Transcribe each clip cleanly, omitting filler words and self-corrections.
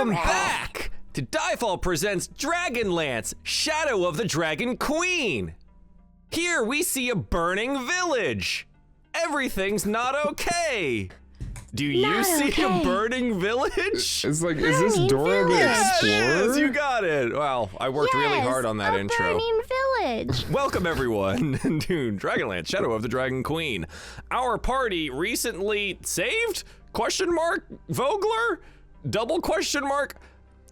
Welcome back to DieFall presents Dragonlance, Shadow of the Dragon Queen. Here we see a burning village. Everything's not okay. Do you see a burning village? It's like, is this Dora the Explorer? Yes, you got it. Wow, I worked really hard on that intro. Burning village. Welcome everyone to Dragonlance, Shadow of the Dragon Queen. Our party recently saved? Question mark? Vogler? Double question mark?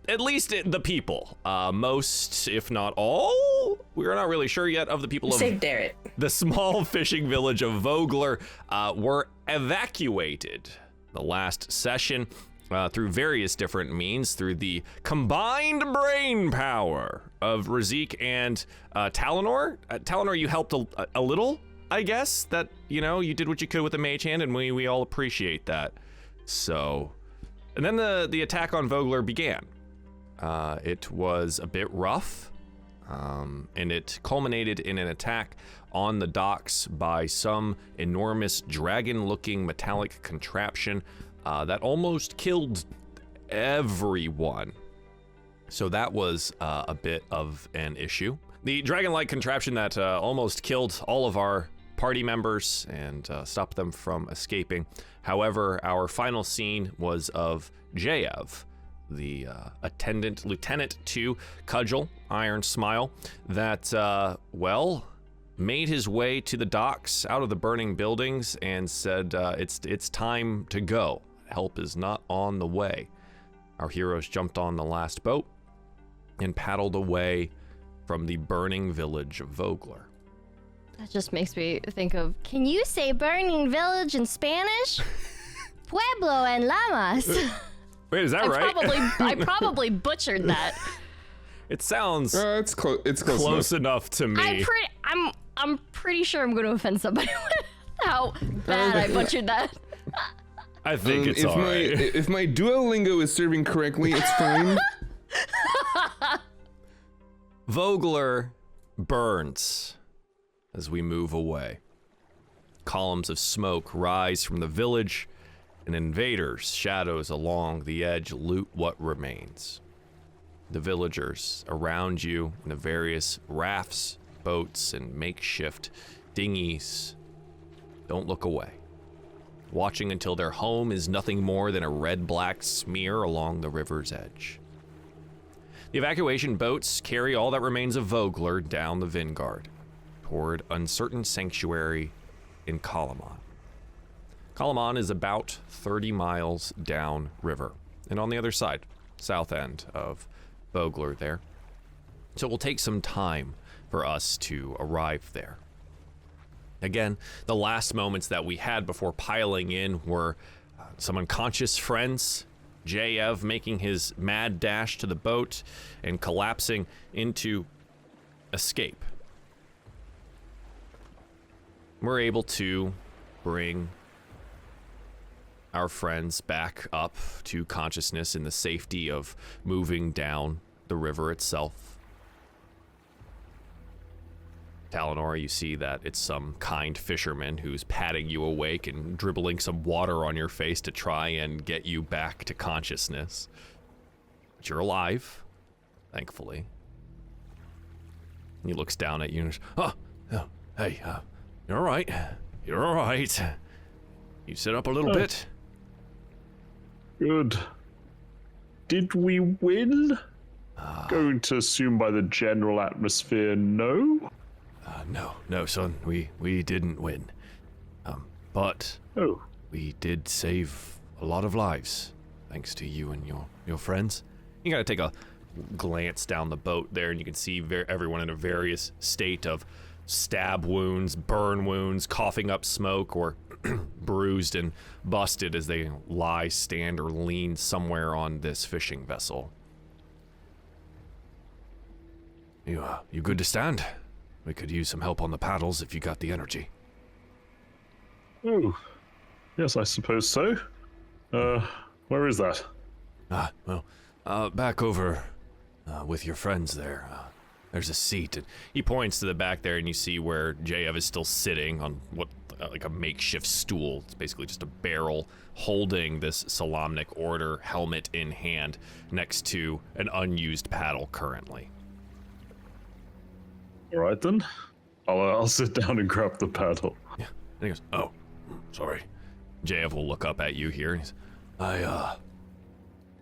At least the people. Most, if not all, we're not really sure yet, of the people of the small fishing village of Vogler were evacuated the last session through various different means, through the combined brain power of Razik and Talonor. Talonor, you helped a little, I guess, that, you know, you did what you could with the mage hand, and we all appreciate that. So, and then the attack on Vogler began. It was a bit rough, and it culminated in an attack on the docks by some enormous dragon-looking metallic contraption that almost killed everyone. So that was a bit of an issue. The dragon-like contraption that almost killed all of our party members and stopped them from escaping. However, our final scene was of Jayev, the attendant lieutenant to Cudgel, Iron Smile, that, well, made his way to the docks out of the burning buildings and said, it's time to go. Help is not on the way. Our heroes jumped on the last boat and paddled away from the burning village of Vogler. That just makes me think of, can you say burning village in Spanish? Pueblo and llamas. Wait, is that right? I probably butchered that. It sounds it's close enough to me. I'm pretty sure I'm going to offend somebody with how bad I butchered that. I think it's all right. If my Duolingo is serving correctly, it's fine. Vogler burns as we move away. Columns of smoke rise from the village, and invaders, shadows along the edge, loot what remains. The villagers around you in the various rafts, boats, and makeshift dinghies don't look away, watching until their home is nothing more than a red-black smear along the river's edge. The evacuation boats carry all that remains of Vogler down the Vingard toward uncertain sanctuary in Kalaman. Kalaman is about 30 miles down river, and on the other side, south end of Vogler there. So it will take some time for us to arrive there. Again, the last moments that we had before piling in were some unconscious friends, Jayev making his mad dash to the boat and collapsing into escape. We're able to bring our friends back up to consciousness in the safety of moving down the river itself. Talonor, you see that it's some kind fisherman who's patting you awake and dribbling some water on your face to try and get you back to consciousness. But you're alive, thankfully. He looks down at you and hey, you're all right. You're all right. You sit up a little bit. Good. Did we win? Going to assume by the general atmosphere, no? No, son. We didn't win. But we did save a lot of lives, thanks to you and your friends. You gotta take a glance down the boat there, and you can see everyone in a various state of stab wounds, burn wounds, coughing up smoke, or bruised and busted as they lie, stand, or lean somewhere on this fishing vessel. You good to stand? We could use some help on the paddles if you got the energy. Oh, yes, I suppose so. Where is that? Back over with your friends there. There's a seat. And he points to the back there, and you see where Jayev is still sitting on what like a makeshift stool. It's basically just a barrel holding this Solamnic Order helmet in hand next to an unused paddle currently. All right then, I'll sit down and grab the paddle. Yeah, and he goes, "Oh, sorry." JF will look up at you here. And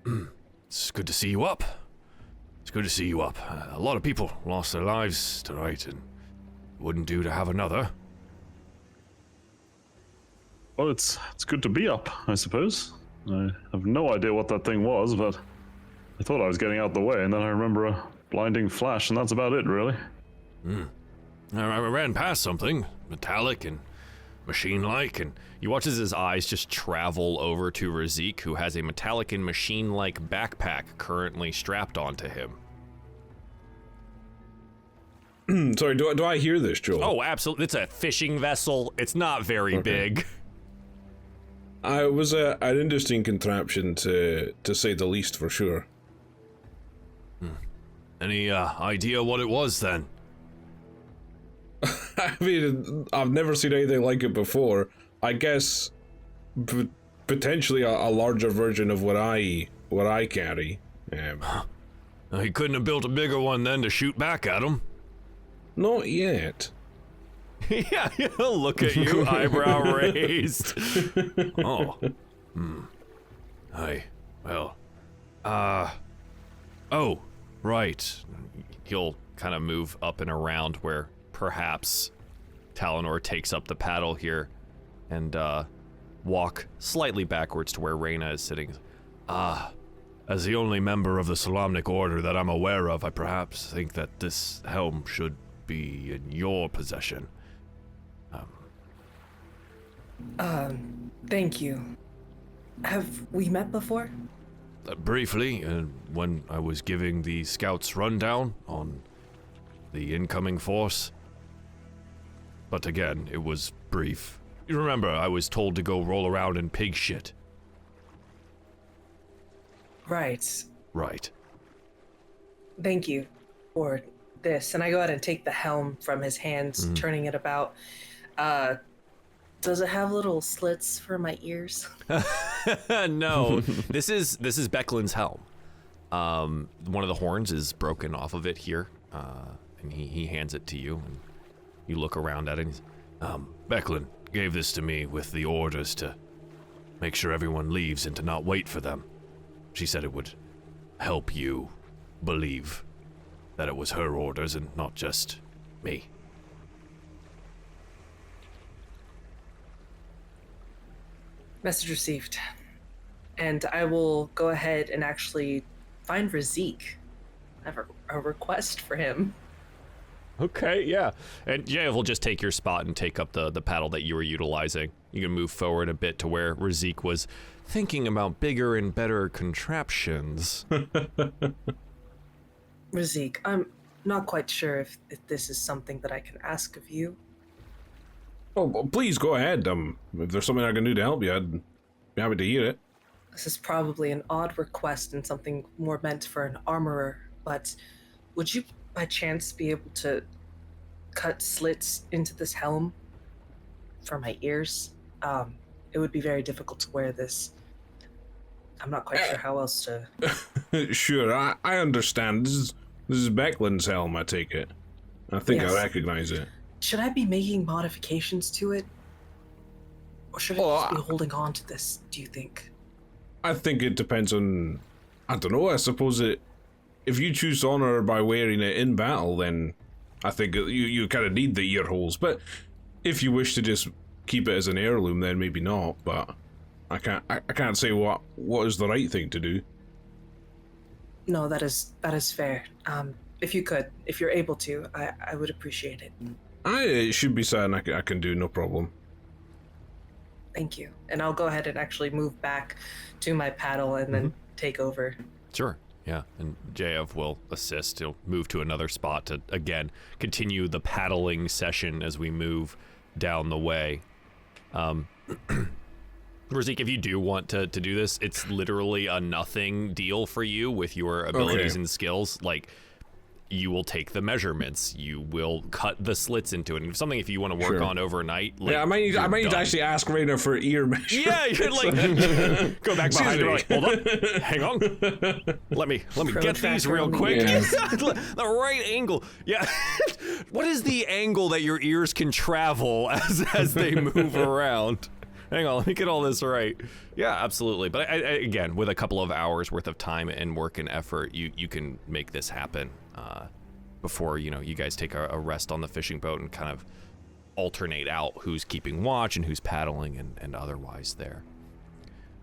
he's, it's good to see you up. It's good to see you up. A lot of people lost their lives tonight, and wouldn't do to have another. Well, it's good to be up, I suppose. I have no idea what that thing was, but I thought I was getting out the way, and then I remember a blinding flash, and that's about it, really. I ran past something metallic and machine-like, and he watches his eyes just travel over to Razik, who has a metallic and machine-like backpack currently strapped onto him. Sorry, do I hear this, Joel? Oh, absolutely. It's a fishing vessel. It's not very big. It was an interesting contraption, to say the least, for sure. Any idea what it was, then? I mean, I've never seen anything like it before. I guess potentially a larger version of what I carry. He couldn't have built a bigger one then to shoot back at him. Not yet. Yeah, he'll look at you, eyebrow raised. Oh. Hey, well. Oh, right. He'll kind of move up and around where perhaps Talonor takes up the paddle here and walk slightly backwards to where Reyna is sitting. As the only member of the Solamnic Order that I'm aware of, I perhaps think that this helm should be in your possession. Thank you. Have we met before? Briefly, when I was giving the scouts rundown on the incoming force. But again, it was brief. You remember, I was told to go roll around in pig shit. Right. Right. Thank you for this. And I go ahead and take the helm from his hands, turning it about. Does it have little slits for my ears? No, this is Becklin's helm. One of the horns is broken off of it here, and he hands it to you, and you look around at it. And he's, Becklin gave this to me with the orders to make sure everyone leaves and to not wait for them. She said it would help you believe that it was her orders and not just me. Message received. And I will go ahead and actually find Razik. I have a request for him. Okay, yeah. And Jayev will just take your spot and take up the paddle that you were utilizing. You can move forward a bit to where Razik was thinking about bigger and better contraptions. Razik, I'm not quite sure if this is something that I can ask of you. Oh, well, please go ahead. If there's something I can do to help you, I'd be happy to hear it. This is probably an odd request and something more meant for an armorer, but would you by chance be able to cut slits into this helm for my ears? It would be very difficult to wear this. I'm not quite sure how else to... Sure, I understand. This is Becklin's helm, I take it. I think Yes. I recognize it. Should I be making modifications to it? Or should I just be holding on to this, do you think? I think it depends on... I don't know, I suppose if you choose honor by wearing it in battle, then I think you kind of need the ear holes. But if you wish to just keep it as an heirloom, then maybe not. But I can't say what is the right thing to do. No, that is fair. If you're able to, I would appreciate it. It should be something I can do, no problem. Thank you. And I'll go ahead and actually move back to my paddle and then take over. Sure, yeah. And Jayev will assist. He'll move to another spot to, again, continue the paddling session as we move down the way. Razik, if you do want to do this, it's literally a nothing deal for you with your abilities and skills. Like, you will take the measurements. You will cut the slits into it. And something if you want to work on overnight. Like, yeah, I might need to actually ask Raina for ear measurements. Yeah, you're like go back behind her. Like, hold on, hang on. Let me get these real quick. Yeah. The right angle. Yeah. What is the angle that your ears can travel as they move around? Hang on, let me get all this right. Yeah, absolutely. But again, with a couple of hours worth of time and work and effort, you can make this happen before you guys take a rest on the fishing boat and kind of alternate out who's keeping watch and who's paddling and otherwise there.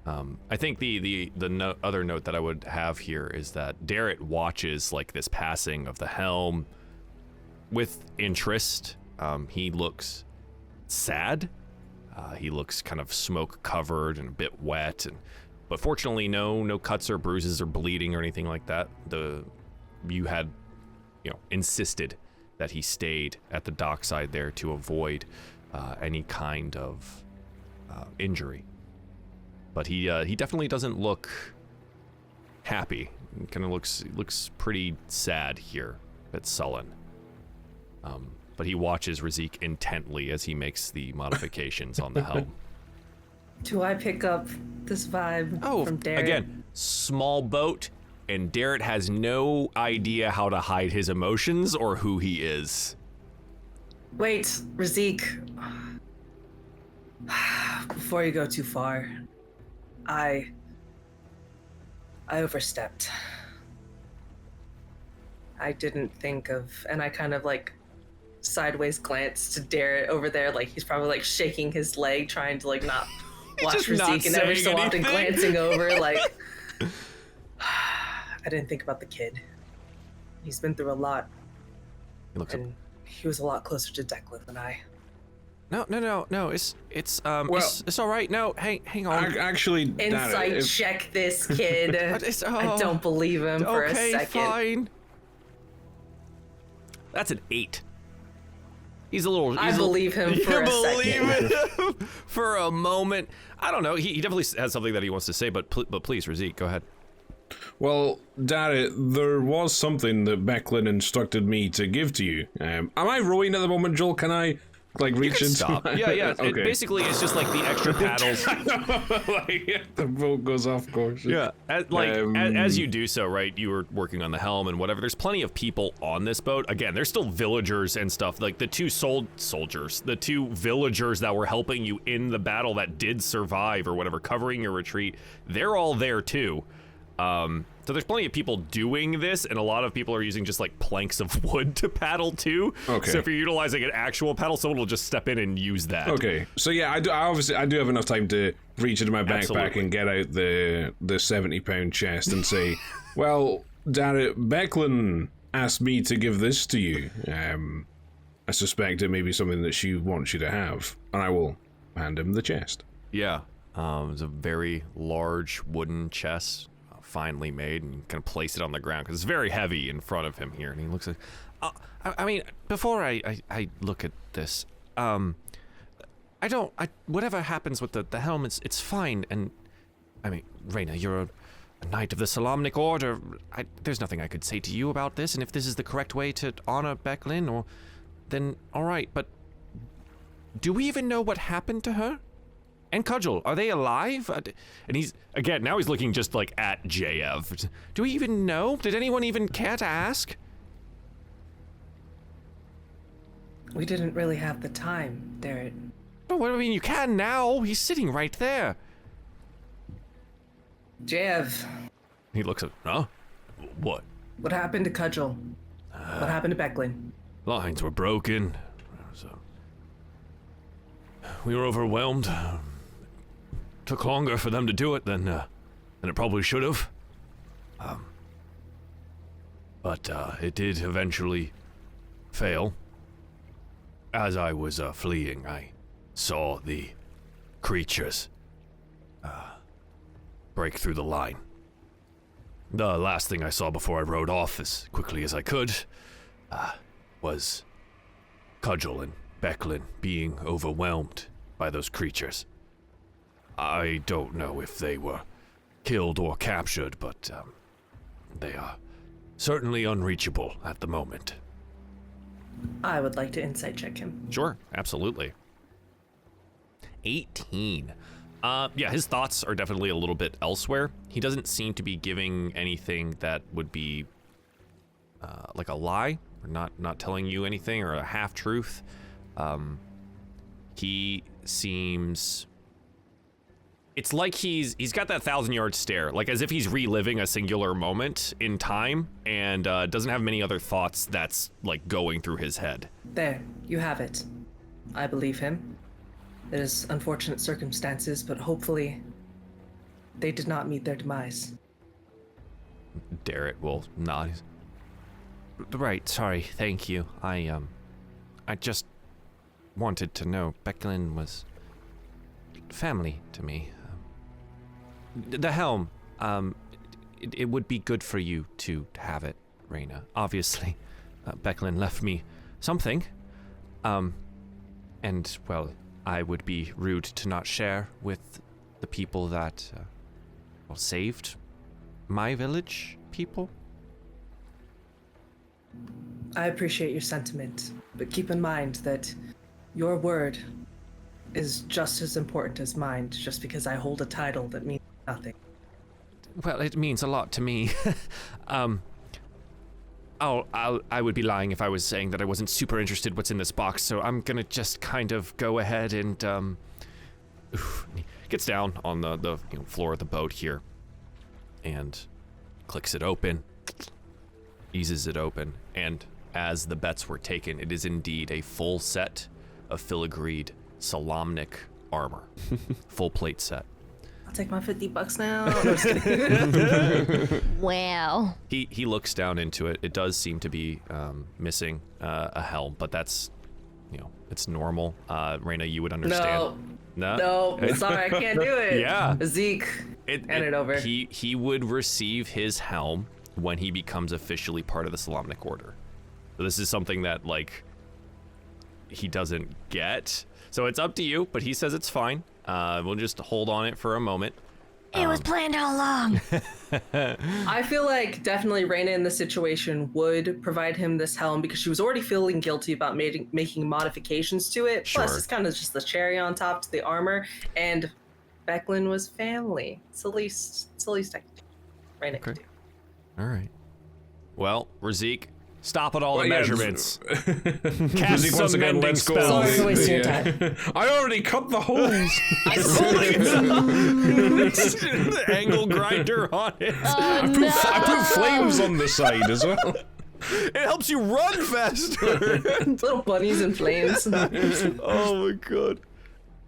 I think the other note that I would have here is that Darrett watches like this passing of the helm with interest. He looks sad. He looks kind of smoke covered and a bit wet, but fortunately no cuts or bruises or bleeding or anything like that. You had insisted that he stayed at the dockside there to avoid any kind of injury. But he definitely doesn't look happy. He kind of looks pretty sad here, a bit sullen. But he watches Razik intently as he makes the modifications on the helm. Do I pick up this vibe from Darrett? Again, small boat, and Darrett has no idea how to hide his emotions or who he is. Wait, Razik. Before you go too far, I overstepped. I didn't think of, and I kind of like sideways glance to Darrett over there, like he's probably like shaking his leg, trying to like not watch Razik, and every so often glancing over, like I didn't think about the kid. He's been through a lot, and he was a lot closer to Declan than I. No. It's all right. No, hang on. Actually, insight check this kid. I don't believe him for a second. Okay, fine. That's an 8. He's a little. I believe him for a second. You believe him for a moment. I don't know. He definitely has something that he wants to say, but please, Razik, go ahead. Well, Darrett, there was something that Becklin instructed me to give to you. Am I rowing at the moment, Joel? Can I reach into? Stop. Yeah. Okay. Basically, it's just like the extra paddles. The boat goes off course. Yeah. As you do so, right? You were working on the helm and whatever. There's plenty of people on this boat. Again, there's still villagers and stuff. Like the two soldiers, the two villagers that were helping you in the battle that did survive or whatever, covering your retreat. They're all there too. So there's plenty of people doing this, and a lot of people are using just like planks of wood to paddle too. Okay. So if you're utilizing an actual paddle, someone will just step in and use that. Okay. So yeah, I do have enough time to reach into my backpack and get out the 70-pound chest and say, well, Darrett, Becklin asked me to give this to you. I suspect it may be something that she wants you to have, and I will hand him the chest. Yeah. It's a very large wooden chest. Finely made, and you kind of place it on the ground because it's very heavy in front of him here, and he looks like I mean, before I look at this, whatever happens with the helm, it's fine. And I mean, Raina, you're a knight of the Solamnic Order. There's nothing I could say to you about this, and if this is the correct way to honor Becklin, then all right. But do we even know what happened to her? And Cudgel, are they alive? And he's looking just like at JF. Do we even know? Did anyone even care to ask? We didn't really have the time, Darrett. Oh, what do you mean? You can now. He's sitting right there. JF. He looks at, huh? What? What happened to Cudgel? What happened to Becklin? Lines were broken. We were overwhelmed. Took longer for them to do it than it probably should have. But it did eventually fail. As I was fleeing, I saw the creatures break through the line. The last thing I saw before I rode off as quickly as I could was Cudgel and Becklin being overwhelmed by those creatures. I don't know if they were killed or captured, but they are certainly unreachable at the moment. I would like to insight check him. Sure, absolutely. 18. Yeah, his thoughts are definitely a little bit elsewhere. He doesn't seem to be giving anything that would be like a lie, or not telling you anything, or a half-truth. He seems... It's like he's got that 1,000-yard stare, like as if he's reliving a singular moment in time, and doesn't have many other thoughts that's like going through his head. There, you have it. I believe him. It is unfortunate circumstances, but hopefully they did not meet their demise. Darrett will nod. Right, sorry, thank you. I just wanted to know. Becklin was family to me. The helm, it would be good for you to have it, Reyna. Obviously, Becklin left me something. And, well, I would be rude to not share with the people that, saved my village people. I appreciate your sentiment, but keep in mind that your word is just as important as mine. Just because I hold a title that means nothing. Well, it means a lot to me. I would be lying if I was saying that I wasn't super interested what's in this box, so I'm gonna just kind of go ahead and, gets down on the floor of the boat here and clicks it open, eases it open, and as the bets were taken, it is indeed a full set of filigreed Solamnic armor. Full plate set. I'll take my $50 now. No, just kidding. Wow. He looks down into it. It does seem to be missing a helm, but that's, it's normal. Reyna, you would understand. No, sorry, I can't do it. Yeah. Zeke, hand it over. He would receive his helm when he becomes officially part of the Solamnic Order. So this is something that, like, he doesn't get. So it's up to you, but he says it's fine. We'll just hold on it for a moment. It was planned all along. I feel like definitely Reyna in this situation would provide him this helm because she was already feeling guilty about making modifications to it. Sure. Plus, it's kind of just the cherry on top to the armor. And Becklin was family. It's the least I can do. Reyna can do. All right. Well, Razik, stop at all the yeah, measurements. Cast Razik, some once again, mending let's go. spells. Sorry for wasting your time. I already cut the holes. The angle grinder on it. I put flames on the side as well. It helps you run faster. Little bunnies in flames. Oh my god.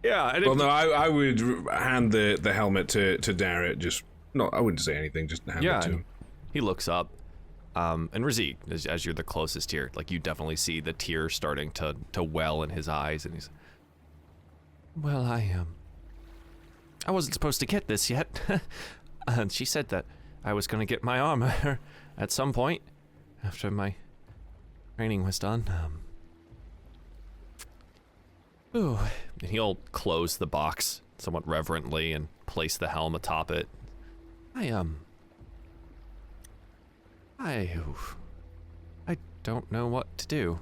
Yeah. And Well, no, I would hand the helmet to Darrett. I wouldn't say anything. Just hand it to him. He looks up. And Razik, as you're the closest here, like you definitely see the tears starting to well in his eyes, and he's, well, I wasn't supposed to get this yet. And she said that I was going to get my armor at some point after my training was done. Ooh. And he'll close the box somewhat reverently and place the helm atop it. I don't know what to do.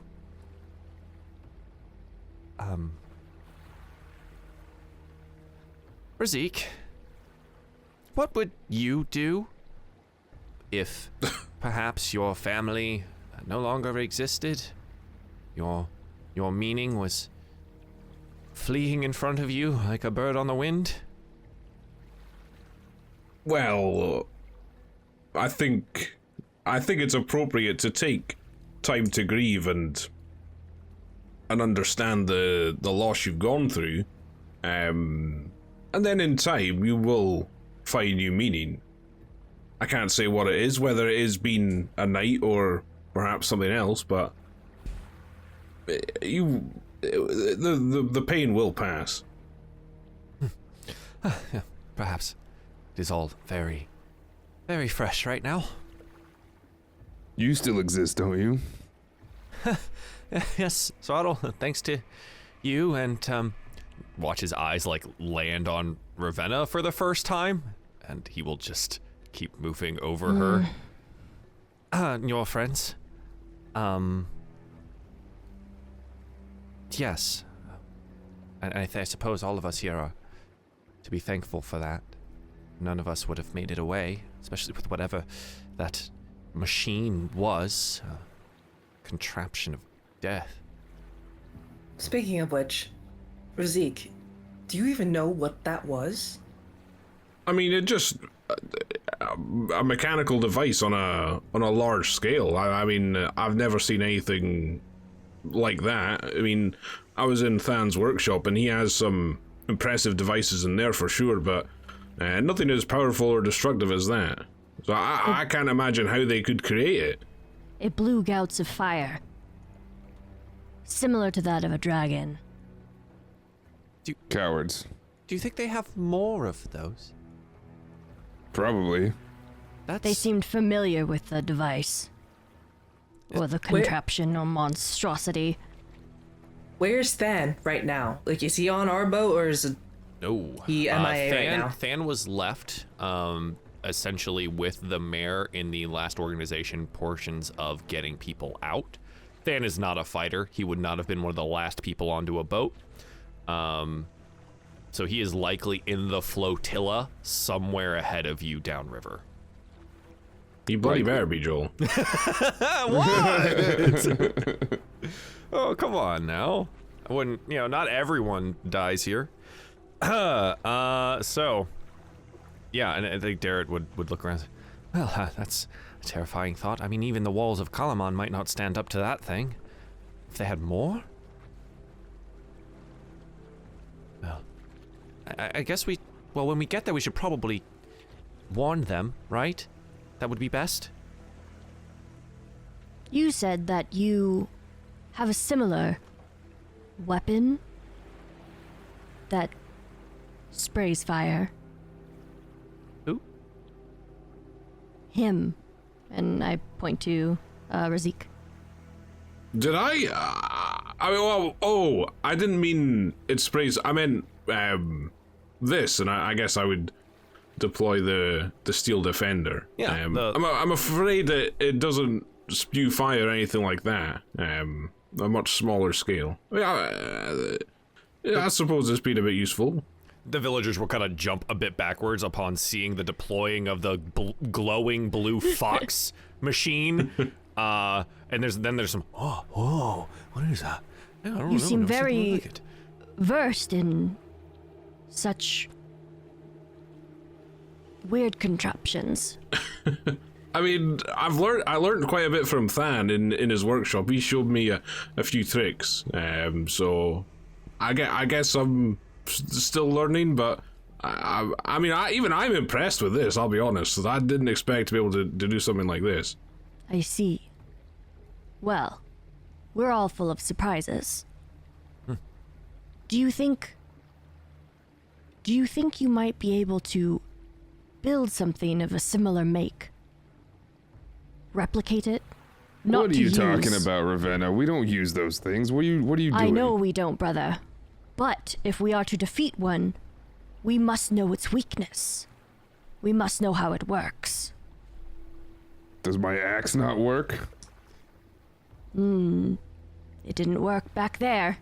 Razik, what would you do if perhaps your family no longer existed? Your meaning was fleeing in front of you like a bird on the wind? Well, I think it's appropriate to take time to grieve and understand the loss you've gone through, and then in time you will find new meaning. I can't say what it is, whether it is being a knight or perhaps something else, but the pain will pass. Perhaps it is all very, very fresh right now. You still exist, don't you? Yes, Swaddle, thanks to you, and watch his eyes like land on Ravenna for the first time, and he will just keep moving over her. Your friends. Yes. I suppose all of us here are to be thankful for that. None of us would have made it away, especially with whatever that machine was. A contraption of death. Speaking of which, Razik, do you even know what that was? I mean, it just a mechanical device on a large scale. I mean, I've never seen anything like that. I mean, I was in Than's workshop, and he has some impressive devices in there for sure, but nothing as powerful or destructive as that. So I can't imagine how they could create it. It blew gouts of fire, similar to that of a dragon. Cowards. Do you think they have more of those? Probably. They seemed familiar with the device. Or the contraption or monstrosity. Where's Than right now? Like, is he on our boat or is No. he MIA right now? Than was left, essentially with the mayor in the last organization portions of getting people out. Than is not a fighter. He would not have been one of the last people onto a boat. So he is likely in the flotilla somewhere ahead of you downriver. You bloody better be, Joel. What? Oh, come on now. I wouldn't, not everyone dies here. So, yeah, and I think Darrett would look around and say, well, that's a terrifying thought. I mean, even the walls of Kalaman might not stand up to that thing. If they had more? Well, I guess when we get there, we should probably warn them, right? That would be best. You said that you have a similar weapon that sprays fire. Who? Him. And I point to Razik. Did I? I didn't mean it sprays. I meant this, and I guess I would deploy the steel defender. Yeah. I'm afraid that it doesn't spew fire or anything like that. A much smaller scale. I suppose it's been a bit useful. The villagers will kind of jump a bit backwards upon seeing the deploying of the glowing blue fox machine. And there's some, whoa, what is that? I don't You know, seem I've never seen very like it. versed in such weird contraptions. I mean, I learned quite a bit from Than in his workshop. He showed me a few tricks. So I guess I'm still learning, but I'm impressed with this, I'll be honest. I didn't expect to be able to do something like this. I see. Well, we're all full of surprises. Do you think you might be able to build something of a similar make? Replicate it? Not What are to you use. talking about, Ravenna? We don't use those things. What are you doing? I know we don't, brother. But if we are to defeat one, we must know its weakness. We must know how it works. Does my axe not work? It didn't work back there.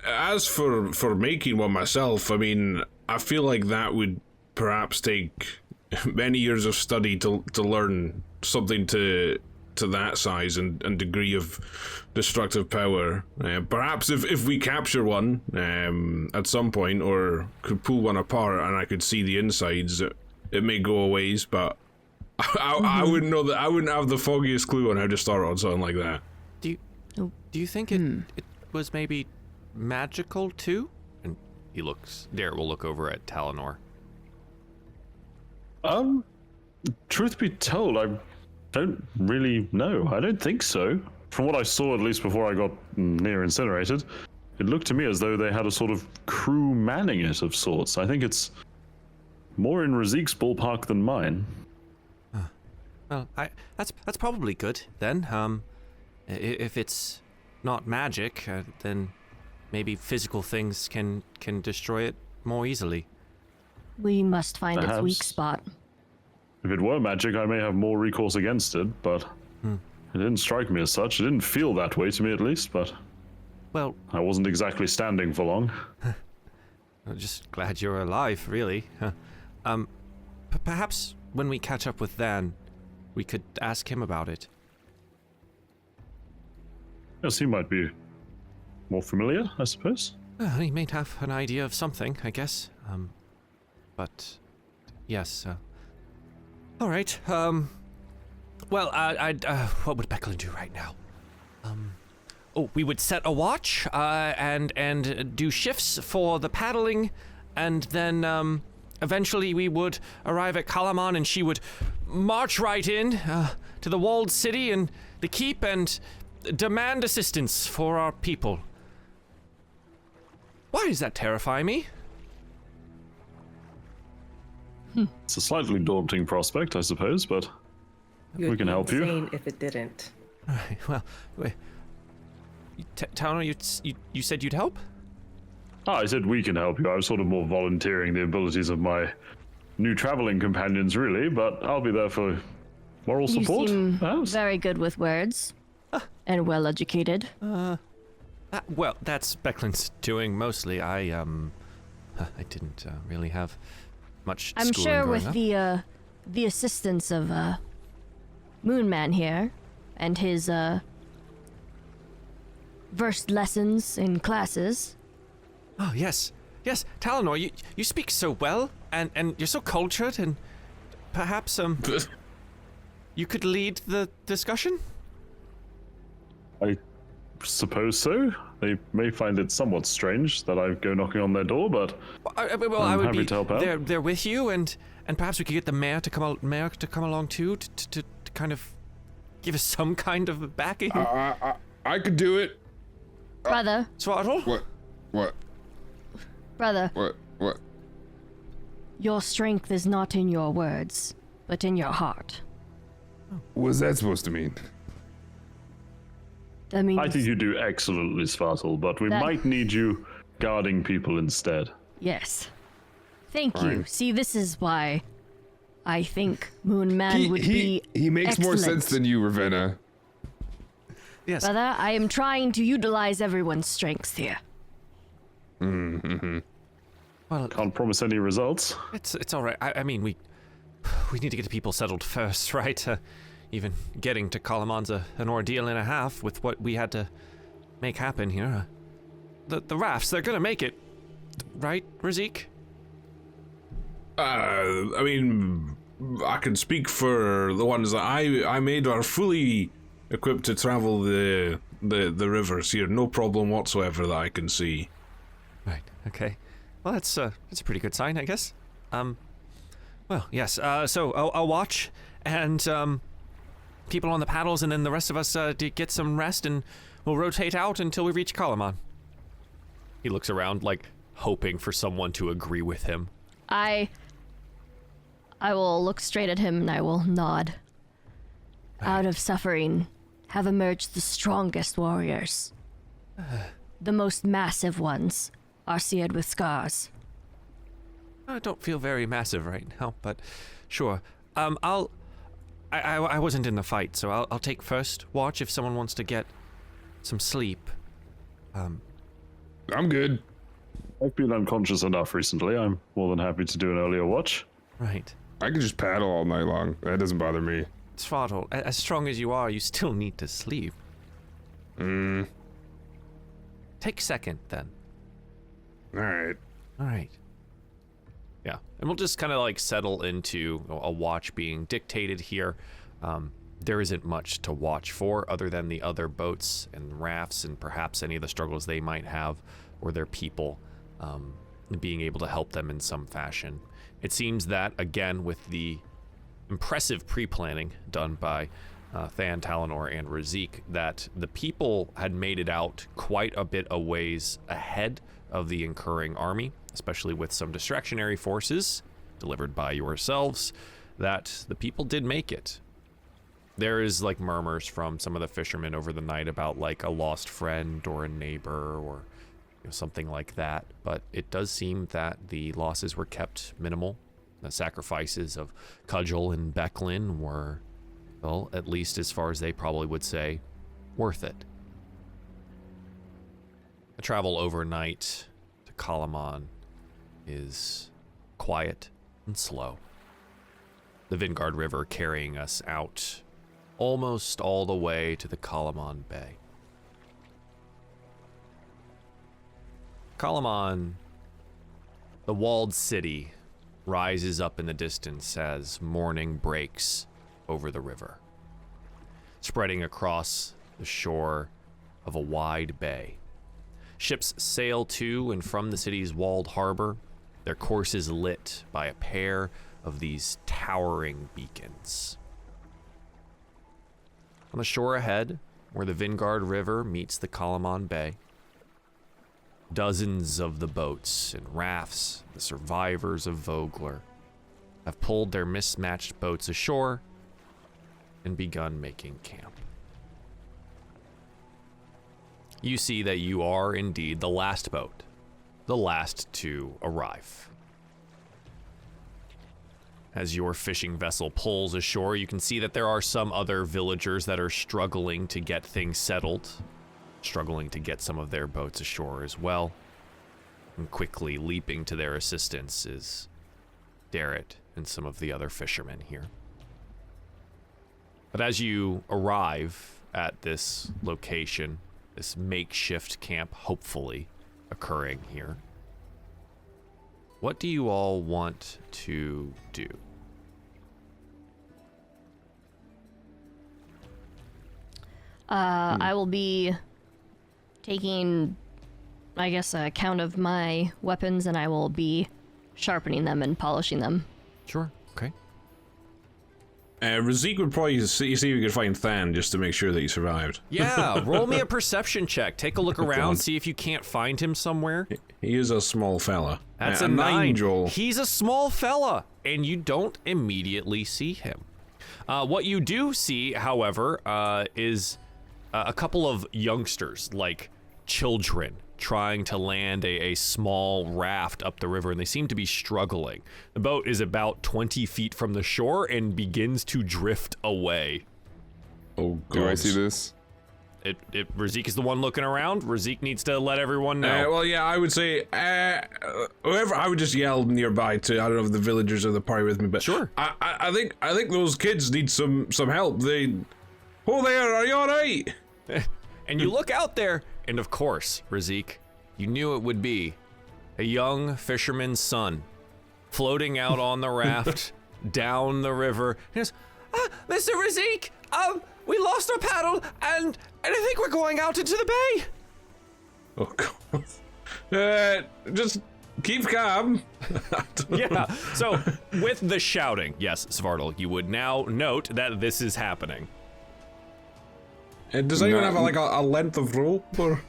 As for making one myself, I mean, I feel like that would perhaps take many years of study to learn something to that size and degree of destructive power. Perhaps if we capture one at some point, or could pull one apart and I could see the insides, it may go a ways, but I wouldn't know that. I wouldn't have the foggiest clue on how to start on something like that. Do you think it was maybe magical too? And Darrett will look over at Talinor. Truth be told, I don't really know. I don't think so. From what I saw, at least before I got near incinerated, it looked to me as though they had a sort of crew manning it of sorts. I think it's more in Razik's ballpark than mine. Well, that's probably good then. If it's not magic, then maybe physical things can destroy it more easily. We must find its weak Perhaps. spot. If it were magic, I may have more recourse against it, but it didn't strike me as such. It didn't feel that way to me, at least, but Well, I wasn't exactly standing for long. I'm just glad you're alive, really. Perhaps when we catch up with Dan, we could ask him about it. Yes, he might be more familiar, I suppose. He may have an idea of something, I guess. But yes. All right. Well, what would Becklin do right now? We would set a watch, and do shifts for the paddling, and then eventually we would arrive at Kalaman, and she would march right in to the walled city and the keep, and demand assistance for our people. Why does that terrify me? It's a slightly daunting prospect, I suppose, but You'd we can be help you. insane if it didn't. All right. Well, wait. Towner, you said you'd help? I said we can help you. I was sort of more volunteering the abilities of my new traveling companions, really, but I'll be there for moral support. You seem perhaps? very good with words and well educated. Well, that's Becklin's doing mostly. I didn't really have much I'm schooling sure growing with up. the assistance of Moonman here and his versed lessons in classes. Oh, yes. Yes, Talonor, you speak so well, and you're so cultured, and perhaps, you could lead the discussion? I suppose so. They may find it somewhat strange that I go knocking on their door, but I I'm would happy be to help out. there with you, and perhaps we could get the mayor to come along too, to kind of give us some kind of backing. I could do it. Brother, Swaddle? What? brother, What? your strength is not in your words, but in your heart. What's that supposed to mean? That means I think you do excellently, Svartal, but we That- might need you guarding people instead. yes. Thank you. Fine. See, this is why I think Moonman would be He makes more excellent. sense than you, Ravenna. Yes. Brother, I am trying to utilize everyone's strengths here. Well, Can't promise any results. it's all right. I mean, we need to get the people settled first, right? Even getting to Kalaman's an ordeal and a half with what we had to make happen here. The rafts, they're gonna make it, right, Razik? I mean, I can speak for the ones that I made are fully equipped to travel the rivers here. No problem whatsoever that I can see. Right. Okay. Well, that's a pretty good sign, I guess. Well, yes. So I'll watch, and people on the paddles, and then the rest of us get some rest, and we'll rotate out until we reach Kalaman. He looks around, like hoping for someone to agree with him. I will look straight at him and I will nod. Out of suffering have emerged the strongest warriors. The most massive ones are seared with scars. I don't feel very massive right now, but sure. I wasn't in the fight, so I'll take first watch if someone wants to get some sleep. I'm good. I've been unconscious enough recently. I'm more than happy to do an earlier watch. Right. I could just paddle all night long. That doesn't bother me. Svartal, as strong as you are, you still need to sleep. Take second, then. All right. All right. Yeah, and we'll just kind of like settle into a watch being dictated here. There isn't much to watch for other than the other boats and rafts and perhaps any of the struggles they might have or their people, being able to help them in some fashion. It seems that, again, with the impressive pre-planning done by Than, Talonor, and Razik, that the people had made it out quite a bit a ways ahead of the incurring army, especially with some distractionary forces delivered by yourselves, that the people did make it. There is like murmurs from some of the fishermen over the night about like a lost friend or a neighbor or something like that, but it does seem that the losses were kept minimal The sacrifices of Cudgel and Becklin were, well, at least as far as they probably would say, worth it. The travel overnight to Kalaman is quiet and slow. The Vingard River carrying us out almost all the way to the Kalaman Bay. Kalaman, the walled city, rises up in the distance as morning breaks over the river, spreading across the shore of a wide bay. Ships sail to and from the city's walled harbor, their courses lit by a pair of these towering beacons. On the shore ahead, where the Vingard River meets the Kalaman Bay, dozens of the boats and rafts, the survivors of Vogler, have pulled their mismatched boats ashore and begun making camp. You see that you are indeed the last boat, the last to arrive. As your fishing vessel pulls ashore, you can see that there are some other villagers that are struggling to get things settled, struggling to get some of their boats ashore as well. And quickly leaping to their assistance is Darrett and some of the other fishermen here. But as you arrive at this location, this makeshift camp hopefully occurring here, what do you all want to do? I will be taking, I guess, a count of my weapons, and I will be sharpening them and polishing them. Sure, okay. Razik would probably see if you could find Than just to make sure that he survived. Yeah, roll me a perception check. Take a look around, God. see if you can't find him somewhere. He is a small fella. That's a a 9. Joel. He's a small fella, and you don't immediately see him. What you do see, however, is a couple of youngsters, like children, trying to land a small raft up the river, and they seem to be struggling. The boat is about 20 feet from the shore and begins to drift away. Oh, God. Do I see this? Razik is the one looking around. Razik needs to let everyone know. Well, yeah, I would say, whoever, I would just yell nearby to, I don't know if the villagers are the party with me, but Sure. I think those kids need some help. Oh, there, are you all right? And you look out there, and of course, Razik, you knew it would be a young fisherman's son floating out on the raft down the river. He goes, Mr. Razik, we lost our paddle, and I think we're going out into the bay. Oh, God. Just keep calm. Yeah, so with the shouting, yes, Svartal, you would now note that this is happening. And does anyone have a length of rope or?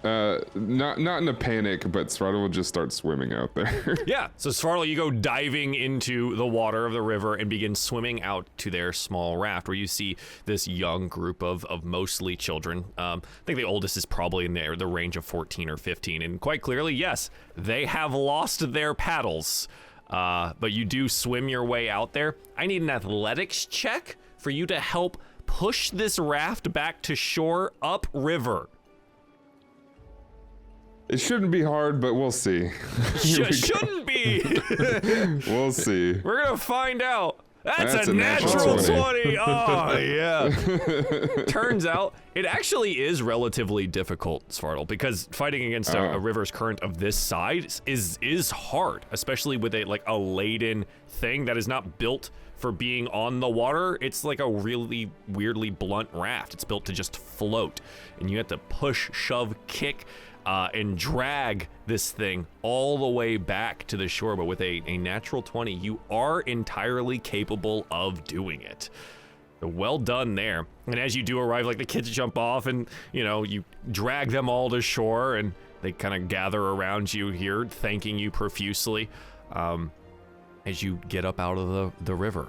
Not in a panic, but Srata will just start swimming out there. Yeah, so Svartal, you go diving into the water of the river and begin swimming out to their small raft, where you see this young group of mostly children. I think the oldest is probably in the range of 14 or 15, and quite clearly, yes, they have lost their paddles. But you do swim your way out there. I need an athletics check for you to help push this raft back to shore upriver. It shouldn't be hard, but we'll see. Shouldn't be. We'll see. We're gonna find out. That's a natural natural 20. 20. Oh, yeah. Turns out it actually is relatively difficult, Svartal, because fighting against a river's current of this size is hard, especially with a laden thing that is not built for being on the water. It's like a really weirdly blunt raft. It's built to just float, and you have to push, shove, kick, and drag this thing all the way back to the shore. But with a natural 20, you are entirely capable of doing it. So well done there. And as you do arrive, the kids jump off, and you drag them all to shore, and they kind of gather around you here, thanking you profusely as you get up out of the river.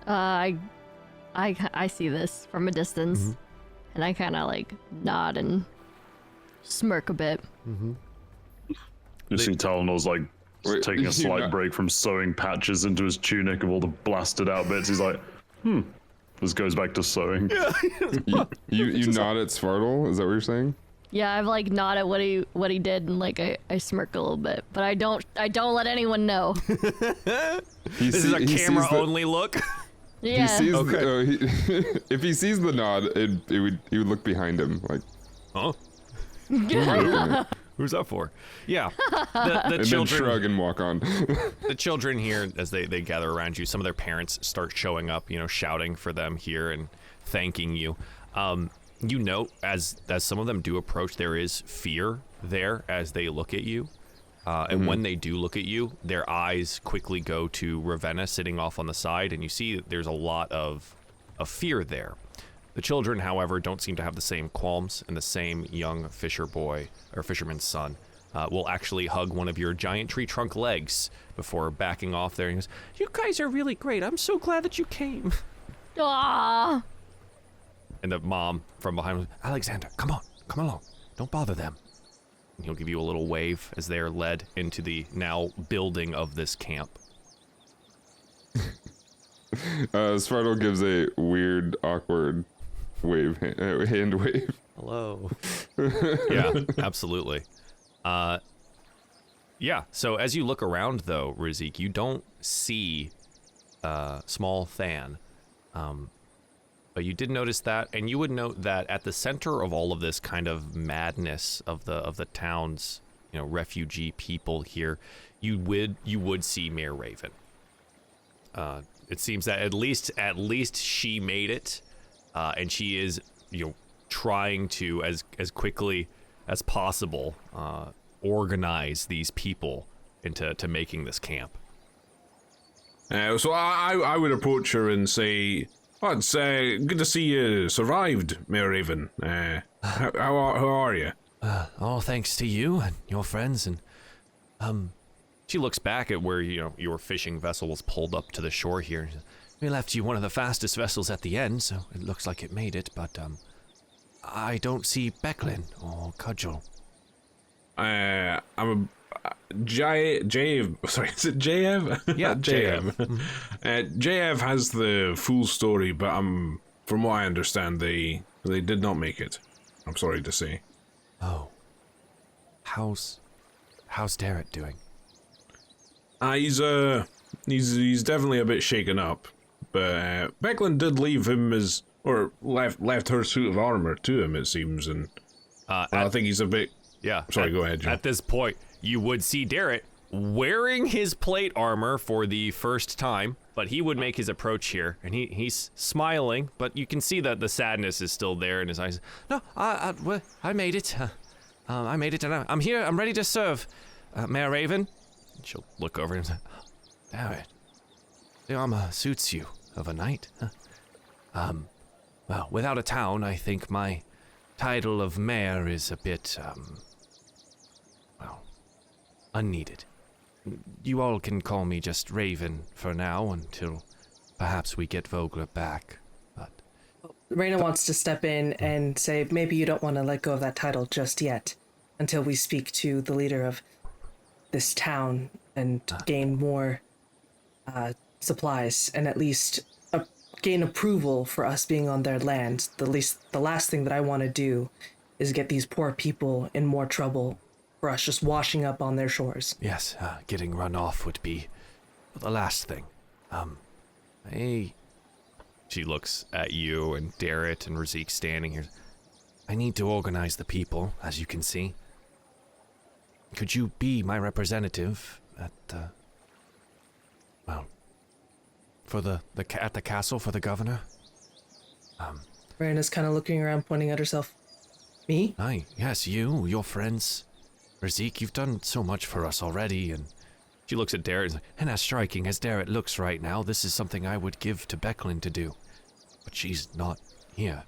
I see this from a distance, and I kind of nod and smirk a bit. You see Talon's Wait, taking a you slight not- break from sewing patches into his tunic of all the blasted out bits. He's like, This goes back to sewing. You nod at Svartle? Is that what you're saying? Yeah, I've like nodded what he did, and like I smirk a little bit, but I don't let anyone know. He This is a he sees camera the- only look. Yeah. He sees Okay. if he sees the nod, he would look behind him like. Huh? Who's that for? Yeah, the And then children. shrug and walk on. The children here, as they gather around you, some of their parents start showing up, shouting for them here and thanking you. You note as some of them do approach, there is fear there as they look at you. And when they do look at you, their eyes quickly go to Ravenna sitting off on the side, and you see that there's a lot of fear there. The children, however, don't seem to have the same qualms, and the same young fisherman's son will actually hug one of your giant tree trunk legs before backing off there. And he goes, "You guys are really great. I'm so glad that you came." Aww. And the mom from behind was, "Alexander, come on, come along. Don't bother them." And he'll give you a little wave as they are led into the now building of this camp. Svartle gives a weird, awkward wave, hand wave. Hello. Yeah, absolutely. Yeah, so as you look around, though, Rizik, you don't see small Than. But you did notice that, and you would note that at the center of all of this kind of madness of the town's, refugee people here, you would see Mayor Raven. It seems that at least she made it, and she is, trying to as quickly as possible organize these people into making this camp. So I would approach her and say, "Oh, it's good to see you survived, Mayor Raven. How are you?" All thanks to you and your friends, and she looks back at where your fishing vessel was pulled up to the shore here. We left you one of the fastest vessels at the end, so it looks like it made it, but I don't see Becklin or Cudgel. I'm a Jav. Sorry, is it JF? Yeah, JF. JF has the full story, but from what I understand, they did not make it. I'm sorry to say. Oh. How's Derek doing? He's definitely a bit shaken up, but Becklin did leave him left her suit of armor to him, it seems, and I think he's a bit. Yeah. Sorry, go ahead, Joe. At this point, you would see Derek wearing his plate armor for the first time, but he would make his approach here, and he's smiling, but you can see that the sadness is still there in his eyes. No, I made it. I made it, and I'm here. I'm ready to serve, Mayor Raven. And she'll look over and say, "Derek, the armor suits you of a knight. Huh? Well, without a town, I think my title of mayor is a bit, unneeded. You all can call me just Raven for now until perhaps we get Vogler back, but..." Reyna wants to step in and say, maybe you don't want to let go of that title just yet, until we speak to the leader of this town and gain more supplies, and at least gain approval for us being on their land. The last thing that I want to do is get these poor people in more trouble for us just washing up on their shores. Yes, getting run off would be the last thing. Hey... She looks at you and Darrett and Razik standing here. I need to organize the people, as you can see. Could you be my representative at at the castle for the governor? Reyna's kind of looking around, pointing at herself. Me? Aye, yes, you, your friends. Razik, you've done so much for us already, and she looks at Darrett and as striking as Darrett looks right now, this is something I would give to Becklin to do. But she's not here.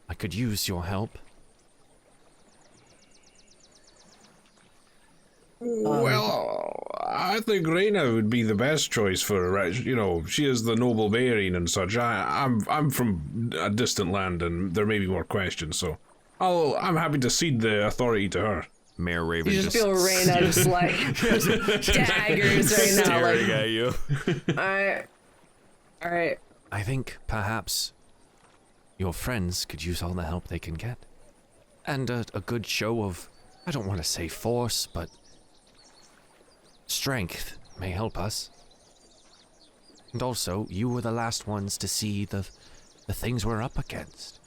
I could use your help. Well, I think Reyna would be the best choice for her. She is the noble bearing and such. I'm from a distant land, and there may be more questions, so I'm happy to cede the authority to her. Mayor Raven You just feel Reyna just like daggers right now. staring Like, at you. all right. I think perhaps your friends could use all the help they can get. And a good show of, I don't want to say force, but strength may help us. And also, you were the last ones to see the things we're up against.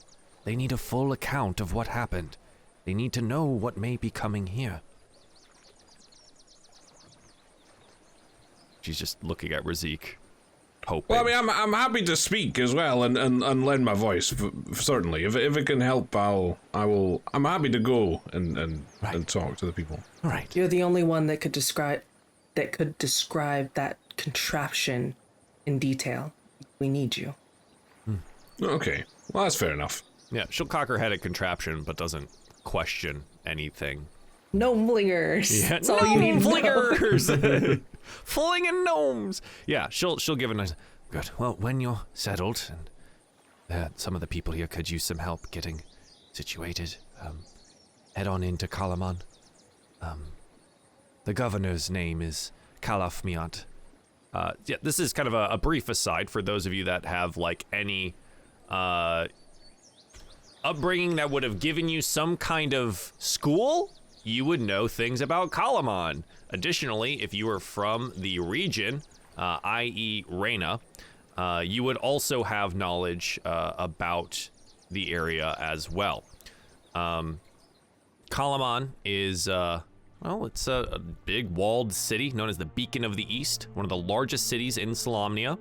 They need a full account of what happened. They need to know what may be coming here. She's just looking at Razik, hoping. Well, I mean, I'm happy to speak as well and lend my voice, certainly. If it can help, I'm happy to go and talk to the people. All right. You're the only one that could describe that contraption in detail. We need you. Okay, well, that's fair enough. Yeah, she'll cock her head at contraption, but doesn't question anything. Gnomelingers. Yeah, That's all you need to know. flingers, flinging gnomes. Yeah, she'll give a nice. Good. Well, when you're settled, and some of the people here could use some help getting situated, head on into Kalaman. The governor's name is Kalafmiat. Yeah, this is kind of a brief aside for those of you that have like any upbringing that would have given you some kind of school. You would know things about Kalaman. Additionally, if you were from the region, i.e. Reyna, you would also have knowledge about the area as well. Kalaman is, well, it's a big walled city known as the Beacon of the East, one of the largest cities in Solamnia.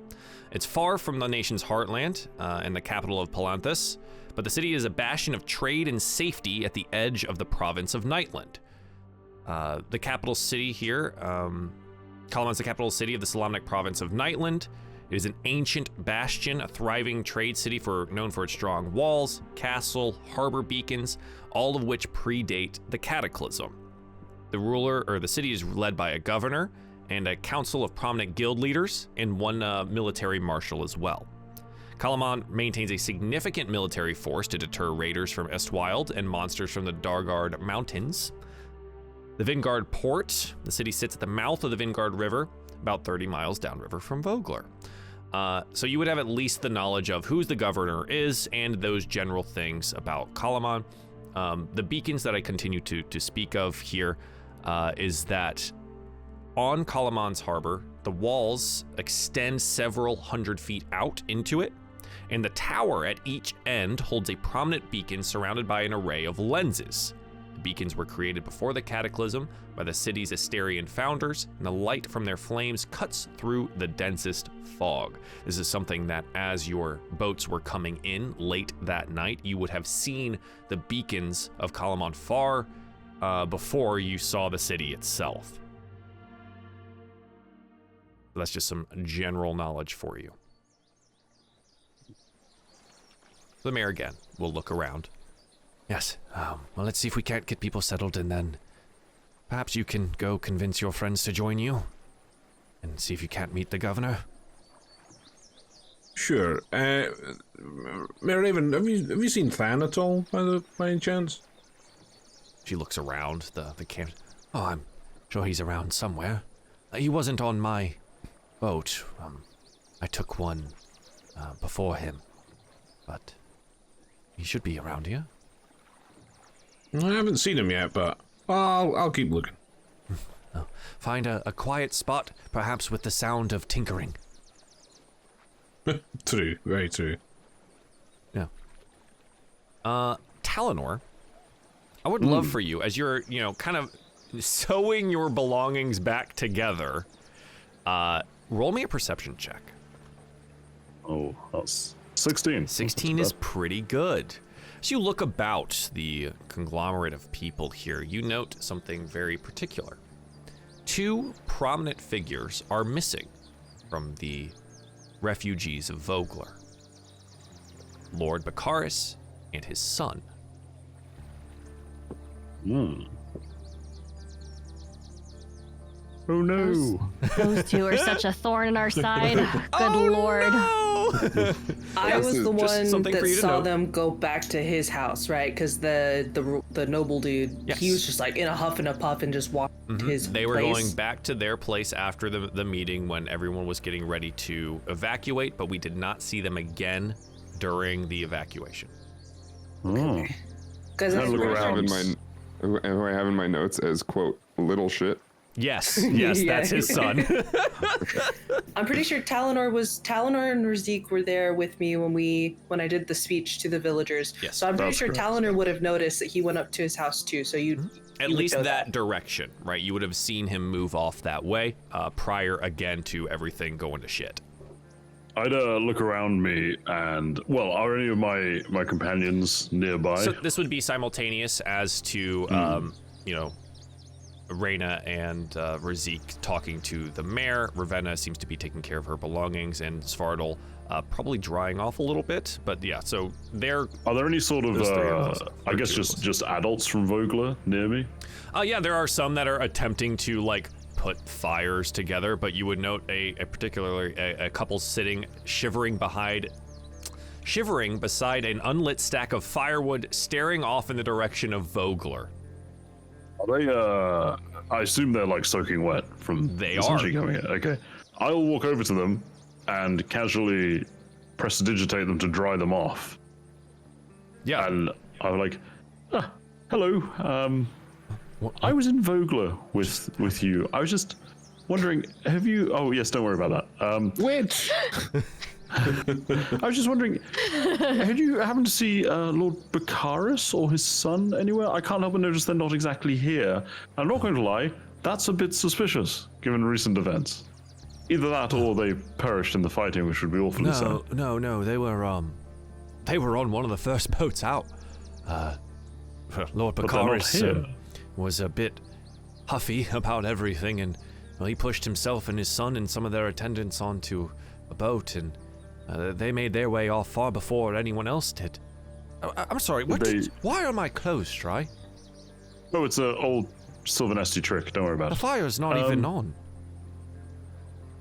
It's far from the nation's heartland and the capital of Palanthas, but the city is a bastion of trade and safety at the edge of the province of Nightland. The capital city here, Kalaman's the capital city of the Solamnic province of Nightland. It is an ancient bastion, a thriving trade city known for its strong walls, castle, harbor beacons, all of which predate the Cataclysm. The city is led by a governor and a council of prominent guild leaders and one military marshal as well. Kalaman maintains a significant military force to deter raiders from Estwild and monsters from the Dargard Mountains. The Vingard port, the city sits at the mouth of the Vingard River, about 30 miles downriver from Vogler. So you would have at least the knowledge of who the governor is and those general things about Kalaman. The beacons that I continue to speak of here is that on Kalaman's harbor, the walls extend several hundred feet out into it, and the tower at each end holds a prominent beacon surrounded by an array of lenses. The beacons were created before the Cataclysm by the city's Asterian founders, and the light from their flames cuts through the densest fog. This is something that as your boats were coming in late that night, you would have seen the beacons of Kalaman far before you saw the city itself. That's just some general knowledge for you. The mayor again will look around. Yes, well, let's see if we can't get people settled, and then perhaps you can go convince your friends to join you and see if you can't meet the governor. Sure. Mayor Raven, have you seen Than at all, by any chance? She looks around the camp. Oh, I'm sure he's around somewhere. He wasn't on my boat. I took one before him, but he should be around here. I haven't seen him yet, but I'll keep looking. Find a quiet spot, perhaps with the sound of tinkering. True, very true. Yeah. Talinor, I would love for you, as you're, kind of sewing your belongings back together, roll me a perception check. Oh, that's 16. 16 is pretty good. As you look about the conglomerate of people here, you note something very particular. Two prominent figures are missing from the refugees of Vogler. Lord Bakaris and his son. Oh no! Those two are such a thorn in our side. Good lord. No! I was the just one something that for you to saw know. them go back to his house, right? Because the noble dude, Yes. he was just like in a huff and a puff and just walked to his They were place. going back to their place after the meeting when everyone was getting ready to evacuate, but we did not see them again during the evacuation. Oh. Because Have a look Who I have around. who I have in my notes as quote little shit. Yes, yes, Yeah. that's his son. I'm pretty sure Talonor and Razik were there with me when I did the speech to the villagers. Yes, so I'm pretty that's sure correct. Talonor would have noticed that he went up to his house too. So At least that direction, right? You would have seen him move off that way prior again to everything going to shit. I'd look around me and, well, are any of my companions nearby? So this would be simultaneous as to, you know, Reyna and Razik talking to the mayor. Ravenna seems to be taking care of her belongings, and Svardal probably drying off a little bit. But yeah, so they're Are there any sort of, Those three of us. I guess just adults from Vogler near me? yeah, there are some that are attempting to like put fires together, but you would note a particularly a couple sitting shivering beside an unlit stack of firewood, staring off in the direction of Vogler. Are they, I assume they're like soaking wet from They the are. sunshine coming in. Okay. I'll walk over to them and casually prestidigitate them to dry them off. Yeah, And I'm like, hello, I was in Vogler with you. I was just wondering, have you, oh yes, don't worry about that. Which? I was just wondering, had you happened to see Lord Baccharis or his son anywhere? I can't help but notice they're not exactly here. I'm not going to lie, that's a bit suspicious, given recent events. Either that or they perished in the fighting, which would be awfully sad. no, they were on one of the first boats out. Lord But they're not Baccharis here. was a bit huffy about everything, and well, he pushed himself and his son and some of their attendants onto a boat, and they made their way off far before anyone else did. I'm sorry, why are my clothes dry? Oh, it's an old Sylvanesti trick, don't worry about The it. fire's not even on.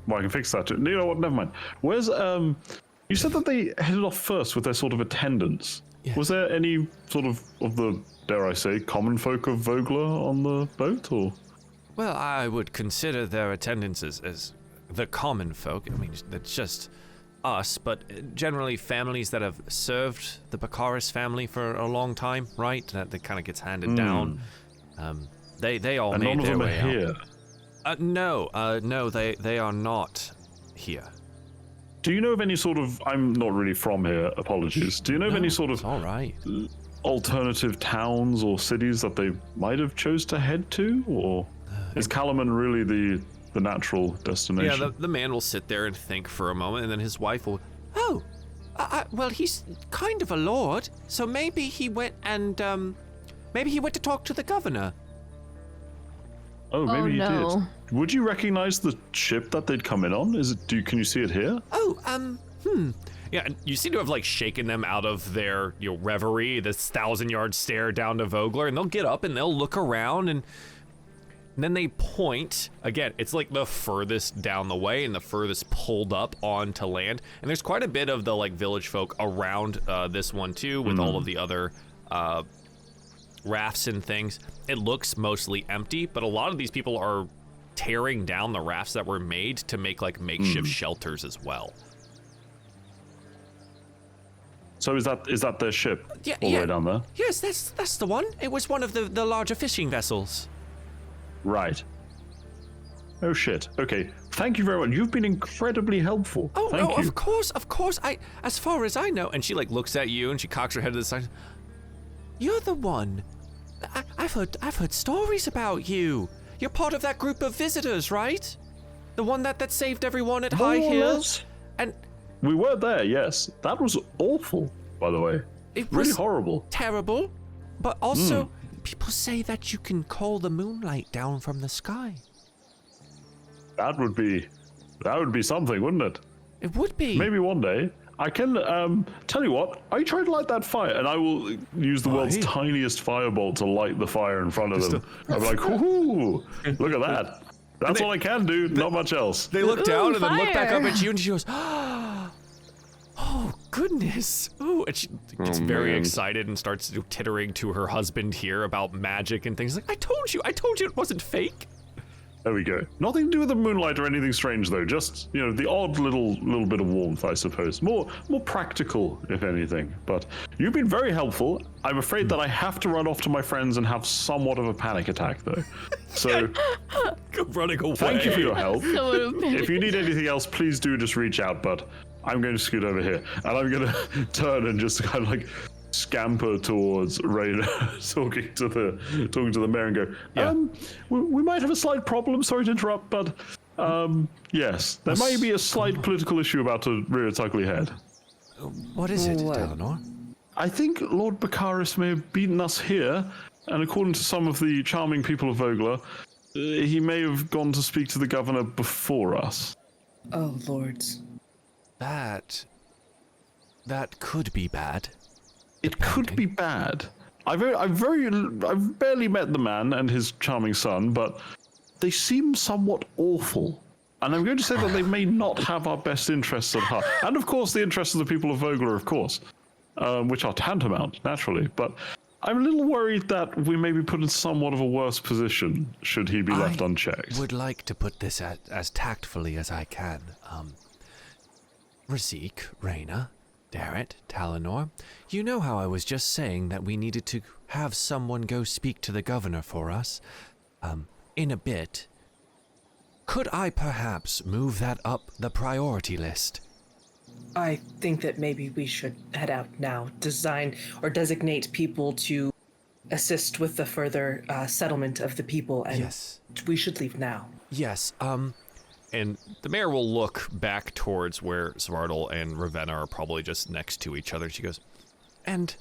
Well, I can fix that too. You know what, never mind. Where's, you said that they headed off first with their sort of attendants. Yes. Was there any sort of the, dare I say, common folk of Vogler on the boat, or? Well, I would consider their attendants as the common folk. I mean, it's just us, but generally families that have served the Baccharis family for a long time, right? That kind of gets handed down. They all And made none of their them are way out. here. No, they are not here. Do you know of any sort of, I'm not really from here, apologies. Do you know of any sort It's of all right. alternative towns or cities that they might have chose to head to, or is Kalaman really the natural destination? Yeah, the man will sit there and think for a moment, and then his wife will, well, he's kind of a lord, so maybe he went and, maybe he went to talk to the governor. Oh, maybe you no. did. Would you recognize the ship that they'd come in on? Can you see it here? Yeah, and you seem to have, like, shaken them out of their, reverie, this 1,000-yard stare down to Vogler, and they'll get up and they'll look around, and then they point. Again, it's like the furthest down the way and the furthest pulled up onto land, and there's quite a bit of the, like, village folk around this one, too, with all of the other rafts and things. It looks mostly empty, but a lot of these people are tearing down the rafts that were made to make, like, makeshift shelters as well. So is that their ship all the way down there? Yes, that's the one. It was one of the larger fishing vessels. Right. Oh shit. Okay. Thank you very much. You've been incredibly helpful. Oh, Thank no, you. of course. As far as I know, and she like looks at you and she cocks her head to the side. You're the one. I've heard stories about you. You're part of that group of visitors, right? The one that saved everyone at High More or Hill. less. And We were there, yes. That was awful, by the way. it Really was horrible. terrible. But also, people say that you can call the moonlight down from the sky. That would be something, wouldn't it? It would be. Maybe one day. I can tell you what, I try to light that fire and I will use the world's tiniest firebolt to light the fire in front of them. I'll be like, ooh, look at that. That's all I can do. Not much else. They look down and then look back up fire. at you, and she goes, "Oh goodness!" Oh, and she gets very man. excited and starts tittering to her husband here about magic and things. Like, I told you it wasn't fake. There we go. Nothing to do with the moonlight or anything strange, though. Just, you know, the odd little bit of warmth, I suppose. More practical, if anything. But you've been very helpful. I'm afraid that I have to run off to my friends and have somewhat of a panic attack, though. So, Go running away. thank you for your help. So If you need anything else, please do just reach out. But I'm going to scoot over here, and I'm going to turn and just kind of like scamper towards Raina, talking to the mayor, and go, Yeah. we might have a slight problem. Sorry to interrupt, but yes, there may be a slight political issue about to rear its ugly head. What is it, What? Eleanor? I think Lord Baccharis may have beaten us here, and according to some of the charming people of Vogler, he may have gone to speak to the governor before us. Oh, lords. That could be bad. It could be bad. I've barely met the man and his charming son, but they seem somewhat awful. And I'm going to say that they may not have our best interests at heart. And of course, the interests of the people of Vogler, of course, which are tantamount, naturally. But I'm a little worried that we may be put in somewhat of a worse position should he be left unchecked. Would like to put this as tactfully as I can. Razik, Raina, Darrett, Talinor, you know how I was just saying that we needed to have someone go speak to the governor for us, in a bit. Could I perhaps move that up the priority list? I think that maybe we should head out now. Design or designate people to assist with the further settlement of the people, and Yes. we should leave now. Yes, and the mayor will look back towards where Svartal and Ravenna are probably just next to each other. She goes, and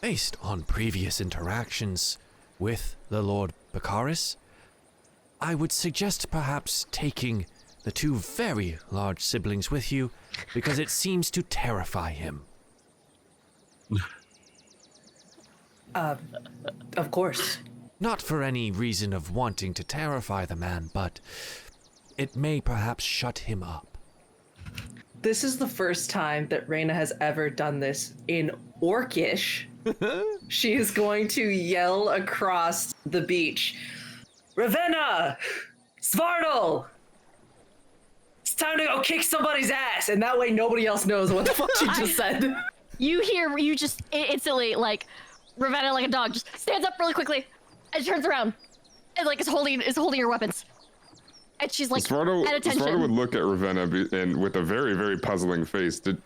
based on previous interactions with the Lord Baccharis, I would suggest perhaps taking the two very large siblings with you, because it seems to terrify him. Of course. Not for any reason of wanting to terrify the man, but it may perhaps shut him up. This is the first time that Raina has ever done this in Orcish. She is going to yell across the beach, Ravenna! Svartal! It's time to go kick somebody's ass! And that way nobody else knows what the fuck she just said. you just instantly, like, Ravenna, like a dog, just stands up really quickly and turns around and, like, is holding your weapons. And she's, like, at attention. Svartal would look at Ravenna and with a very, very puzzling face. Did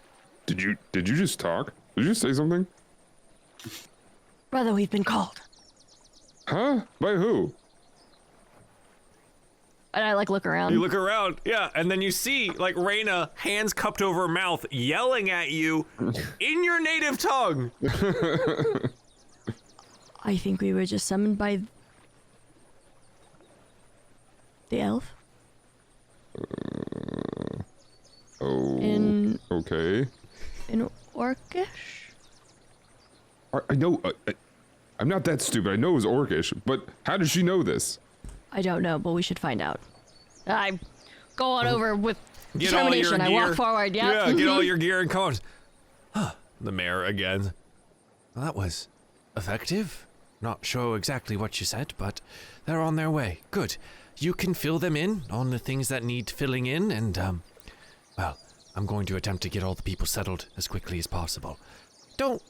you just talk? Did you say something? Brother, we've been called. Huh? By who? And I, like, look around. You look around, yeah, and then you see, like, Raina, hands cupped over her mouth, yelling at you in your native tongue. I think we were just summoned by the elf. Oh. Okay. In Orcish? I know. I'm not that stupid. I know it was Orcish, but how did she know this? I don't know, but we should find out. I go on over with Get all your determination. I gear. walk forward, yeah. Yeah, get all your gear and cones. Huh, the mayor again. Well, that was effective. Not sure exactly what you said, but they're on their way. Good. You can fill them in on the things that need filling in, and, well, I'm going to attempt to get all the people settled as quickly as possible. Don't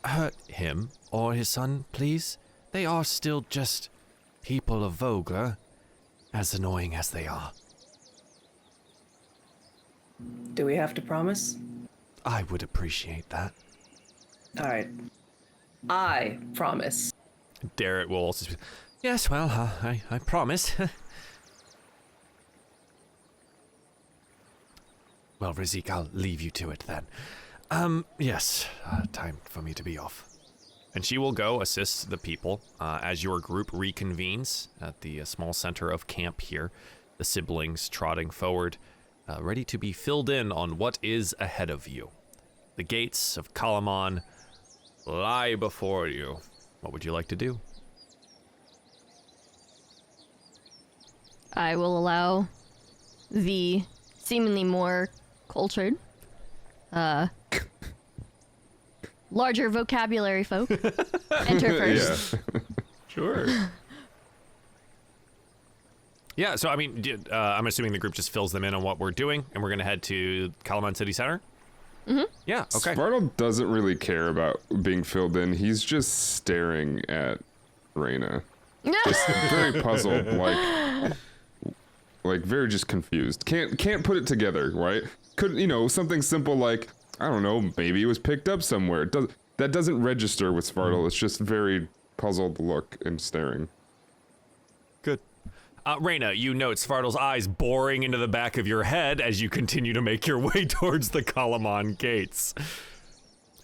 hurt him or his son, please. They are still just people of Vogler, as annoying as they are. Do we have to promise? I would appreciate that. All right. I promise. Darrett will also speak. Yes, well, I promise. Well, Razik, I'll leave you to it then. Yes, time for me to be off. And she will go assist the people as your group reconvenes at the small center of camp here. The siblings trotting forward, ready to be filled in on what is ahead of you. The gates of Kalaman lie before you. What would you like to do? I will allow the seemingly more cultured, larger vocabulary folk enter first. Yeah. Sure. Yeah, so I mean, I'm assuming the group just fills them in on what we're doing, and we're gonna head to Kalaman City Center? Mm-hmm. Yeah, okay. Svartal doesn't really care about being filled in. He's just staring at Reyna. Just very puzzled, like very just confused. Can't put it together, right? Couldn't, something simple like, I don't know, maybe it was picked up somewhere. That doesn't register with Svartal. It's just very puzzled look and staring. Good. Reyna, you note Svartal's eyes boring into the back of your head as you continue to make your way towards the Kalaman gates.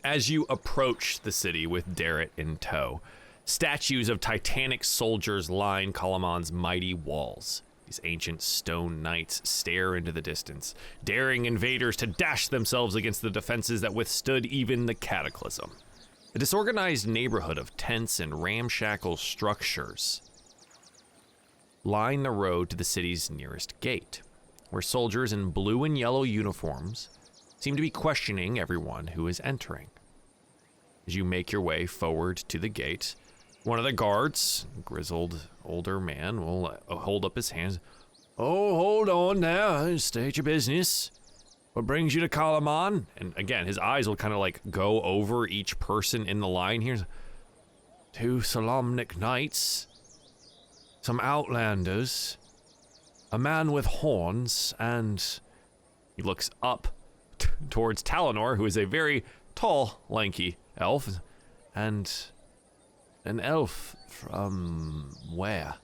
As you approach the city with Darrett in tow, statues of titanic soldiers line Kalaman's mighty walls. These ancient stone knights stare into the distance, daring invaders to dash themselves against the defenses that withstood even the cataclysm. A disorganized neighborhood of tents and ramshackle structures line the road to the city's nearest gate, where soldiers in blue and yellow uniforms seem to be questioning everyone who is entering. As you make your way forward to the gate, one of the guards, a grizzled older man, will hold up his hands. Oh, hold on now, state your business. What brings you to Kalaman? And again, his eyes will kind of like go over each person in the line here. 2 Solamnic knights, some outlanders, a man with horns, and he looks up towards Talonor, who is a very tall, lanky elf, and an elf from where?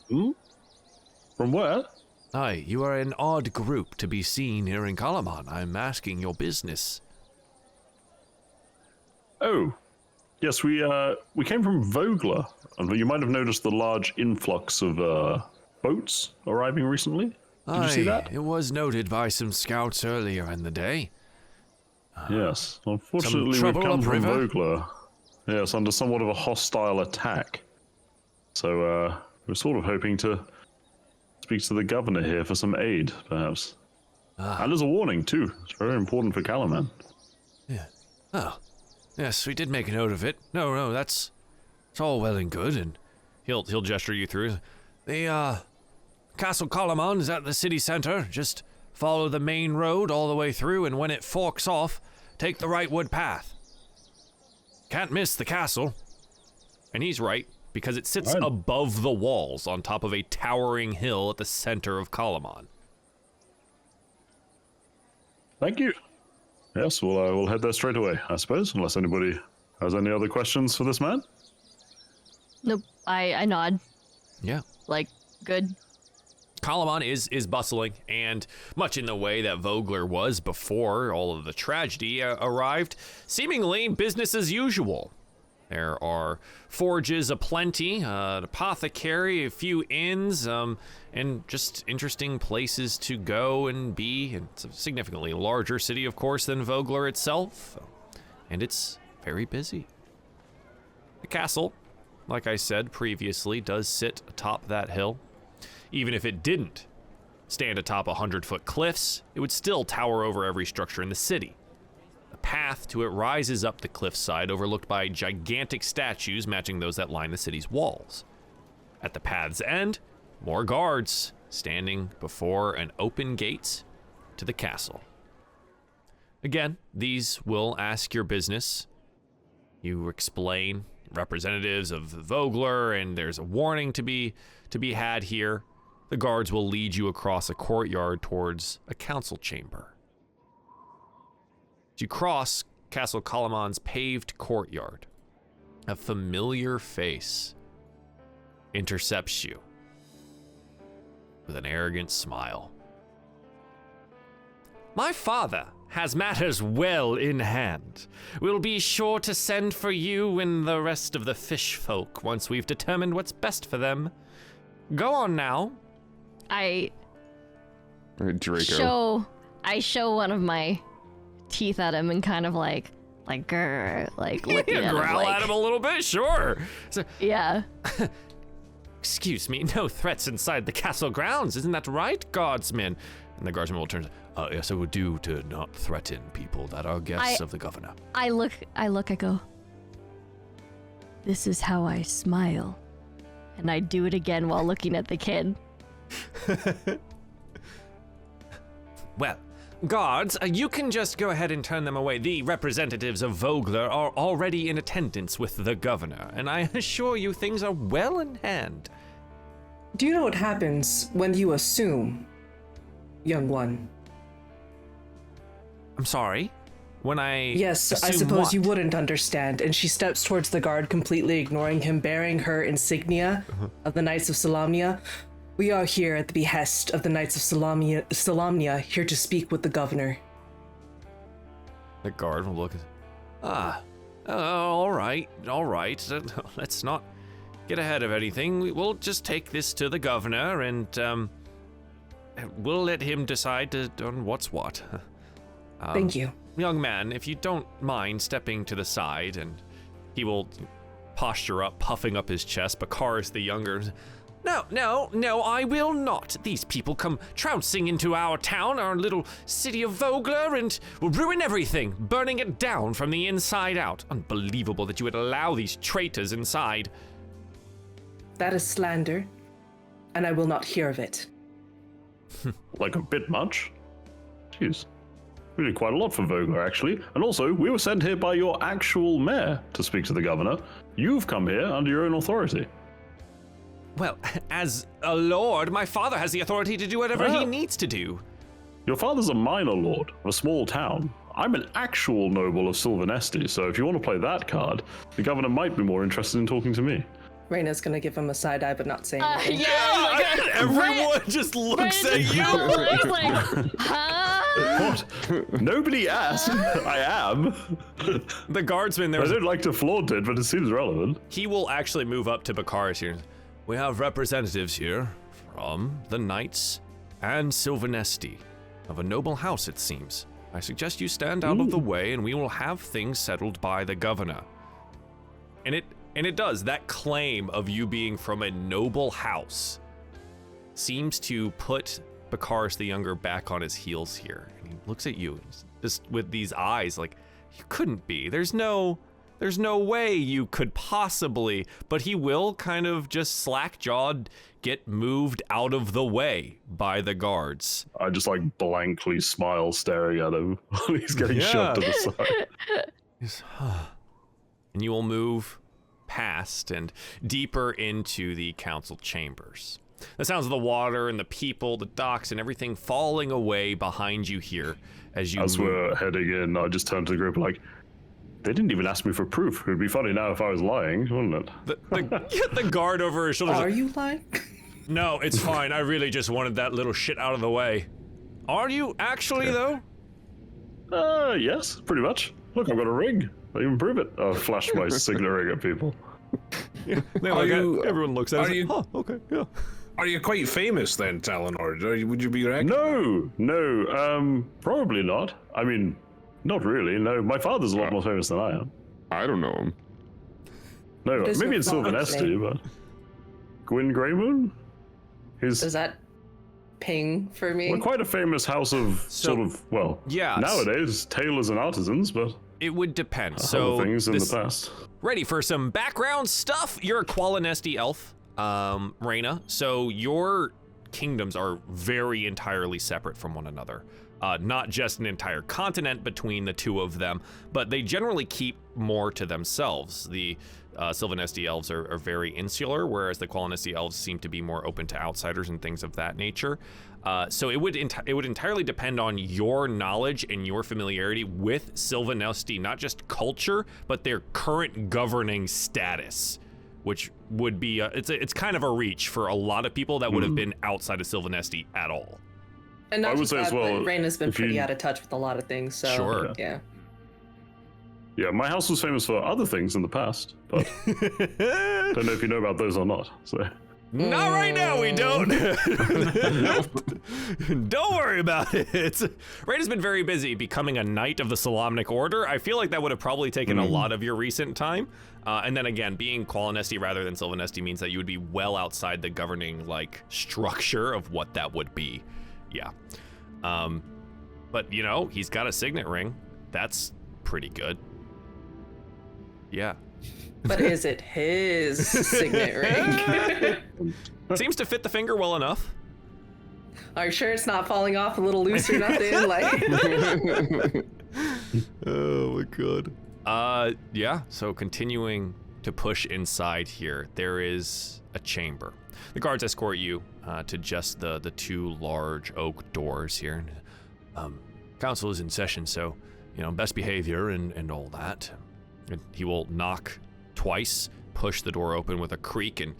From where? Aye, you are an odd group to be seen here in Kalaman. I'm asking your business. Oh, yes, we came from Vogler, and you might have noticed the large influx of boats arriving recently. Did you see that? It was noted by some scouts earlier in the day. Yes, unfortunately we've trouble come from upriver? Vogler. Yes, under somewhat of a hostile attack. So we're sort of hoping to speak to the governor here for some aid, perhaps. And as a warning too. It's very important for Kalaman. Yeah. Oh. Yes, we did make a note of it. No, it's all well and good, and he'll gesture you through. The Castle Kalaman is at the city center. Just follow the main road all the way through, and when it forks off, take the right wood path. Can't miss the castle. And he's right, because it sits above the walls on top of a towering hill at the center of Kalaman. Thank you. Yes, we'll head there straight away, I suppose, unless anybody has any other questions for this man. Nope. I nod. Yeah. Like, good. Kalaman is bustling, and much in the way that Vogler was before all of the tragedy arrived, seemingly business as usual. There are forges aplenty, an apothecary, a few inns, and just interesting places to go and be. And it's a significantly larger city, of course, than Vogler itself, and it's very busy. The castle, like I said previously, does sit atop that hill. Even if it didn't stand atop 100-foot cliffs, it would still tower over every structure in the city. The path to it rises up the cliffside, overlooked by gigantic statues matching those that line the city's walls. At the path's end, more guards standing before an open gate to the castle. Again, these will ask your business. You explain, representatives of Vogler, and there's a warning to be had here. The guards will lead you across a courtyard towards a council chamber. As you cross Castle Kalaman's paved courtyard, a familiar face intercepts you with an arrogant smile. My father has matters well in hand. We'll be sure to send for you and the rest of the fish folk once we've determined what's best for them. Go on now. I Draco. show one of my teeth at him and kind of like grr, like looking at him. Growl like, at him a little bit, sure. So, yeah. excuse me, no threats inside the castle grounds, isn't that right, guardsmen? And the guardsman will turn, yes, I would do to not threaten people that are guests of the governor. I look, I go, this is how I smile. And I do it again while looking at the kid. Well, guards, you can just go ahead and turn them away. The representatives of Vogler are already in attendance with the governor, and I assure you things are well in hand. Do you know what happens when you assume, young one? I'm sorry? When I Yes, I assume suppose what? you wouldn't understand. And she steps towards the guard, completely ignoring him, bearing her insignia of the Knights of Solamnia. We are here at the behest of the Knights of Solamnia, here to speak with the governor. The guard will look at, all right. Let's not get ahead of anything. We'll just take this to the governor, and we'll let him decide on what's what. Thank you. Young man, if you don't mind stepping to the side, and he will posture up, puffing up his chest. Bakar the younger. No, I will not. These people come trouncing into our town, our little city of Vogler, and will ruin everything, burning it down from the inside out. Unbelievable that you would allow these traitors inside. That is slander, and I will not hear of it. Like a bit much. Jeez. We did quite a lot for Vogler, actually. And also, we were sent here by your actual mayor to speak to the governor. You've come here under your own authority. Well, as a lord, my father has the authority to do whatever he needs to do. Your father's a minor lord of a small town. I'm an actual noble of Sylvanesti, so if you want to play that card, the governor might be more interested in talking to me. Reyna's gonna give him a side eye, but not saying anything. Everyone just looks at you. He's like, huh? What? Nobody asked. I am. The guardsman I there, don't like to flaunt it, but it seems relevant. he will actually move up to Bakar here. We have representatives here from the Knights and Sylvanesti, of a noble house, it seems. I suggest you stand out of the way, and we will have things settled by the governor. And it does. That claim of you being from a noble house seems to put Bakars the Younger back on his heels here. And he looks at you just with these eyes like, you couldn't be. There's no way you could possibly, but he will kind of just slack-jawed get moved out of the way by the guards. I just like blankly smile staring at him while he's getting shoved to the side. And you will move past and deeper into the council chambers. The sounds of the water and the people, the docks, and everything falling away behind you here as you As move. we're heading in, I just turn to the group like, they didn't even ask me for proof. It would be funny now if I was lying, wouldn't it? The guard over his shoulder. Are you lying? No, it's fine. I really just wanted that little shit out of the way. Are you actually, though? Yes, pretty much. Look, I've got a ring. I even prove it. I'll flash my signet ring at people. Everyone looks at it. Okay, yeah. Are you quite famous then, Talon, or would you be right? No, probably not. I mean, not really, no. My father's a lot more famous than I am. I don't know him. No, What is maybe your in father's Sylvanesti, name? but... Gwyn Greymoon? Does that ping for me? We're quite a famous house of yeah, nowadays, tailors and artisans, but It would depend. other So, things in the past. ready for some background stuff? You're a Qualinesti elf, Reyna. So your kingdoms are very entirely separate from one another. Not just an entire continent between the two of them, but they generally keep more to themselves. The Sylvanesti elves are very insular, whereas the Qualinesti elves seem to be more open to outsiders and things of that nature. So it would entirely depend on your knowledge and your familiarity with Sylvanesti, not just culture, but their current governing status, which would be it's kind of a reach for a lot of people that would have been outside of Sylvanesti at all. And not I would just say as that, well, but Reyna's been if pretty you- out of touch with a lot of things, so Sure. yeah. Yeah, my house was famous for other things in the past, but don't know if you know about those or not. So Not right now, we don't. Don't worry about it. Raid has been very busy becoming a knight of the Solamnic Order. I feel like that would have probably taken a lot of your recent time. And then again, being Qualinesti rather than Sylvanesti means that you would be well outside the governing like structure of what that would be. Yeah. But you know, he's got a signet ring. That's pretty good. Yeah. But is it his signet ring? Seems to fit the finger well enough. Are you sure it's not falling off a little loose or nothing? Like, oh my god. Yeah, so continuing to push inside here, there is a chamber. The guards escort you to just the two large oak doors here. Council is in session, so, you know, best behavior and all that. And he will knock twice, push the door open with a creak, and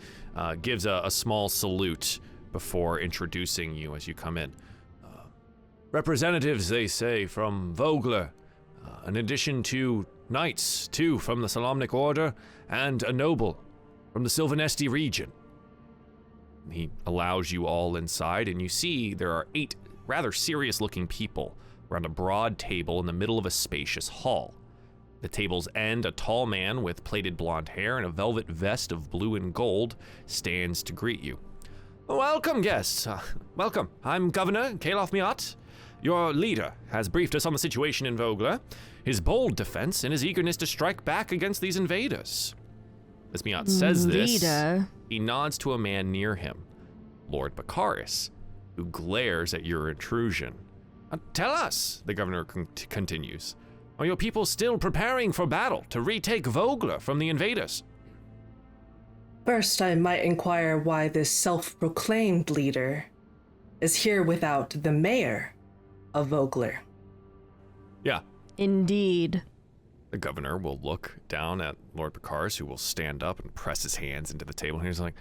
gives a small salute before introducing you as you come in. Representatives, they say, from Vogler, in addition to knights, two from the Solamnic Order, and a noble from the Sylvanesti region. He allows you all inside, and you see there are 8 rather serious-looking people around a broad table in the middle of a spacious hall. The table's end, a tall man with plaited blonde hair and a velvet vest of blue and gold stands to greet you. Welcome, guests. Welcome. I'm Governor Kalof Miat. Your leader has briefed us on the situation in Vogler, his bold defense, and his eagerness to strike back against these invaders. As Miat says this, he nods to a man near him, Lord Bakaris, who glares at your intrusion. Tell us, the governor continues, are your people still preparing for battle to retake Vogler from the invaders? first, I might inquire why this self-proclaimed leader is here without the mayor of Vogler. Yeah. Indeed. The governor will look down at Lord Bakaris, who will stand up and press his hands into the table. And he's like,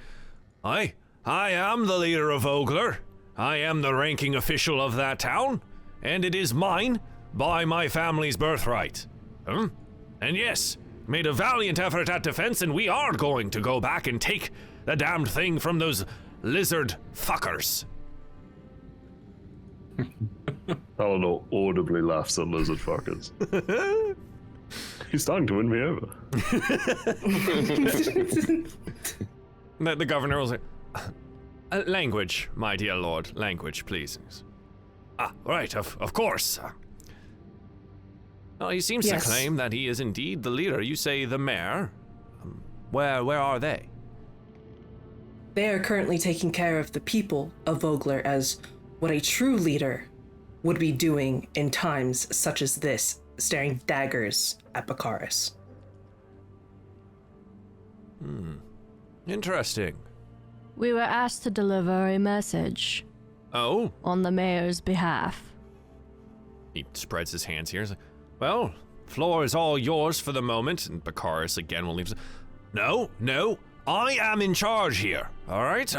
I am the leader of Vogler. I am the ranking official of that town, and it is mine by my family's birthright. And yes, made a valiant effort at defense, and we are going to go back and take the damned thing from those lizard fuckers. Eleanor audibly laughs at lizard fuckers. He's starting to win me over. The governor will say, language, my dear lord, language, please. Right, of course. He seems to claim that he is indeed the leader. You say the mayor. Where are they? They are currently taking care of the people of Vogler as what a true leader would be doing in times such as this, staring daggers at Bakaris. Interesting. We were asked to deliver a message. Oh? On the mayor's behalf. He spreads his hands here. He's like, well, floor is all yours for the moment. And Bakaris again will leave. No, I am in charge here, all right?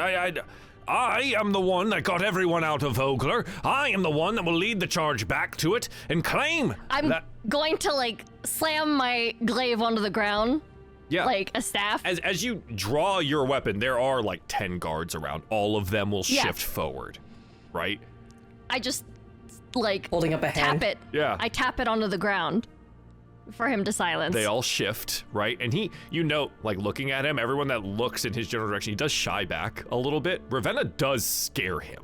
I am the one that got everyone out of Vogler. I am the one that will lead the charge back to it and claim I'm going to, slam my glaive onto the ground. Yeah. Like a staff. As you draw your weapon, there are 10 guards around. All of them will shift forward, right? I just, holding up a hand. Tap it. Yeah. I tap it onto the ground for him to silence. They all shift, right? And he, looking at him, everyone that looks in his general direction, he does shy back a little bit. Ravenna does scare him,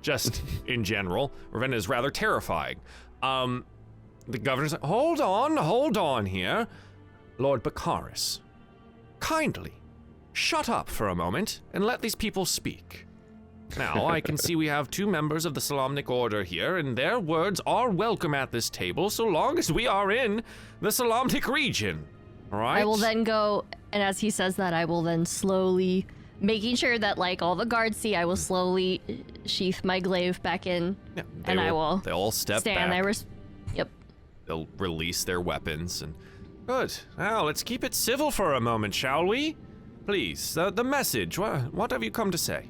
just in general. Ravenna is rather terrifying. The governor's like, hold on here. Lord Bakaris, kindly shut up for a moment and let these people speak. Now, I can see we have 2 members of the Solamnic Order here, and their words are welcome at this table so long as we are in the Solamnic region. All right? I will then go, and as he says that, I will then slowly, making sure that all the guards see, I will slowly sheath my glaive back in, and I will they'll all step stand back. Yep. They'll release their weapons and good. Now, let's keep it civil for a moment, shall we? Please, the message. What have you come to say?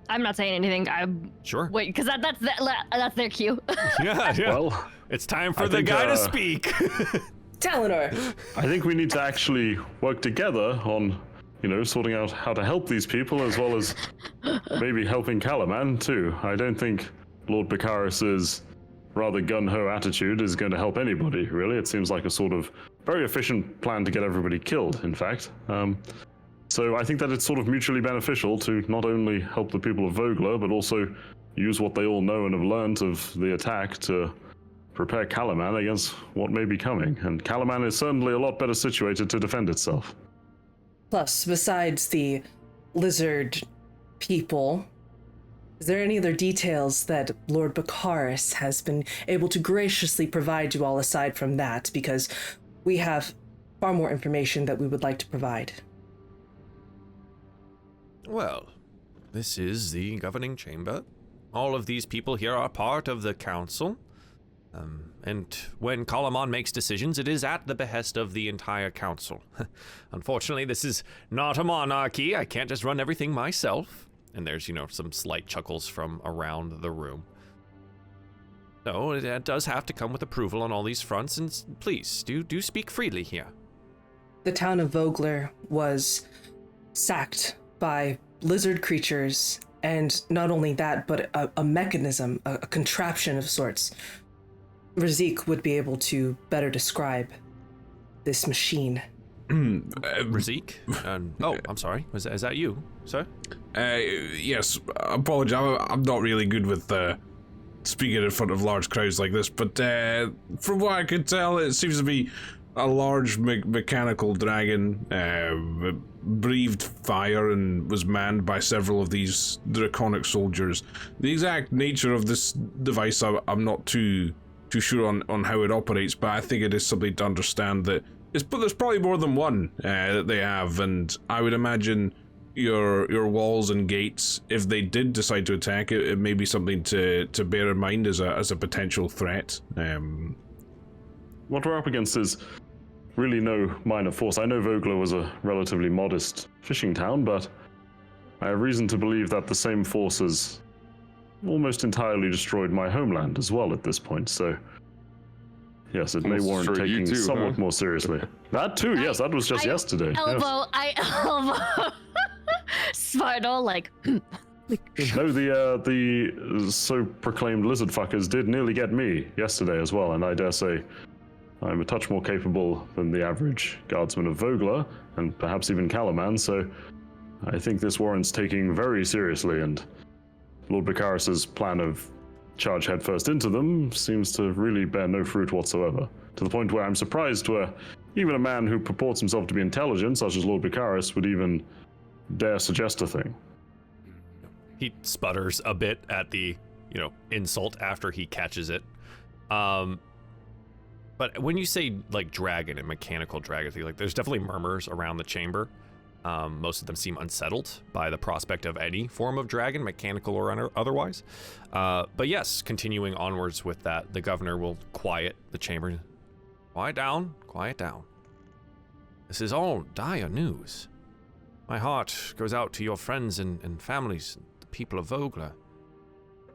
I'm not saying anything. Sure. Wait, because that's their cue. Yeah. Well, it's time for the guy to speak. Talonor! I think we need to actually work together on sorting out how to help these people, as well as maybe helping Kalaman too. I don't think Lord Bakaris's rather gun-ho attitude is going to help anybody, really. It seems like a sort of very efficient plan to get everybody killed, in fact. So I think that it's sort of mutually beneficial to not only help the people of Vogler, but also use what they all know and have learned of the attack to prepare Kalaman against what may be coming. And Kalaman is certainly a lot better situated to defend itself. Plus, besides the lizard people, is there any other details that Lord Bakaris has been able to graciously provide you all aside from that? Because we have far more information that we would like to provide. Well, this is the governing chamber. All of these people here are part of the council. And when Kalaman makes decisions, it is at the behest of the entire council. Unfortunately, this is not a monarchy. I can't just run everything myself. And there's, some slight chuckles from around the room. So it does have to come with approval on all these fronts, and please, do speak freely here. The town of Vogler was sacked by lizard creatures, and not only that, but a mechanism, a contraption of sorts. Razik would be able to better describe this machine. Razik? Oh, I'm sorry. Is that you, sir? Yes, apologize. I'm not really good with speaking in front of large crowds like this, but from what I could tell, it seems to be a large mechanical dragon, breathed fire and was manned by several of these draconic soldiers. The exact nature of this device, I'm not too sure on how it operates, but I think it is something to understand that there's probably more than one that they have, and I would imagine your walls and gates, if they did decide to attack, it may be something to bear in mind as a potential threat. What we're up against is really no minor force. I know Vogler was a relatively modest fishing town, but I have reason to believe that the same forces almost entirely destroyed my homeland as well at this point, so yes, it may warrant taking somewhat more seriously. That too, yes, that was just yesterday. I elbow Svartal, No, the so-proclaimed lizard fuckers did nearly get me yesterday as well, and I dare say I'm a touch more capable than the average guardsman of Vogler, and perhaps even Kalaman, so I think this warrants taking very seriously, and Lord Bakaris's plan of charge headfirst into them seems to really bear no fruit whatsoever, to the point where I'm surprised where even a man who purports himself to be intelligent, such as Lord Bakaris, would even dare suggest a thing. He sputters a bit at the, insult after he catches it. But when you say, dragon and mechanical dragon, there's definitely murmurs around the chamber. Most of them seem unsettled by the prospect of any form of dragon, mechanical or otherwise. But yes, continuing onwards with that, the governor will quiet the chamber. Quiet down, quiet down. This is all dire news. My heart goes out to your friends and families, the people of Vogler.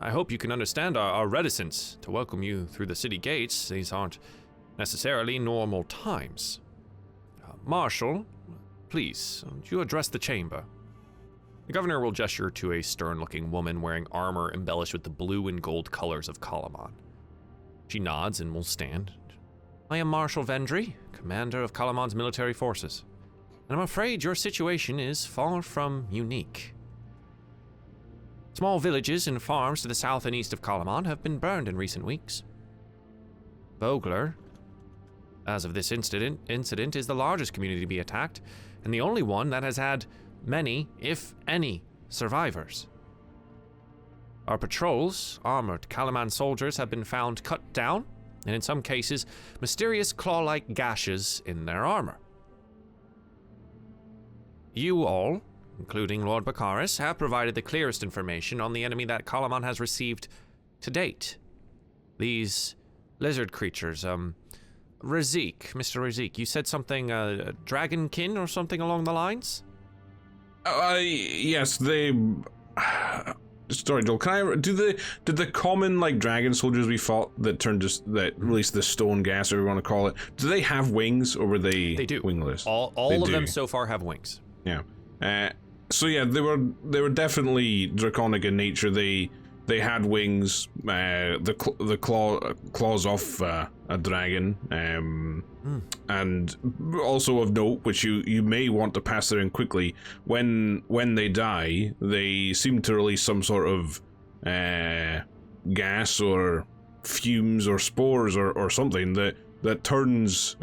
I hope you can understand our reticence to welcome you through the city gates. These aren't necessarily normal times. Marshal, please, would you address the chamber? The governor will gesture to a stern-looking woman wearing armor embellished with the blue and gold colors of Kalaman. She nods and will stand. I am Marshal Vendry, commander of Kalaman's military forces, and I'm afraid your situation is far from unique. Small villages and farms to the south and east of Kalaman have been burned in recent weeks. Vogler, as of this incident, is the largest community to be attacked, and the only one that has had many, if any, survivors. Our patrols, armored Kalaman soldiers, have been found cut down, and in some cases, mysterious claw-like gashes in their armor. You all, including Lord Bakaris, have provided the clearest information on the enemy that Kalaman has received to date. These lizard creatures, Razik, Mr. Razik, you said something, dragonkin or something along the lines? Yes, they... Sorry, Joel, did the common, dragon soldiers we fought that released the stone gas, or whatever you want to call it, do they have wings, or were they do. Wingless? All of them so far have wings. Yeah. So yeah, they were definitely draconic in nature. They had wings, the claws off a dragon, and also of note, which you may want to pass there in quickly. When they die, they seem to release some sort of gas or fumes or spores or something that turns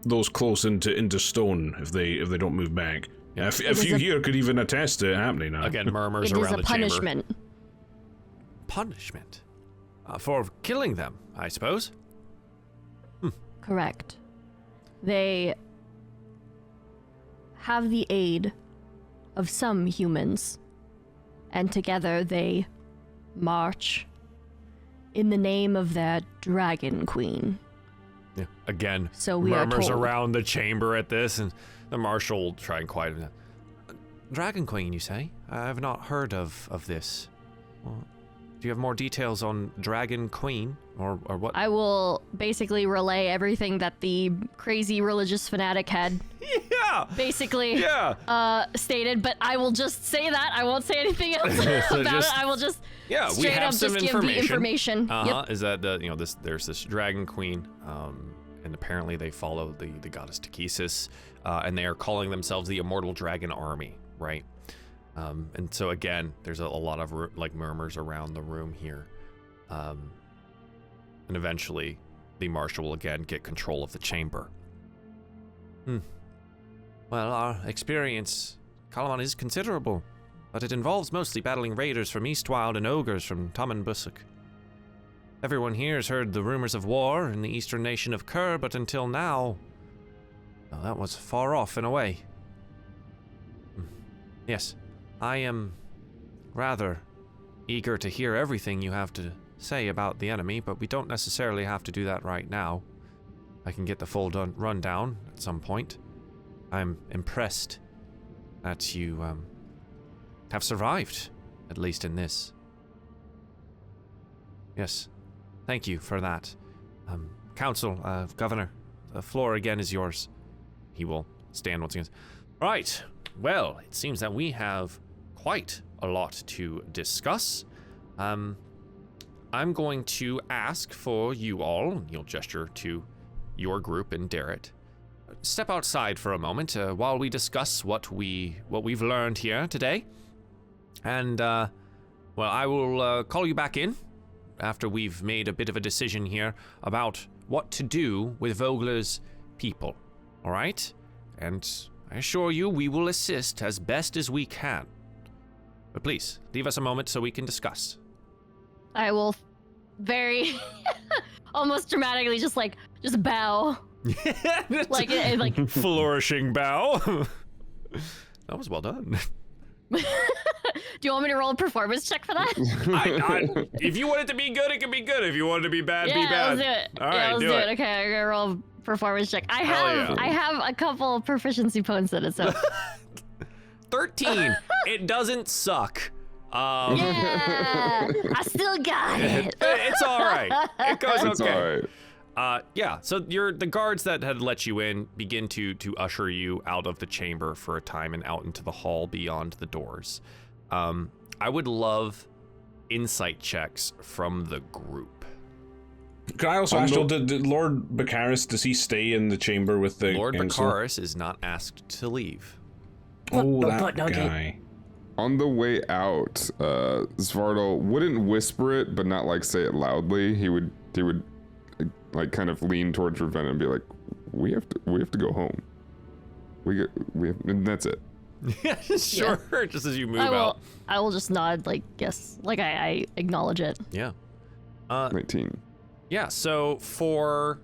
those close into stone if they don't move back. Yeah, a few here could even attest to it happening now. Again, murmurs It around is a the punishment. chamber. Punishment? For killing them, I suppose? Correct. They have the aid of some humans, and together they march in the name of their Dragon Queen. Yeah. Again, So we are murmurs told. around the chamber at this, and the marshal will try and quiet him. Dragon Queen, you say? I've not heard of this. Well, do you have more details on Dragon Queen, or what? I will basically relay everything that the crazy religious fanatic had Yeah! basically Yeah! stated, but I will just say that. I won't say anything else So about just- it. I will just Yeah, we straight have up some just give information. the information. Uh-huh. Is that there's this Dragon Queen, and apparently they follow the goddess Takesis, and they are calling themselves the Immortal Dragon Army, right? And so again, there's a lot of murmurs around the room here, and eventually, the marshal will again get control of the chamber. Well, our experience, Kalaman, is considerable, but it involves mostly battling raiders from Eastwild and ogres from Tamanbusuk. Everyone here has heard the rumors of war in the eastern nation of Kerr, but until now, well, that was far off in a way. Yes, I am rather eager to hear everything you have to say about the enemy, but we don't necessarily have to do that right now. I can get the full rundown at some point. I'm impressed that you have survived, at least in this. Yes, thank you for that. Council, Governor, the floor again is yours. He will stand once again. Right, well, it seems that we have quite a lot to discuss. I'm going to ask for you all, you'll gesture to your group and Darrett, step outside for a moment while we discuss what we've learned here today. And, well, I will call you back in after we've made a bit of a decision here about what to do with Vogler's people, all right? And I assure you we will assist as best as we can. But please, leave us a moment so we can discuss. I will very almost dramatically just bow. like Flourishing bow. That was well done. Do you want me to roll a performance check for that? If you want it to be good, it can be good. If you want it to be bad, Yeah, be bad. let's do it. All right, let's do do it. it. Okay, I'm gonna roll a performance check. I Hell have a couple proficiency points in it, so 13. It doesn't suck. yeah, I still got it. It's all right. It goes okay. It's all right. Yeah. So the guards that had let you in begin to usher you out of the chamber for a time and out into the hall beyond the doors. I would love insight checks from the group. Can I also ask, did Lord Baccaris, does he stay in the chamber with the Lord council? Baccaris is not asked to leave. Oh, But- that but no, guy. On the way out, Svartal wouldn't whisper it, but not like say it loudly. He would like kind of lean towards Ravenna and be like, "We have to go home. We have, and that's it." Yeah, sure. Just as you move out. I will just nod, like yes, like I acknowledge it. Yeah. 19. Yeah. So for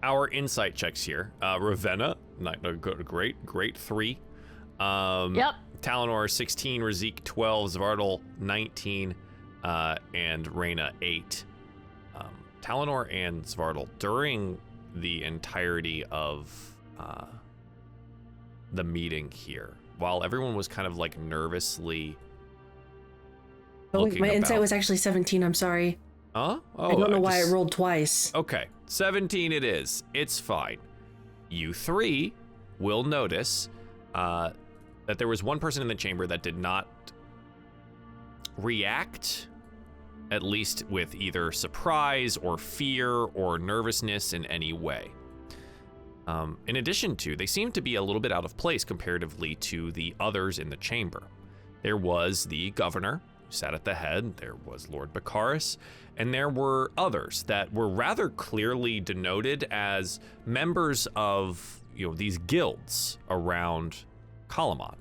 our insight checks here, Ravenna, great 3. Yep. Talonor 16, Razik 12, Zvartal 19, and Reyna 8. Talonor and Zvartal, during the entirety of the meeting here, while everyone was kind of like nervously Oh, looking my insight about- was actually 17. I'm sorry. Huh? Oh, I don't know why I rolled twice. Okay, 17 it is. It's fine. You 3 will notice that there was one person in the chamber that did not react, at least with either surprise or fear or nervousness in any way. In addition to, they seemed to be a little bit out of place comparatively to the others in the chamber. There was the governor, who sat at the head, there was Lord Baccharis, and there were others that were rather clearly denoted as members of, these guilds around Kalaman.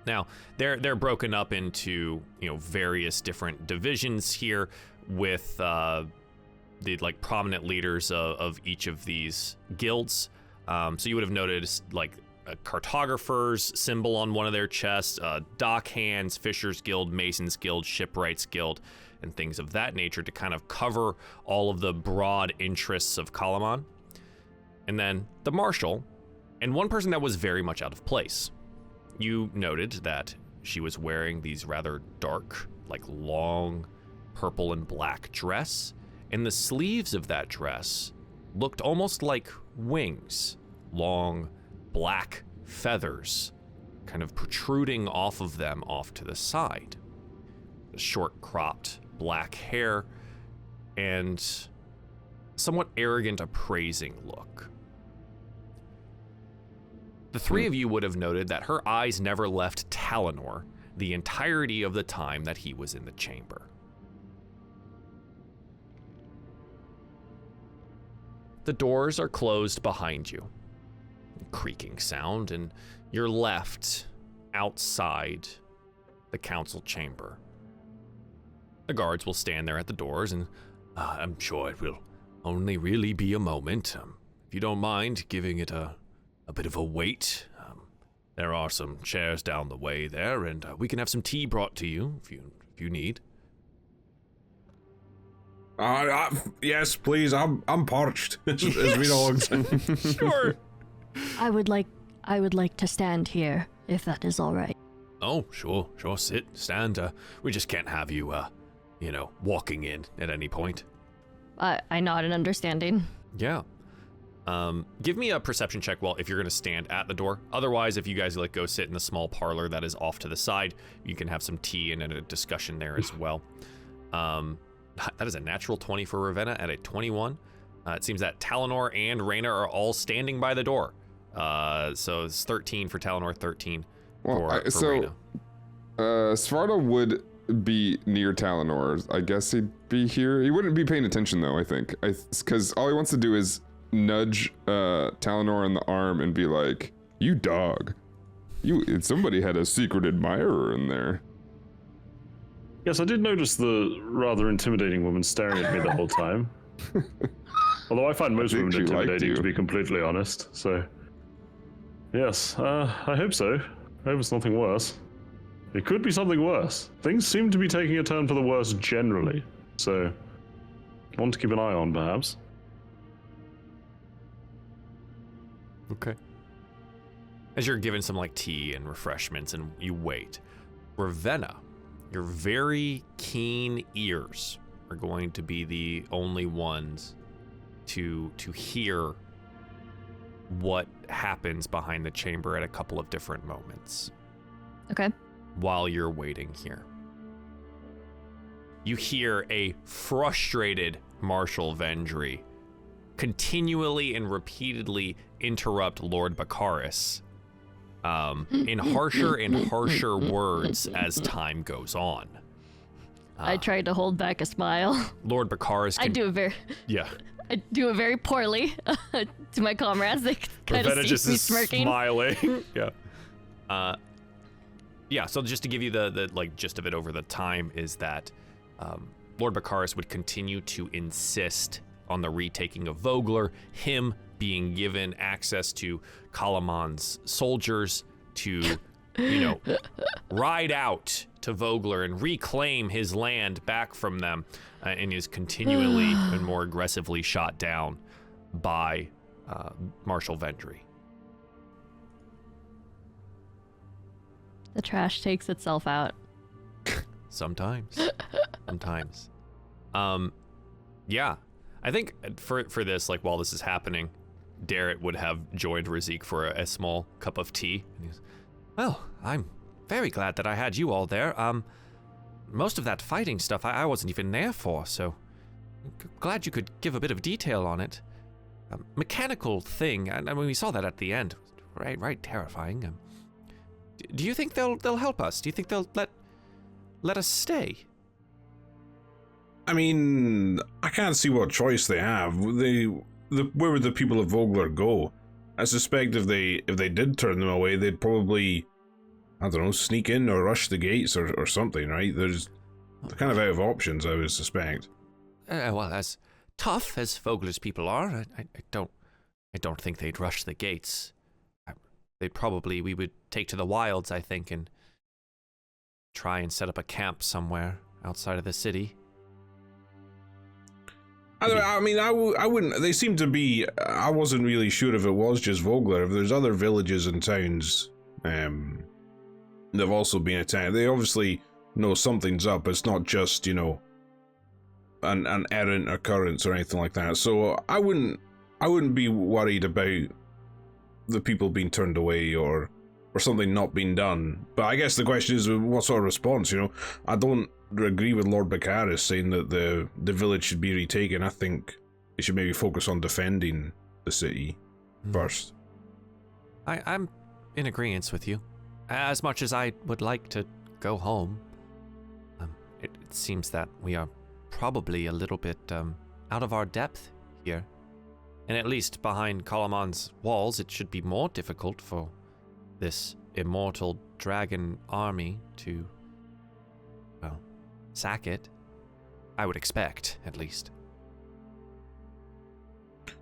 Now, they're broken up into, various different divisions here with the prominent leaders of each of these guilds. So you would have noticed a cartographer's symbol on one of their chests, dock hands, Fisher's Guild, Mason's Guild, Shipwright's Guild, and things of that nature to kind of cover all of the broad interests of Kalaman. And then the marshal, and one person that was very much out of place. You noted that she was wearing these rather dark, long purple and black dress, and the sleeves of that dress looked almost like wings, long black feathers kind of protruding off of them off to the side. The short cropped black hair and somewhat arrogant appraising look. The three of you would have noted that her eyes never left Talonor the entirety of the time that he was in the chamber. The doors are closed behind you. Creaking sound, and you're left outside the council chamber. The guards will stand there at the doors, and I'm sure it will only really be a moment. If you don't mind giving it a bit of a wait, there are some chairs down the way there, and we can have some tea brought to you if you need. Yes, please. I'm parched. As we all. Sure. I would like to stand here, if that is all right. Oh, sure, sit, stand. We just can't have you, walking in at any point. I nod in understanding. Yeah. Give me a perception check if you're gonna stand at the door. Otherwise, if you guys go sit in the small parlor that is off to the side, you can have some tea and a discussion there as well. That is a natural 20 for Ravenna at a 21. It seems that Talonor and Reyna are all standing by the door. So it's 13 for Talonor, 13 for Reyna. Svarta would be near Talonor. I guess he'd be here. He wouldn't be paying attention though, I think. Because all he wants to do is nudge Talonor on the arm and be like, "You dog. Somebody had a secret admirer in there." Yes, I did notice the rather intimidating woman staring at me the whole time. Although I find most women intimidating, to be completely honest. So, yes, I hope so. I hope it's nothing worse. It could be something worse. Things seem to be taking a turn for the worse generally. So, one to keep an eye on, perhaps. Okay. As you're given some tea and refreshments and you wait, Ravenna, your very keen ears are going to be the only ones to hear what happens behind the chamber at a couple of different moments. Okay. While you're waiting here. You hear a frustrated Marshal Vendry continually and repeatedly interrupt Lord Baccharis in harsher and harsher words as time goes on. I tried to hold back a smile. Lord Baccharis I do it very poorly to my comrades. They kind of see me smirking. Smiling. Yeah. Yeah, so just to give you the gist of it over the time is that Lord Baccharis would continue to insist on the retaking of Vogler, him being given access to Kalaman's soldiers to, ride out to Vogler and reclaim his land back from them, and is continually and more aggressively shot down by Marshal Vendry. The trash takes itself out. Sometimes. Yeah. I think for this, while this is happening, Darrett would have joined Razik for a small cup of tea. And Well, I'm very glad that I had you all there. Most of that fighting stuff I wasn't even there for, so glad you could give a bit of detail on it. Mechanical thing, and we saw that at the end. Right, terrifying. Do you think they'll help us? Do you think they'll let us stay? I mean, I can't see what choice they have. Where would the people of Vogler go? I suspect if they did turn them away, they'd probably, I don't know, sneak in or rush the gates or something, right? They're kind of out of options, I would suspect. Well, as tough as Vogler's people are, I don't think they'd rush the gates. We would take to the wilds, I think, and try and set up a camp somewhere outside of the city. I mean, I wouldn't. They seem to be. I wasn't really sure if it was just Vogler. If there's other villages and towns, they've also been attacked. They obviously know something's up. It's not just, you know, an errant occurrence or anything like that. So I wouldn't be worried about the people being turned away or something not being done. But I guess the question is, what sort of response? You know, I don't agree with Lord Baccaris saying that the village should be retaken. I think they should maybe focus on defending the city first. I'm in agreement with you. As much as I would like to go home, it seems that we are probably a little bit out of our depth here. And at least behind Kalaman's walls, it should be more difficult for this immortal dragon army to, well, sack it. I would expect, at least.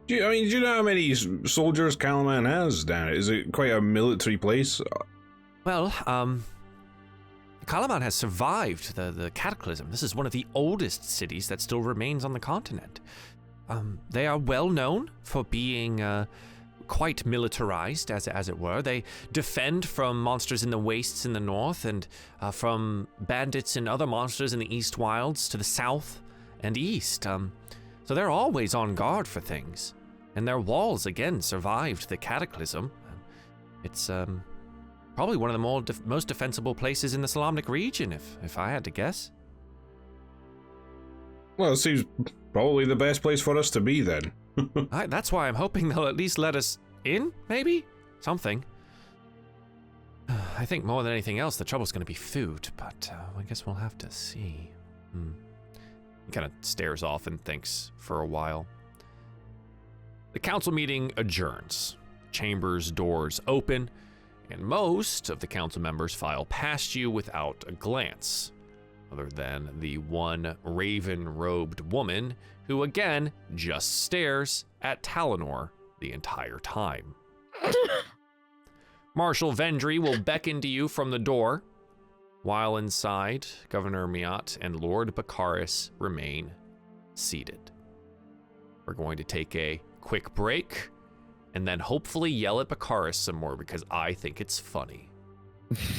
Do you know how many soldiers Kalaman has, Dan? Is it quite a military place? Well, Kalaman has survived the cataclysm. This is one of the oldest cities that still remains on the continent. They are well known for being quite militarized, as it were. They defend from monsters in the wastes in the north and from bandits and other monsters in the east wilds to the south and east. So they're always on guard for things. And their walls, again, survived the cataclysm. It's probably one of the most defensible places in the Solamnic region, if I had to guess. Well, it seems probably the best place for us to be, then. That's why I'm hoping they'll at least let us in, maybe? Something. I think more than anything else, the trouble's going to be food, but I guess we'll have to see. He kind of stares off and thinks for a while. The council meeting adjourns. Chamber's doors open, and most of the council members file past you without a glance, other than the one raven-robed woman who, again, just stares at Talonor the entire time. Marshal Vendry will beckon to you from the door. While inside, Governor Miat and Lord Baccaris remain seated. We're going to take a quick break, and then hopefully yell at Baccaris some more because I think it's funny.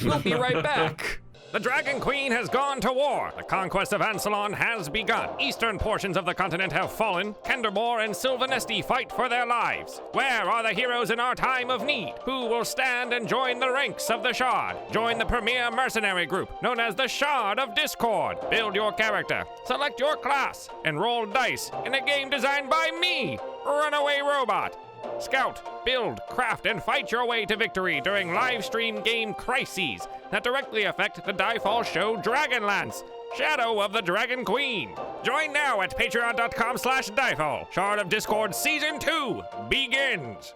We'll be right back. The Dragon Queen has gone to war. The conquest of Ansalon has begun. Eastern portions of the continent have fallen. Kenderbor and Sylvanesti fight for their lives. Where are the heroes in our time of need? Who will stand and join the ranks of the Shard? Join the premier mercenary group known as the Shard of Discord. Build your character, select your class, and roll dice in a game designed by me, Runaway Robot. Scout, build, craft, and fight your way to victory during live stream game crises that directly affect the DieFall show Dragonlance, Shadow of the Dragon Queen. Join now at patreon.com/DieFall. Shard of Discord Season 2 begins.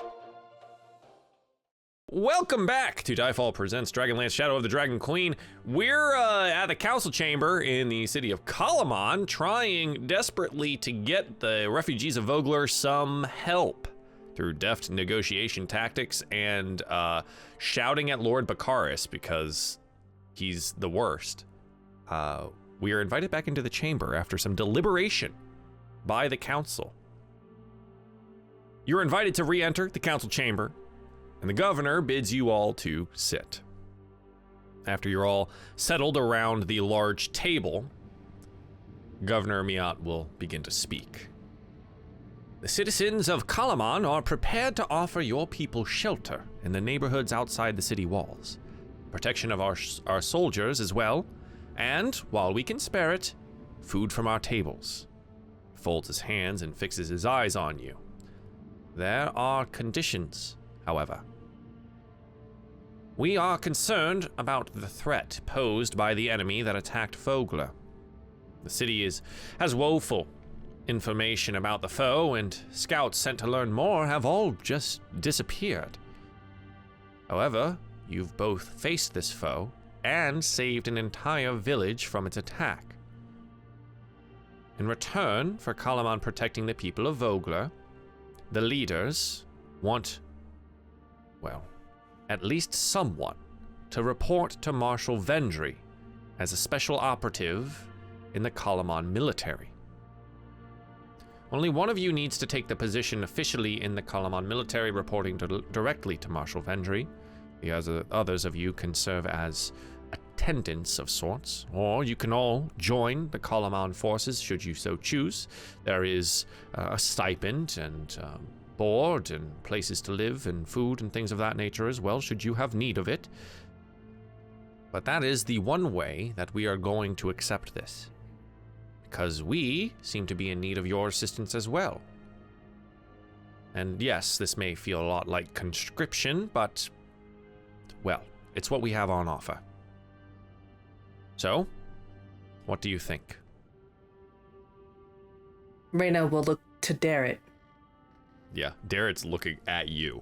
Welcome back to DieFall Presents Dragonlance Shadow of the Dragon Queen. We're at the council chamber in the city of Kalaman, trying desperately to get the refugees of Vogler some help through deft negotiation tactics and shouting at Lord Baccaris because he's the worst. We are invited back into the chamber after some deliberation by the council. You're invited to re-enter the council chamber, and the governor bids you all to sit. After you're all settled around the large table, Governor Miat will begin to speak. The citizens of Kalaman are prepared to offer your people shelter in the neighborhoods outside the city walls. protection of our soldiers as well, and, while we can spare it, food from our tables. Folds his hands and fixes his eyes on you. There are conditions, however. We are concerned about the threat posed by the enemy that attacked Vogler. The city has woeful information about the foe, and scouts sent to learn more have all just disappeared. However, you've both faced this foe and saved an entire village from its attack. In return for Kalaman protecting the people of Vogler, the leaders want, well, at least someone to report to Marshal Vendry as a special operative in the Kalaman military. Only one of you needs to take the position officially in the Kalaman military, reporting directly to Marshal Vendry. The others of you can serve as attendants of sorts, or you can all join the Kalaman forces should you so choose. There is a stipend and board and places to live and food and things of that nature as well, should you have need of it. But that is the one way that we are going to accept this, because we seem to be in need of your assistance as well. And yes, this may feel a lot like conscription, but, well, it's what we have on offer. So, what do you think? Reyna will look to Darrett. Yeah, Darrett's looking at you.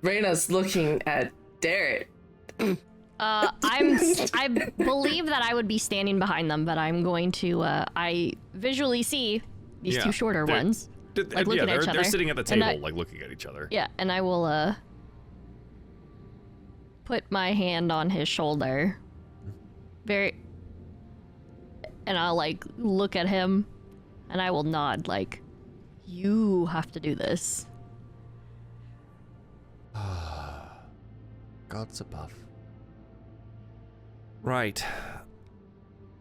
Reyna's looking at Darrett. I believe that I would be standing behind them, but I'm going to, I visually see these two shorter ones, like looking at each other. They're sitting at the table, like looking at each other. Yeah, and I will, put my hand on his shoulder. And I'll, like, look at him, and I will nod, like, you have to do this. Gods above. Right.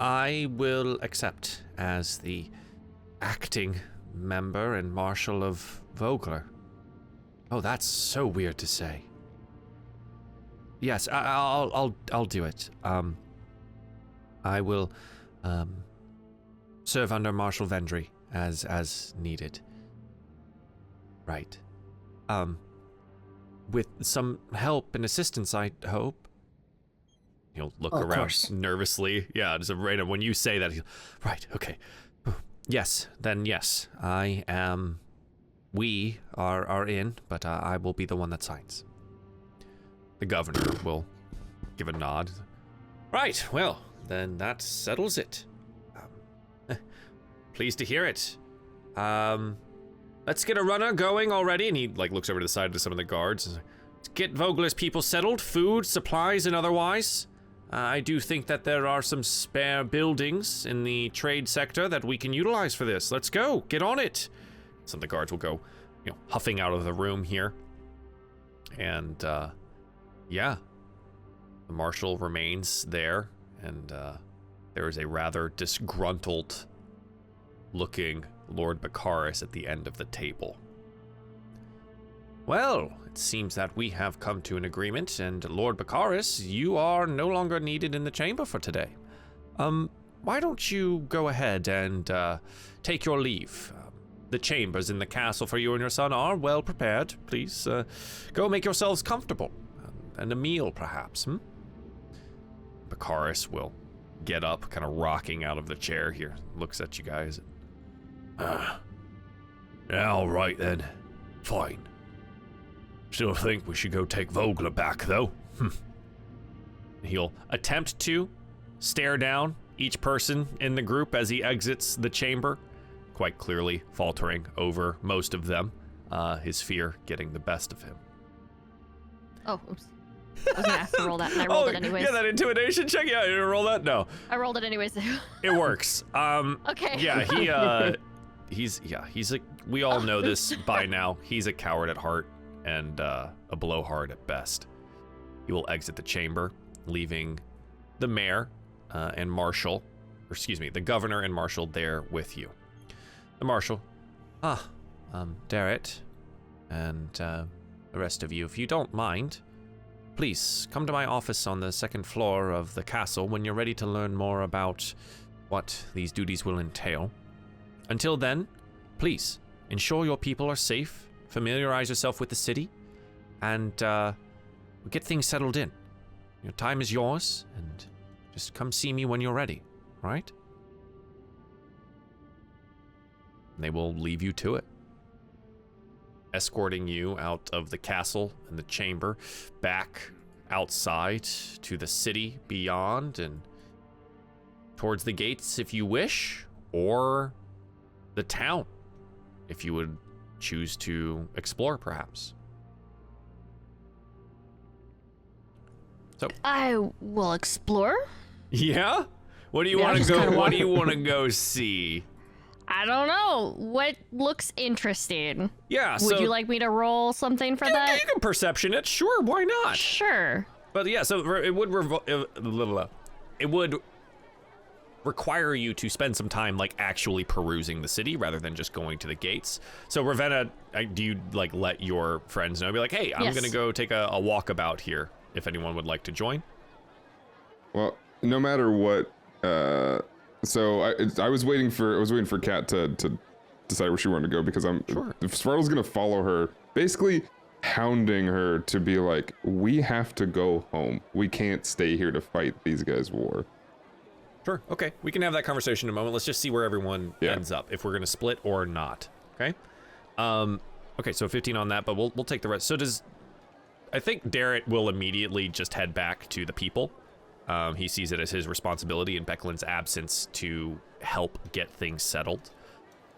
I will accept as the acting member and marshal of Vogler. Oh, that's so weird to say. Yes, I'll do it. I will serve under Marshal Vendry as needed. Right. With some help and assistance, I hope. He'll look around nervously. Yeah, just random. When you say that, right, okay. Yes, then yes, I am. We are in, but I will be the one that signs. The governor will give a nod. Right, well, then that settles it. Pleased to hear it. Let's get a runner going already. And he looks over to the side to some of the guards. Let's get Vogler's people settled, food, supplies, and otherwise. I do think that there are some spare buildings in the trade sector that we can utilize for this. Let's go, get on it. Some of the guards will go, huffing out of the room here. And, yeah. The marshal remains there, and there is a rather disgruntled looking Lord Baccharis at the end of the table. Well, it seems that we have come to an agreement, and Lord Baccharis, you are no longer needed in the chamber for today. Why don't you go ahead and take your leave? The chambers in the castle for you and your son are well prepared. Please go make yourselves comfortable. And a meal, perhaps, Baccharis will get up, kind of rocking out of the chair here. Looks at you guys. Yeah, all right then. Fine. Still think we should go take Vogler back, though. He'll attempt to stare down each person in the group as he exits the chamber, quite clearly faltering over most of them, his fear getting the best of him. Oh, oops. I was gonna ask to roll that, and I rolled it anyways. Yeah, that intimidation check? Yeah, you didn't roll that? No. I rolled it anyways. It works. Okay. Yeah, he's we all know this by now. He's a coward at heart and a blowhard at best. He will exit the chamber, leaving the mayor and marshal, the governor and marshal there with you. The marshal, Darrett, and the rest of you, if you don't mind, please come to my office on the second floor of the castle when you're ready to learn more about what these duties will entail. Until then, please ensure your people are safe, familiarize yourself with the city, and get things settled in. Your time is yours, and just come see me when you're ready, all right? They will leave you to it, escorting you out of the castle and the chamber, back outside to the city beyond, and towards the gates if you wish, or the town if you would choose to explore, perhaps. So I will explore. yeah, what do you Yeah, want to just go? kinda What do you want to go see? I don't know. What looks interesting? Yeah, Would you like me to roll something for that? You can perception it, sure. Why not? Sure. But yeah, so it would it would require you to spend some time like actually perusing the city rather than just going to the gates. So Ravenna, do you like let your friends know? Be like, hey, I'm Yes. gonna go take a walkabout here. If anyone would like to join. Well, no matter what, so I was waiting for Kat to decide where she wanted to go, because Svartal's gonna follow her, basically hounding her to be like, we have to go home. We can't stay here to fight these guys' war. Sure. Okay. We can have that conversation in a moment. Let's just see where everyone ends up, if we're gonna split or not. Okay. Okay. So 15 on that, but we'll take the rest. So I think Darrett will immediately just head back to the people. He sees it as his responsibility in Becklin's absence to help get things settled.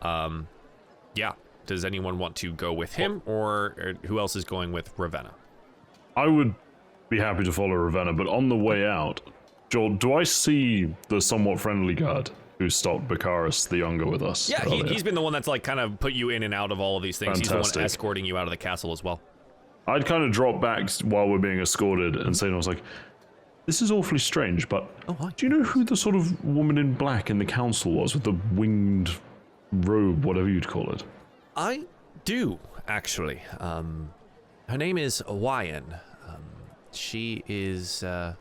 Yeah. Does anyone want to go with him, or who else is going with Ravenna? I would be happy to follow Ravenna, but on the way out, Joel, do I see the somewhat friendly guard who stopped Bakaris the Younger with us? Yeah, he's been the one that's like kind of put you in and out of all of these things. Fantastic. He's the one escorting you out of the castle as well. I'd kind of drop back while we're being escorted and say, I was like, this is awfully strange, but do you know who the sort of woman in black in the council was with the winged robe, whatever you'd call it? I do, actually. Her name is Wyan. She is, a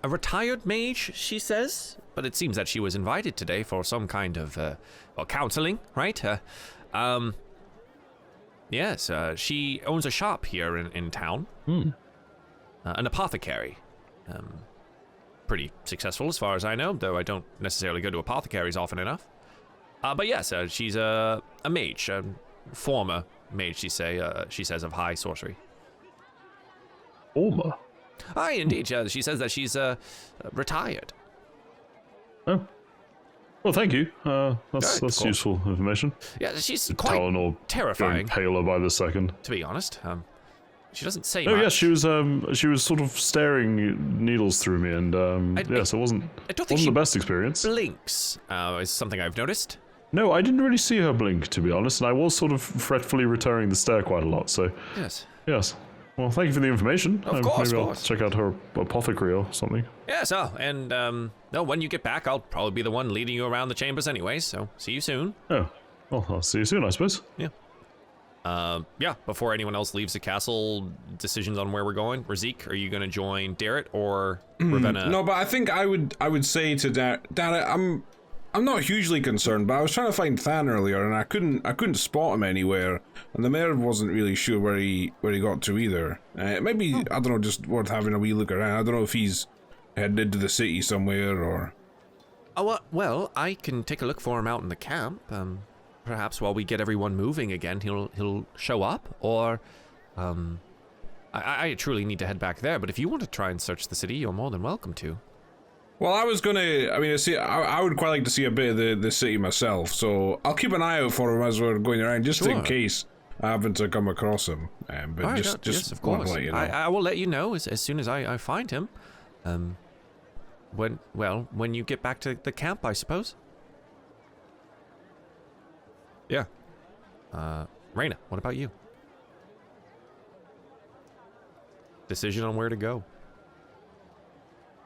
retired mage, she says, but it seems that she was invited today for some kind of, counseling, right? Yes, she owns a shop here in town. An apothecary. Pretty successful as far as I know, though I don't necessarily go to apothecaries often enough. But yes, she's a mage, a former mage, she says, of high sorcery. Former? Aye, indeed. She says that she's retired. Oh. Well, thank you. That's useful information. Yeah, she's quite Talonor terrifying. Going paler by the second. To be honest, she doesn't say Oh much. yeah, she was sort of staring needles through me, and so it wasn't the best experience. Blinks is something I've noticed. No, I didn't really see her blink, to be honest, and I was sort of fretfully returning the stare quite a lot. So Yes. Well, thank you for the information. Of course, maybe of I'll course. check out her apothecary or something. Yes. And when you get back, I'll probably be the one leading you around the chambers anyway. So see you soon. Oh, well, I'll see you soon, I suppose. Yeah. Before anyone else leaves the castle, decisions on where we're going. Razik, are you going to join Darrett or Ravenna? No, but I think I would say to Darrett, I'm not hugely concerned, but I was trying to find Than earlier, and I couldn't spot him anywhere, and the mayor wasn't really sure where he got to either. Maybe I don't know, just worth having a wee look around. I don't know if he's headed into the city somewhere or. Oh well, I can take a look for him out in the camp. Perhaps while we get everyone moving again, he'll show up, or I truly need to head back there. But if you want to try and search the city, you're more than welcome to. Well, I would quite like to see a bit of the city myself, so I'll keep an eye out for him as we're going around, just in case I happen to come across him. But All right, just yes, of want course. to let you know. I will let you know as soon as I find him. When you get back to the camp, I suppose. Yeah. Reyna, what about you? Decision on where to go.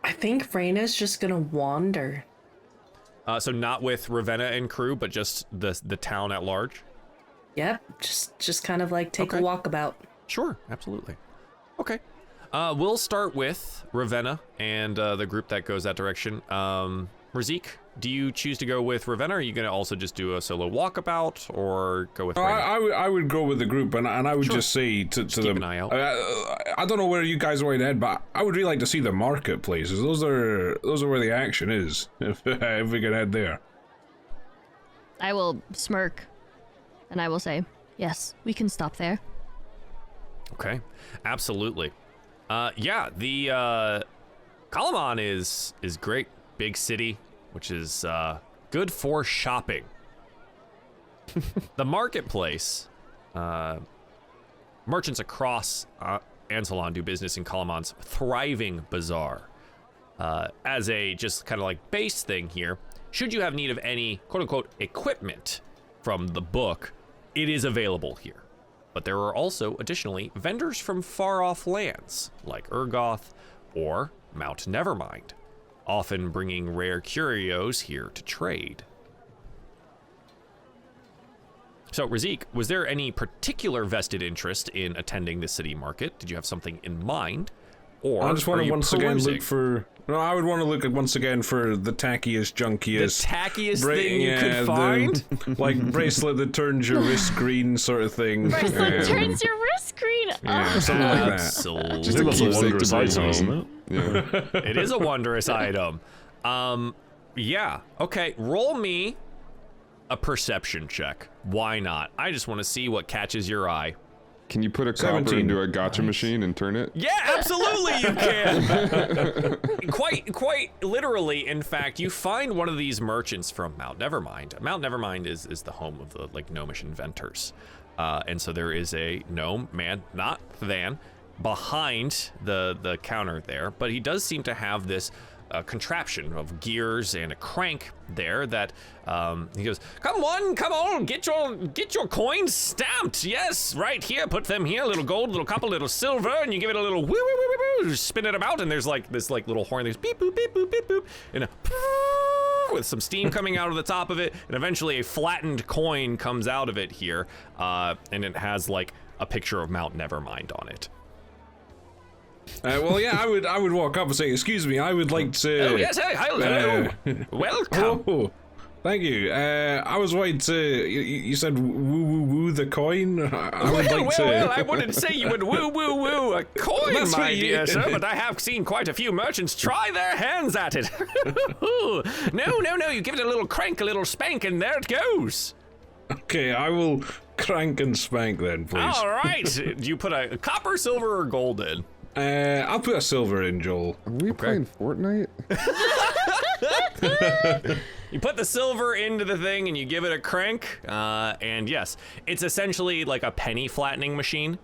I think Reyna's just gonna wander. So not with Ravenna and crew, but just the town at large? Yep, just kind of like take a walkabout. Sure, absolutely. Okay. We'll start with Ravenna and the group that goes that direction. Razik, do you choose to go with Ravenna, or are you going to also just do a solo walkabout, or go with Ravenna? I would go with the group, and I would just say to keep them, an eye out. I don't know where you guys are head, but I would really like to see the marketplaces. Those are where the action is. If we can head there. I will smirk, and I will say, yes, we can stop there. Okay, absolutely. Yeah, the Kalaman is great. Big city, which is good for shopping. The marketplace, merchants across Ansalon do business in Kalaman's thriving bazaar. As a just kind of like base thing here, should you have need of any quote-unquote equipment from the book, it is available here. But there are also additionally vendors from far-off lands like Urgoth or Mount Nevermind, often bringing rare curios here to trade. So, Razik, was there any particular vested interest in attending the city market? Did you have something in mind? Or I just want to once again perusing? look for. No, I would want to look at once again for the tackiest, junkiest. The tackiest thing you could find? Like bracelet that turns your wrist green, sort of thing. Bracelet turns your wrist green. Yeah, something like that. Absolutely. Just a That's a keepsake wondrous to bring item, isn't home. it? Yeah. It is a wondrous item. Yeah. Okay, roll me a perception check. Why not? I just want to see what catches your eye. Can you put a copper 17. into a gotcha machine and turn it? Yeah, absolutely you can. quite literally, in fact, you find one of these merchants from Mount Nevermind. Mount Nevermind is the home of the like gnomish inventors. And so there is a gnome man, not Van, behind the counter there, but he does seem to have this contraption of gears and a crank there that he goes, come on, get your coins stamped. Yes, right here, put them here, little gold, little copper, little silver, and you give it a little woo woo woo woo woo, spin it about, and there's like this like little horn, there's beep boop beep boop beep boop, and a with some steam coming out of the top of it, and eventually a flattened coin comes out of it here, and it has like a picture of Mount Nevermind on it. Well, yeah, I would walk up and say, excuse me, I would like to. Oh yes, hey, hello, welcome. Oh, thank you. I was wanting to. You said woo woo woo the coin. I would like to. Well, I wouldn't say you would woo woo woo a coin, That's my what you- dear sir, but I have seen quite a few merchants try their hands at it. No, you give it a little crank, a little spank, and there it goes. Okay, I will crank and spank then, please. All right, do you put a copper, silver, or gold in? I'll put a silver in, Joel. Are we playing Fortnite? You put the silver into the thing and you give it a crank, and yes, it's essentially like a penny flattening machine.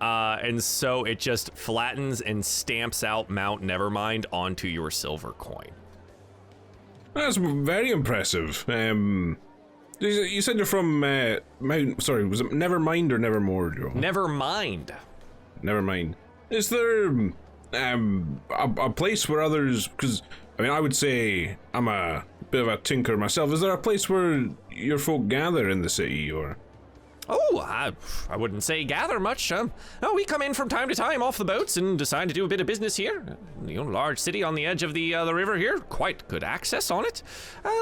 And so it just flattens and stamps out Mount Nevermind onto your silver coin. That's very impressive. You said you're from Mount. Sorry, was it Nevermind or Nevermore, Joel? Nevermind. Nevermind. Is there a place where others? Because I mean, I would say I'm a bit of a tinker myself. Is there a place where your folk gather in the city, or? Oh, I wouldn't say gather much. We come in from time to time off the boats and decide to do a bit of business here. Large city on the edge of the river here, quite good access on it.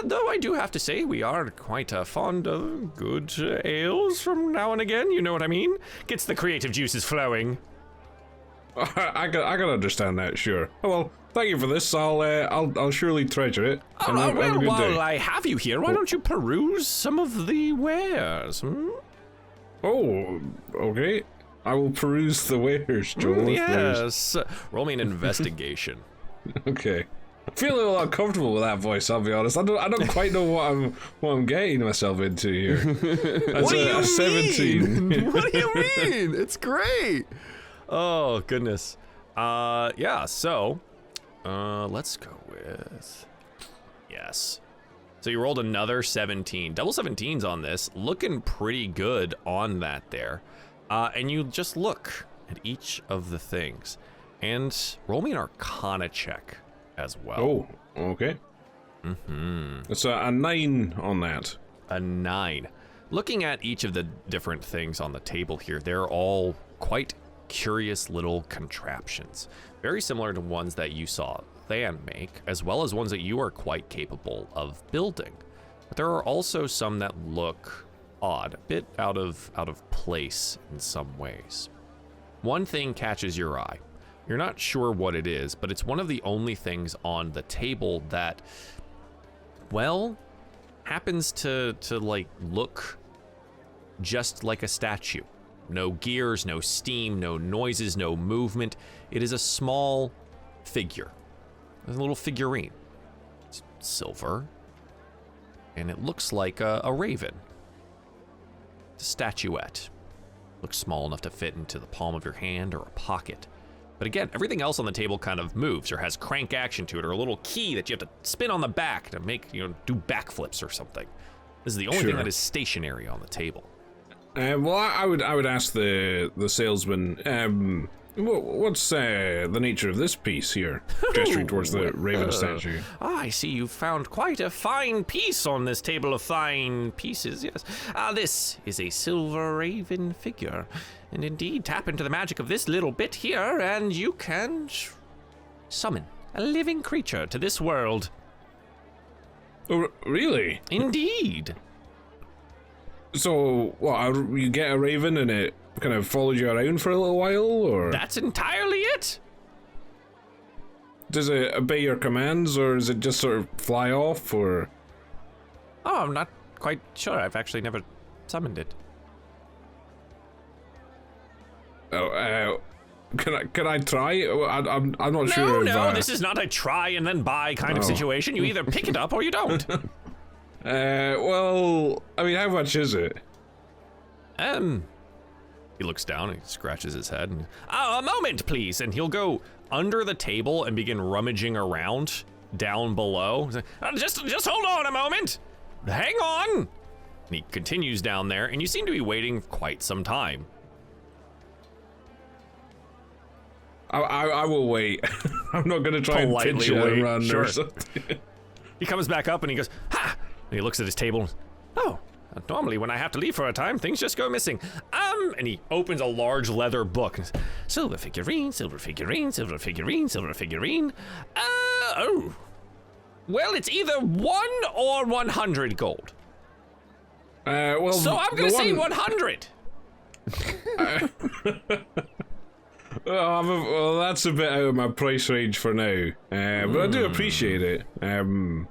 Though I do have to say we are quite fond of good ales from now and again. You know what I mean? Gets the creative juices flowing. I can understand that, sure. Oh, well, thank you for this. I'll surely treasure it. And have a Well, good while day. I have you here, why don't you peruse some of the wares? Oh, okay. I will peruse the wares, Joel. if there's- Yes. Roll me an investigation. Okay. I feel a little uncomfortable with that voice. I'll be honest. I don't quite know what I'm getting myself into here. That's What do you a 17. mean? What do you mean? It's great. Oh, goodness. Yeah, so, let's go with, yes. So you rolled another 17. Double 17s on this, looking pretty good on that there. And you just look at each of the things. And roll me an Arcana check as well. Oh, okay. It's a 9 on that. A 9. Looking at each of the different things on the table here, they're all quite curious little contraptions, very similar to ones that you saw Than make, as well as ones that you are quite capable of building. But there are also some that look odd, a bit out of place in some ways. One thing catches your eye. You're not sure what it is, but it's one of the only things on the table that, well, happens to like look just like a statue. No gears, no steam, no noises, no movement. It is a small figure. It's a little figurine. It's silver, and it looks like a raven. It's a statuette. Looks small enough to fit into the palm of your hand or a pocket. But again, everything else on the table kind of moves or has crank action to it, or a little key that you have to spin on the back to make, do backflips or something. This is the only thing that is stationary on the table. Well, I would ask the salesman, what's the nature of this piece here? Gesturing towards the raven statue. I see you found quite a fine piece on this table of fine pieces, yes. This is a silver raven figure. And indeed, tap into the magic of this little bit here, and you can summon a living creature to this world. Oh, really? Indeed. So, what, you get a raven and it kind of follows you around for a little while, or? That's entirely it. Does it obey your commands, or does it just sort of fly off, or? Oh, I'm not quite sure. I've actually never summoned it. Oh, can I try? I'm not sure. No, this is not a try and then buy kind of situation. You either pick it up or you don't. Well, I mean, how much is it? He looks down and he scratches his head. And, a moment, please. And he'll go under the table and begin rummaging around down below. Just hold on a moment. Hang on. And he continues down there, and you seem to be waiting quite some time. I will wait. I'm not going to try Politely and pinch it and run sure. or something. He comes back up and he goes, ha! And he looks at his table. Oh, normally when I have to leave for a time, things just go missing. And he opens a large leather book. Silver figurine, silver figurine, silver figurine, silver figurine. Oh. Well, it's either 1 or 100 gold. Well, so I'm going to say 100. Well, that's a bit out of my price range for now, but I do appreciate it. I mean,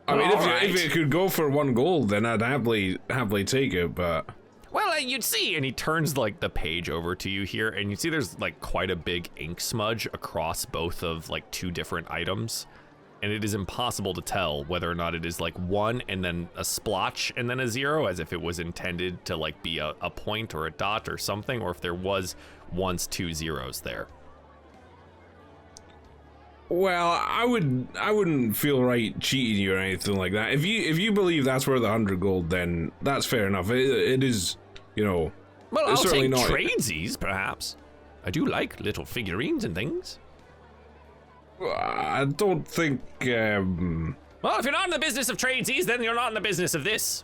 if it could go for 1 gold, then I'd happily take it, but... Well, you'd see, and he turns, like, the page over to you here, and you see there's, like, quite a big ink smudge across both of, like, 2 different items, and it is impossible to tell whether or not it is, like, 1 and then a splotch and then a 0, as if it was intended to, like, be a point or a dot or something, or if there was once 2 zeros there. Well, I wouldn't feel right cheating you or anything like that. If you believe that's worth 100 gold, then that's fair enough. It is, Well, I'll certainly take not tradesies, perhaps. I do like little figurines and things. I don't think. Well, if you're not in the business of tradesies, then you're not in the business of this.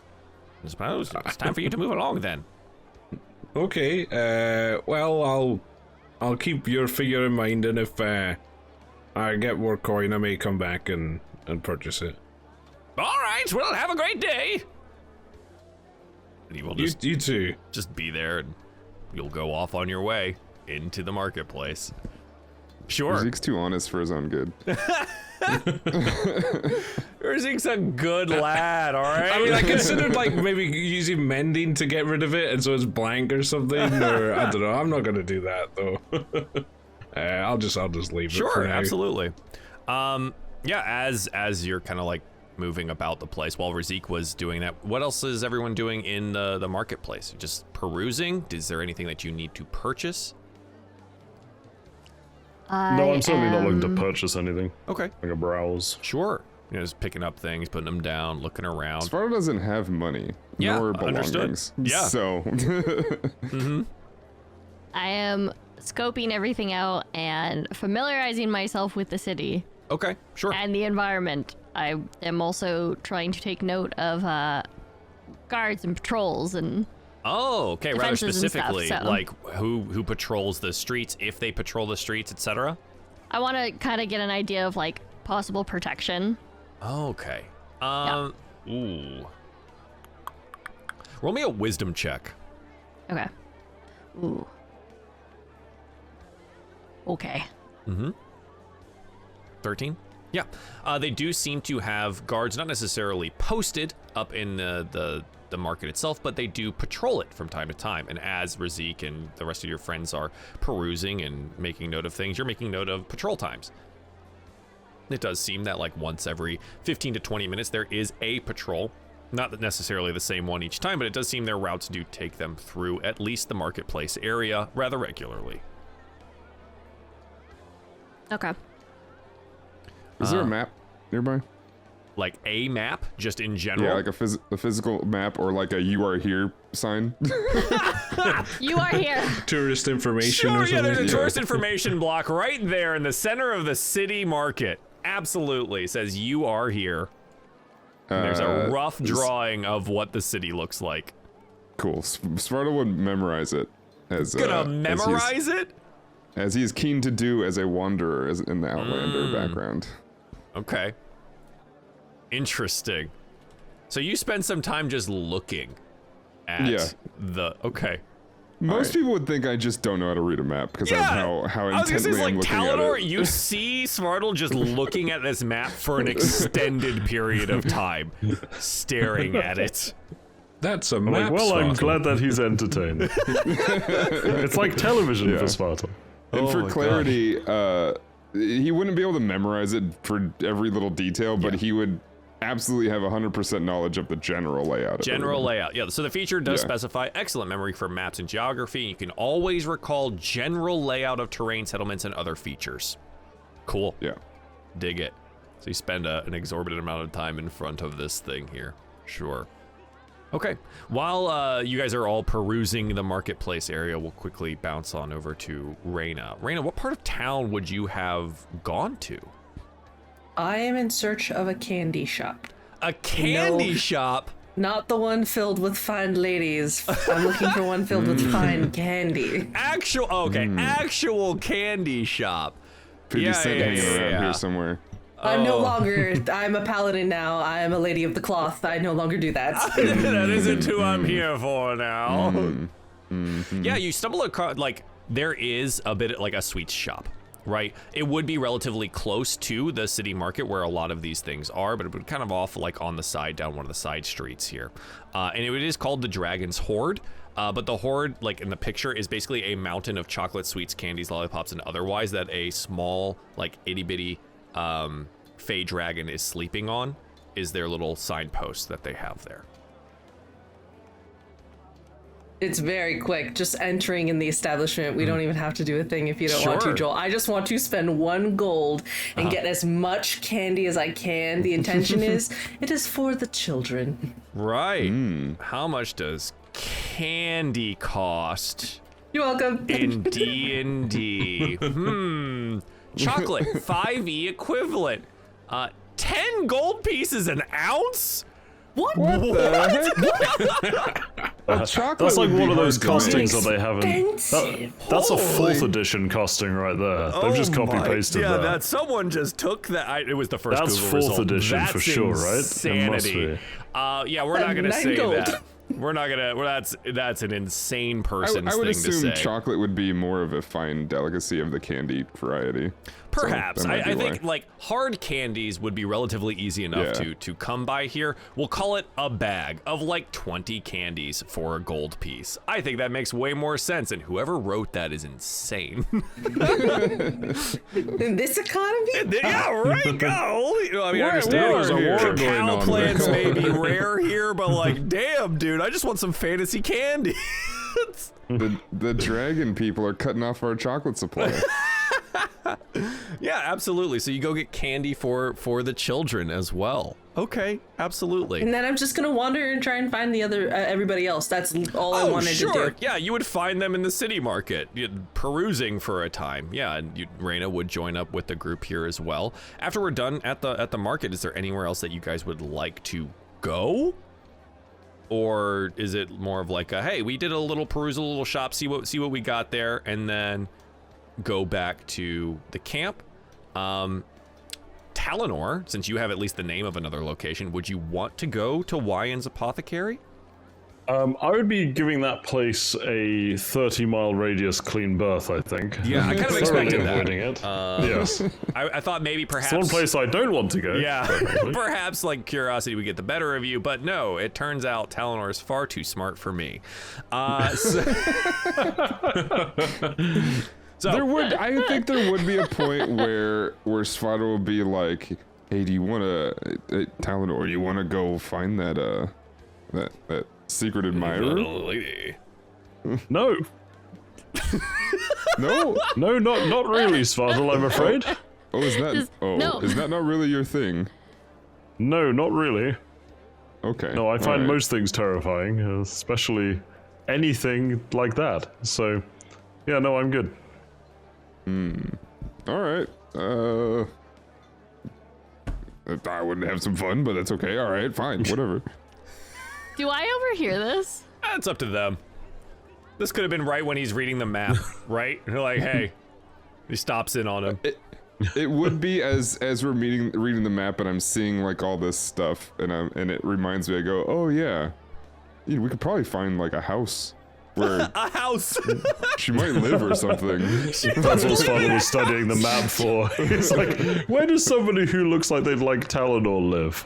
I suppose it's time for you to move along then. Okay. Well, I'll keep your figure in mind, and if I get more coin, I may come back and purchase it. All right. Well, have a great day. And he will You too. just be there, and you'll go off on your way into the marketplace. Sure. Zeke's too honest for his own good. Zeke's a good lad, all right? I mean, I considered like maybe using mending to get rid of it, and so it's blank or something, or I don't know. I'm not gonna do that though. I'll just leave it. Sure, for now. absolutely. Yeah, as you're kind of like moving about the place while Razik was doing that, what else is everyone doing in the marketplace? Just perusing? Is there anything that you need to purchase? No, I'm certainly not looking to purchase anything. Okay. Like a browse. Sure. Just picking up things, putting them down, looking around. Sparta doesn't have money, Yeah, nor belongings. understood. Yeah. So. I am scoping everything out and familiarizing myself with the city Okay, sure. and the environment. I am also trying to take note of guards and patrols and Oh, okay. Rather defenses and specifically, stuff, so. like who patrols the streets, if they patrol the streets, etc. I want to kind of get an idea of like possible protection. Okay. Ooh. Roll me a wisdom check. Okay. Ooh. Okay. 13? Yeah. They do seem to have guards, not necessarily posted up in the market itself, but they do patrol it from time to time. And as Razik and the rest of your friends are perusing and making note of things, you're making note of patrol times. It does seem that like once every 15 to 20 minutes, there is a patrol. Not necessarily the same one each time, but it does seem their routes do take them through at least the marketplace area rather regularly. Okay. Is there a map nearby? Like a map, just in general? Yeah, like a physical map or like a "You are here" sign. You are here. Tourist information Sure, or yeah, something. there's a tourist information block right there in the center of the city market. Absolutely, it says "You are here." And there's a rough drawing of what the city looks like. Cool. Svartal would memorize it. Gonna memorize it? As he is keen to do as a wanderer in the Outlander background. Okay. Interesting. So you spend some time just looking at okay. Most people would think I just don't know how to read a map because of how I was gonna say, intently I'm like looking Talonor, at it. you see Svartal just looking at this map for an extended period of time, staring at it. That's a I'm map. like, well, I'm Svartal. glad that he's entertained. It's like television for Sparta. And Oh for my clarity, he wouldn't be able to memorize it for every little detail, but he would absolutely have 100% knowledge of the general layout. General layout, yeah. So the feature does Yeah. specify excellent memory for maps and geography. You can always recall general layout of terrain, settlements, and other features. Cool. Yeah. Dig it. So you spend an exorbitant amount of time in front of this thing here. Sure. Okay. While you guys are all perusing the marketplace area, we'll quickly bounce on over to Reyna. Reyna, what part of town would you have gone to? I am in search of a candy shop. A candy shop? Not the one filled with fine ladies. I'm looking for one filled with fine candy. Actual candy shop. 50 Cent hanging around here somewhere. I'm no longer, I'm a paladin now. I am a lady of the cloth. I no longer do that. That isn't who I'm here for now. Yeah, you stumble across, like, there is a bit like a sweets shop, right? It would be relatively close to the city market where a lot of these things are, but it would kind of off like on the side, down one of the side streets here. And it is called the Dragon's Hoard. But the hoard, like in the picture, is basically a mountain of chocolate, sweets, candies, lollipops, and otherwise that a small, like itty bitty Fey dragon is sleeping on, is their little signpost that they have there. It's very quick. Just entering in the establishment. We don't even have to do a thing if you don't want to, Sure. Joel. I just want to spend 1 gold and get as much candy as I can. The intention is, it is for the children. Right. How much does candy cost You're welcome. in D&D? Chocolate, 5e equivalent. 10 gold pieces an ounce? What? Chocolate That's like would be one of those hard to costings make. that they have in. Expensive. That's a 4th edition costing right there. They've just copy pasted Yeah, that. that someone just took that. It was the first That's Google 4th result. edition That's for sure, right? It must insanity. be. Yeah, we're not gonna 9 say gold. that. We're not gonna. Well, that's an insane person's I would thing to assume say. chocolate would be more of a fine delicacy of the candy variety. Perhaps. So that might I be think why. like hard candies would be relatively easy enough Yeah. to come by here. We'll call it a bag of like 20 candies for a gold piece. I think that makes way more sense, and whoever wrote that is insane. In this economy? Yeah, right. Golly. I mean, I War understand is a war going cacao on plants there. may be rare here, but like, damn, dude, I just want some fantasy candy. The dragon people are cutting off our chocolate supply. Yeah, absolutely. So you go get candy for the children as well. Okay, absolutely. And then I'm just gonna wander and try and find the other everybody else. That's all I wanted to do. Yeah, you would find them in the city market, perusing for a time. Yeah, and Reyna would join up with the group here as well. After we're done at the market, is there anywhere else that you guys would like to go? or is it more of like a, hey, we did a little perusal, a little shop, see what we got there, and then go back to the camp? Talonor, since you have at least the name of another location, would you want to go to Wyon's Apothecary? I would be giving that place a 30-mile radius clean berth, I think. Yeah, I kind of Thoroughly expected that. avoiding it. Yes. I thought maybe perhaps... It's one place I don't want to go. Yeah, perhaps like curiosity would get the better of you, but no, it turns out Talonor is far too smart for me. So I think there would be a point where Svado would be like, hey, do you want to, Talonor, do you want to go find that secret admirer? No. No? No, not really, Svartal, I'm afraid. Oh, is that, no. is that not really your thing? No, not really. Okay. No, I find alright. most things terrifying, especially anything like that. So, yeah, no, I'm good. Alright, I wouldn't have some fun, but that's okay. Alright, fine, whatever. Do I overhear this? It's up to them. This could have been right when he's reading the map, right? They're like, hey, he stops in on him. It would be as we're reading the map and I'm seeing like all this stuff and it reminds me, I go, oh yeah, we could probably find like a house where A house. she might live or something. That's what Svartal was studying the map for. It's like, where does somebody who looks like they'd like Talonor live?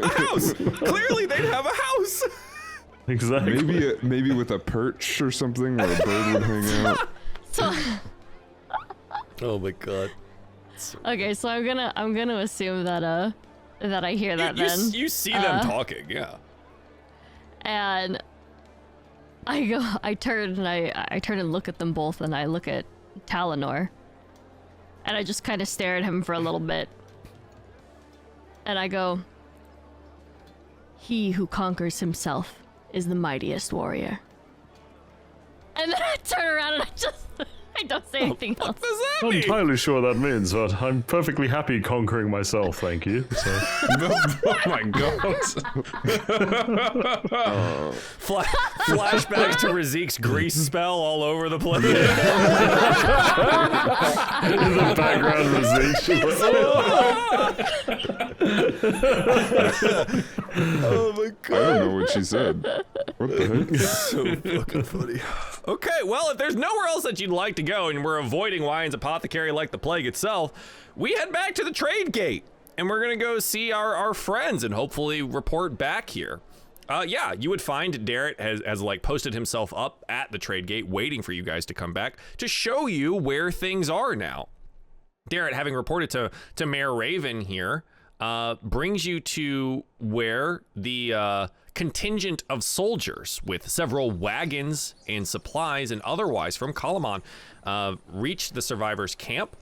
A house. Clearly, they'd have a house. Exactly. Maybe with a perch or something where a bird would hang out. So Oh my god. okay, so I'm gonna assume that that I hear that then. You see them talking, yeah. And I turn and look at them both, and I look at Talonor, and I just kind of stare at him for a little bit, and I go, "He who conquers himself is the mightiest warrior." And then I turn around and I don't say anything else. What does that Not mean? entirely sure what that means, but I'm perfectly happy conquering myself, thank you. So. Oh my god. Flashbacks to Razik's grease spell all over the place. In the background, Oh my god. I don't know what she said. What the heck? So fucking funny. Okay, well, if there's nowhere else that you'd like to go and we're avoiding Wyon's Apothecary like the plague itself, we head back to the trade gate and we're gonna go see our friends and hopefully report back here. Yeah, you would find Darrett has like posted himself up at the trade gate waiting for you guys to come back to show you where things are now. Darrett, having reported to Mayor Raven here, brings you to where the contingent of soldiers with several wagons and supplies and otherwise from Kalaman reached the survivors' camp,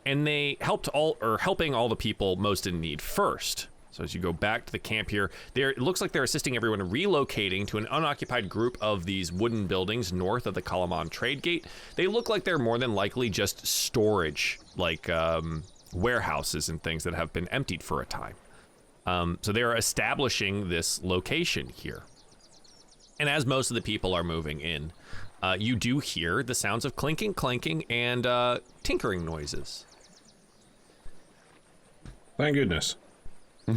and they helping all the people most in need first. So as you go back to the camp here, it looks like they're assisting everyone relocating to an unoccupied group of these wooden buildings north of the Kalaman trade gate. They look like they're more than likely just storage, like warehouses and things that have been emptied for a time. So they are establishing this location here. And as most of the people are moving in, you do hear the sounds of clinking, clanking, and tinkering noises. Thank goodness. Does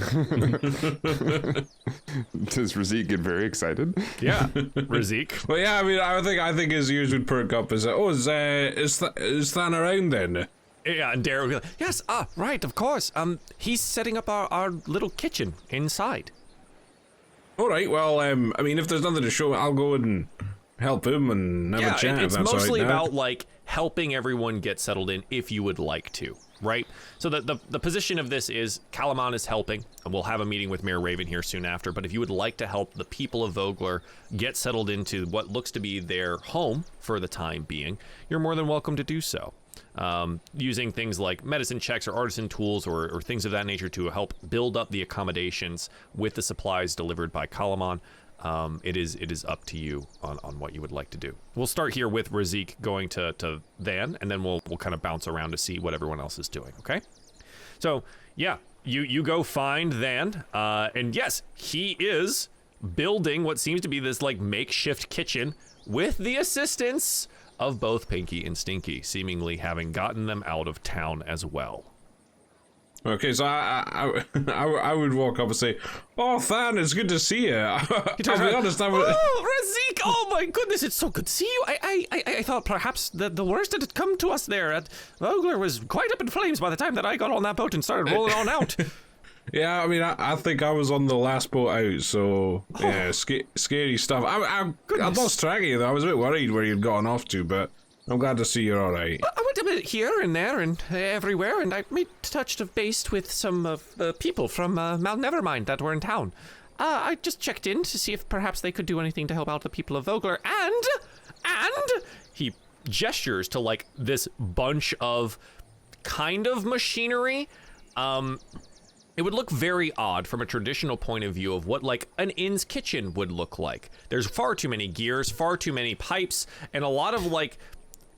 Razik get very excited? Yeah, Razik. Well, yeah, I mean, I think his ears would perk up as is Than around then? Yeah, and Darrell would be like, yes, right, of course. He's setting up our little kitchen inside. All right, well, I mean, if there's nothing to show, I'll go and help him and have a chat. It's if that's mostly all right now. about like helping everyone get settled in if you would like to, right? So the position of this is Kalaman is helping, and we'll have a meeting with Mayor Raven here soon after, but if you would like to help the people of Vogler get settled into what looks to be their home for the time being, you're more than welcome to do so. Using things like medicine checks or artisan tools or things of that nature to help build up the accommodations with the supplies delivered by Kalaman. It is up to you on what you would like to do. We'll start here with Razik going to Van, and then we'll kind of bounce around to see what everyone else is doing, okay? So, yeah, you go find Van, and yes, he is building what seems to be this like makeshift kitchen with the assistance of both Pinky and Stinky, seemingly having gotten them out of town as well. Okay, so I would walk up and say, "Oh, Than, it's good to see you." I'll be honest, Razik! Oh my goodness, it's so good to see you. I thought perhaps that the worst had come to us there. Vogler was quite up in flames by the time that I got on that boat and started rolling on out. Yeah, I mean, I think I was on the last boat out, so yeah, scary stuff. I'm lost track of you, though. I was a bit worried where you'd gotten off to, but I'm glad to see you're all right. I went a bit here and there and everywhere, and I made touched of base with some of the people from Mount Nevermind that were in town. I just checked in to see if perhaps they could do anything to help out the people of Vogler, and he gestures to like this bunch of kind of machinery. It would look very odd from a traditional point of view of what like an inn's kitchen would look like. There's far too many gears, far too many pipes, and a lot of like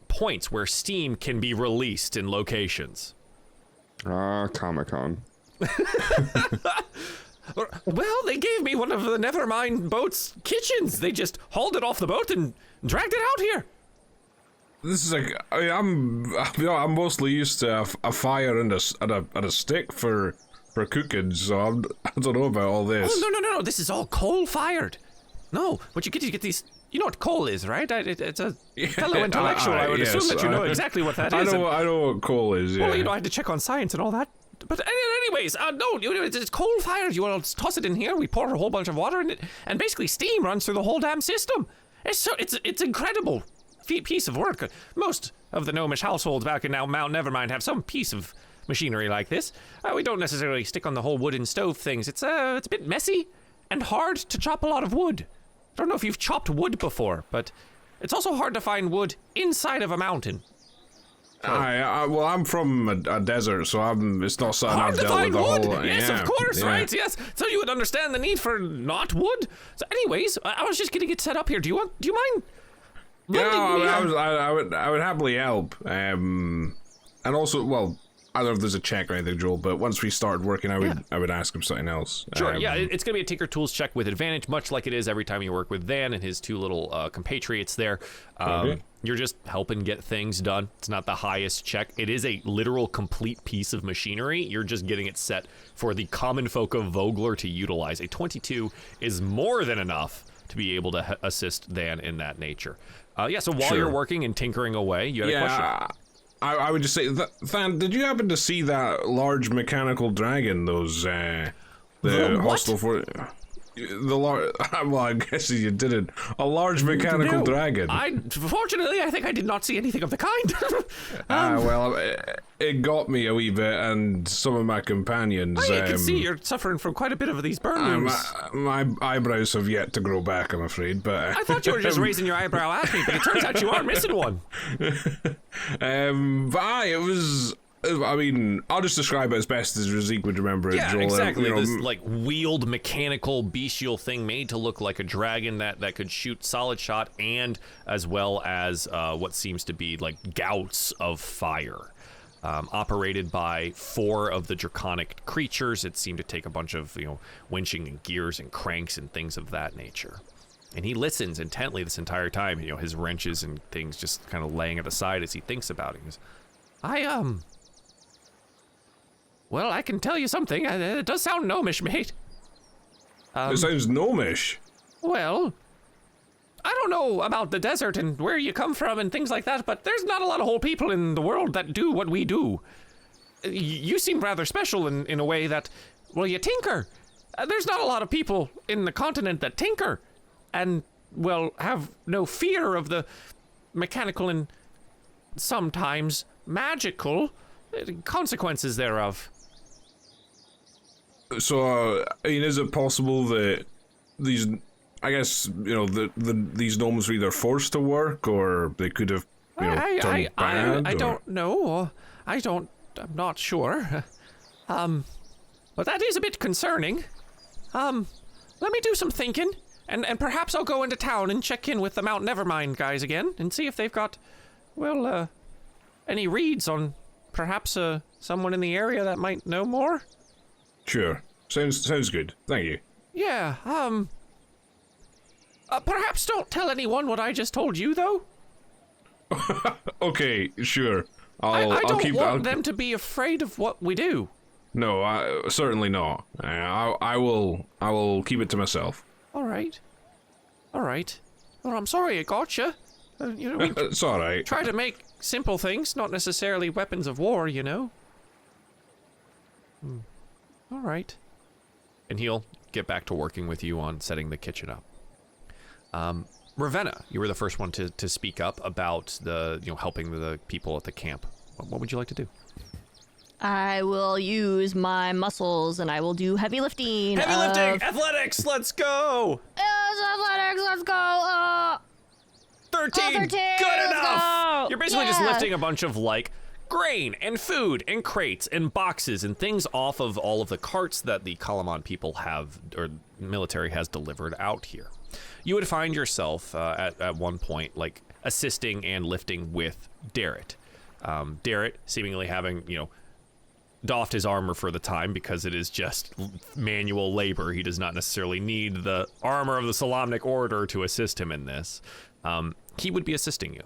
points where steam can be released in locations. Comic-Con. Well, they gave me one of the Nevermind boat's kitchens. They just hauled it off the boat and dragged it out here. This is like, I mean, I'm mostly used to a fire and a stick for cooking, so I don't know about all this. Oh, no, this is all coal-fired. No, what you get these, you know what coal is, right? It's a fellow intellectual. I would assume that you know exactly what that is. I know what coal is, yeah. Well, I had to check on science and all that. But anyways, no, it's coal-fired. You want to toss it in here, we pour a whole bunch of water in it, and basically steam runs through the whole damn system. It's incredible piece of work. Most of the gnomish households back in now Mount Nevermind have some piece of machinery like this. We don't necessarily stick on the whole wooden stove things. It's a bit messy and hard to chop a lot of wood. I don't know if you've chopped wood before, but it's also hard to find wood inside of a mountain. Well, I'm from a desert, so it's not something Hard I've to dealt find with the wood. whole. Yes, yeah, of course, yeah. right? Yes. So you would understand the need for not wood. So, anyways, I was just getting it set up here. Do you mind? Yeah, lending me I would happily help. And also, well, I don't know if there's a check or anything, Joel, but once we started working, I would ask him something else. Sure, it's going to be a Tinker Tools check with advantage, much like it is every time you work with Van and his two little compatriots there. Okay. You're just helping get things done. It's not the highest check. It is a literal complete piece of machinery. You're just getting it set for the common folk of Vogler to utilize. A 22 is more than enough to be able to assist Van in that nature. So while Sure. you're working and tinkering away, you had a question. I would just say, Than, did you happen to see that large mechanical dragon? Those the what? hostile for the large. Well, I guess you didn't. A large mechanical dragon. Fortunately, I think I did not see anything of the kind. Well, it got me a wee bit, and some of my companions. You can see you're suffering from quite a bit of these burn wounds. My eyebrows have yet to grow back, I'm afraid. But I thought you were just raising your eyebrow at me, but it turns out you are missing one. It was. I mean, I'll just describe it as best as Razik would remember it. Yeah, Joel. exactly. You know, This like wheeled mechanical bestial thing made to look like a dragon that could shoot solid shot, and as well as what seems to be like gouts of fire. Operated by 4 of the draconic creatures. It seemed to take a bunch of winching and gears and cranks and things of that nature. And he listens intently this entire time. His wrenches and things just kind of laying at the side as he thinks about it. He goes, Well, I can tell you something. It does sound gnomish, mate. it sounds gnomish. Well, I don't know about the desert and where you come from and things like that, but there's not a lot of whole people in the world that do what we do. You seem rather special in a way that, well, you tinker. There's not a lot of people in the continent that tinker and, well, have no fear of the mechanical and sometimes magical consequences thereof. So, I mean, is it possible that these, I guess, these gnomes were either forced to work or they could have, turned bad? I don't know. I'm not sure. But that is a bit concerning. Let me do some thinking, and perhaps I'll go into town and check in with the Mount Nevermind guys again and see if they've got, any reads on perhaps someone in the area that might know more. Sure. Sounds good. Thank you. Yeah, Perhaps don't tell anyone what I just told you, though. Okay, sure. I I'll don't keep want them to be afraid of what we do. No, certainly not. I will keep it to myself. All right. Well, I'm sorry I got you. We It's all right. try to make simple things, not necessarily weapons of war, you know. All right. And he'll get back to working with you on setting the kitchen up. Ravenna, you were the first one to speak up about helping the people at the camp. What would you like to do? I will use my muscles and I will do heavy lifting. Heavy lifting! Athletics! Let's go! Athletics, let's go! 13! 13, Good let's enough! go! You're basically just Yeah. lifting a bunch of, grain and food and crates and boxes and things off of all of the carts that the Kalaman people have, or military has delivered out here. You would find yourself, at one point, assisting and lifting with Darrett. Darrett seemingly having, doffed his armor for the time because it is just manual labor. He does not necessarily need the armor of the Solamnic Order to assist him in this. He would be assisting you.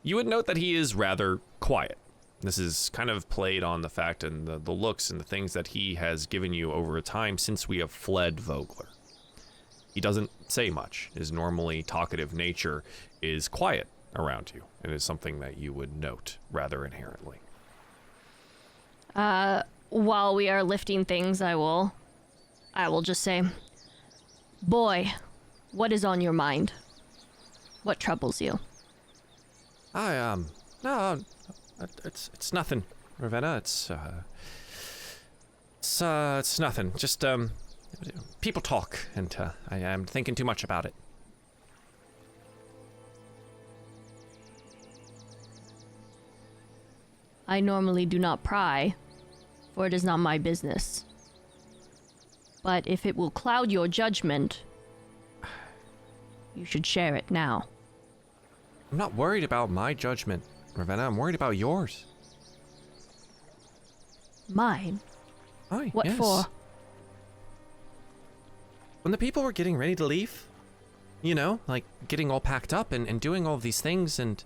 You would note that he is rather quiet. This is kind of played on the fact and the looks and the things that he has given you over a time since we have fled Vogler. He doesn't say much. His normally talkative nature is quiet around you. It is something that you would note rather inherently. While we are lifting things, I will just say, boy, what is on your mind? What troubles you? No, it's nothing, Ravenna. It's nothing. Just, people talk, and, I am thinking too much about it. I normally do not pry, for it is not my business. But if it will cloud your judgment, you should share it now. I'm not worried about my judgment, Ravenna. I'm worried about yours. Mine? Aye, What yes. for? When the people were getting ready to leave, getting all packed up and doing all these things, and...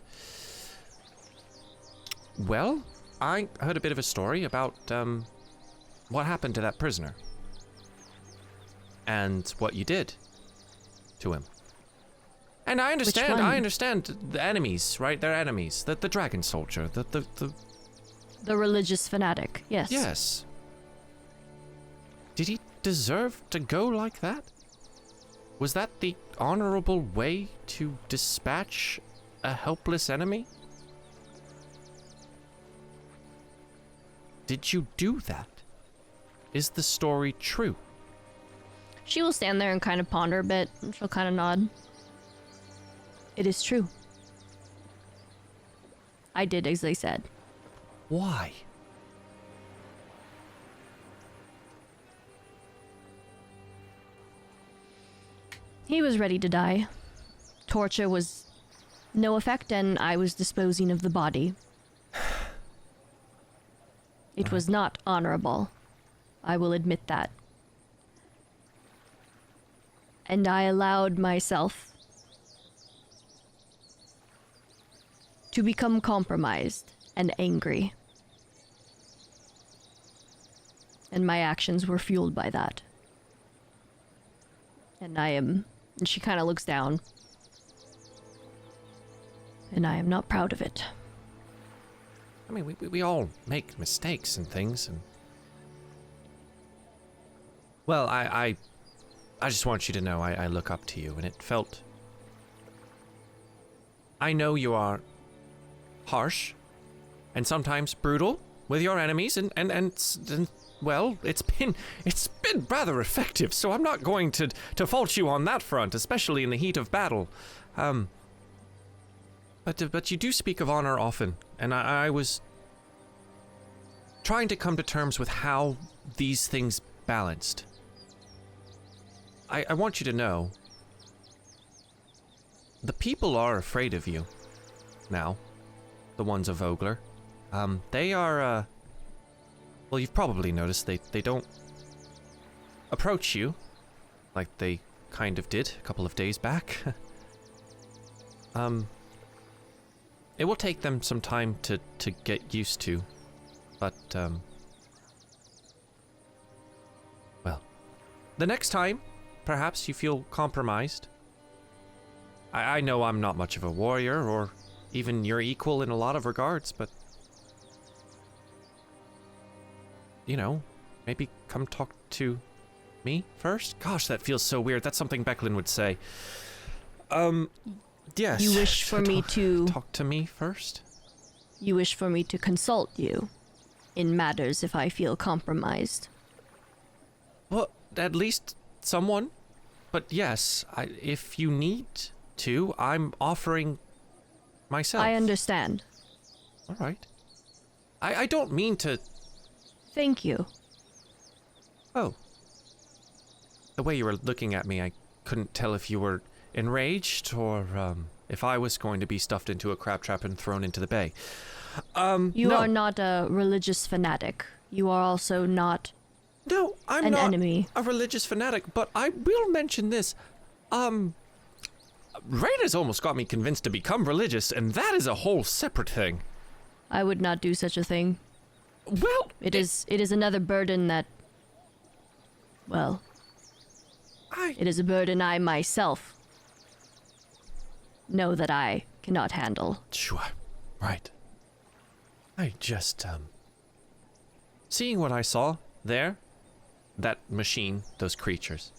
Well, I heard a bit of a story about, what happened to that prisoner. And what you did to him. And I understand the enemies, right? They're enemies. The dragon soldier, The religious fanatic, yes. Yes. Did he deserve to go like that? Was that the honorable way to dispatch a helpless enemy? Did you do that? Is the story true? She will stand there and kind of ponder a bit, and she'll kind of nod. It is true. I did as they said. Why? He was ready to die. Torture was no effect, and I was disposing of the body. It was not honorable. I will admit that. And I allowed myself to become compromised and angry. And my actions were fueled by that. And she kind of looks down. And I am not proud of it. I mean, we all make mistakes and things, and... Well, I just want you to know I look up to you, and it felt... I know you are harsh, and sometimes brutal with your enemies, and well, it's been rather effective, so I'm not going to fault you on that front, especially in the heat of battle. But you do speak of honor often, and I was trying to come to terms with how these things balanced. I want you to know, the people are afraid of you now, the ones of Vogler. They are, well, you've probably noticed they don't approach you like they kind of did a couple of days back. It will take them some time to get used to, but, well, the next time, perhaps you feel compromised. I know I'm not much of a warrior, or even your equal in a lot of regards, but, you know, maybe come talk to me first? Gosh, that feels so weird. That's something Becklin would say. Yes. You wish for me to... Talk to me first? You wish for me to consult you in matters if I feel compromised. Well, at least someone. But yes, if you need to, I'm offering myself. I understand. All right. I don't mean to... Thank you. Oh. The way you were looking at me, I couldn't tell if you were enraged or if I was going to be stuffed into a crab trap and thrown into the bay. You no. are not a religious fanatic. You are also not No, I'm an not enemy. a religious fanatic, but I will mention this. Rada's almost got me convinced to become religious, and that is a whole separate thing. I would not do such a thing. Well, It is another burden that... Well, it is a burden I myself know that I cannot handle. Sure, right. I just, seeing what I saw there, that machine, those creatures,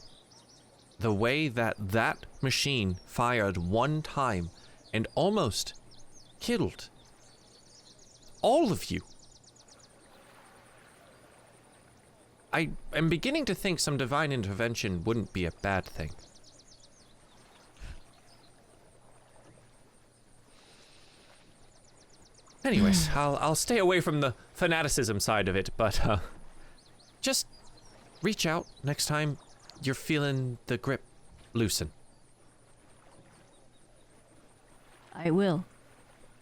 the way that that machine fired one time and almost killed all of you. I am beginning to think some divine intervention wouldn't be a bad thing. Anyways, I'll stay away from the fanaticism side of it, but just reach out next time you're feeling the grip loosen. I will.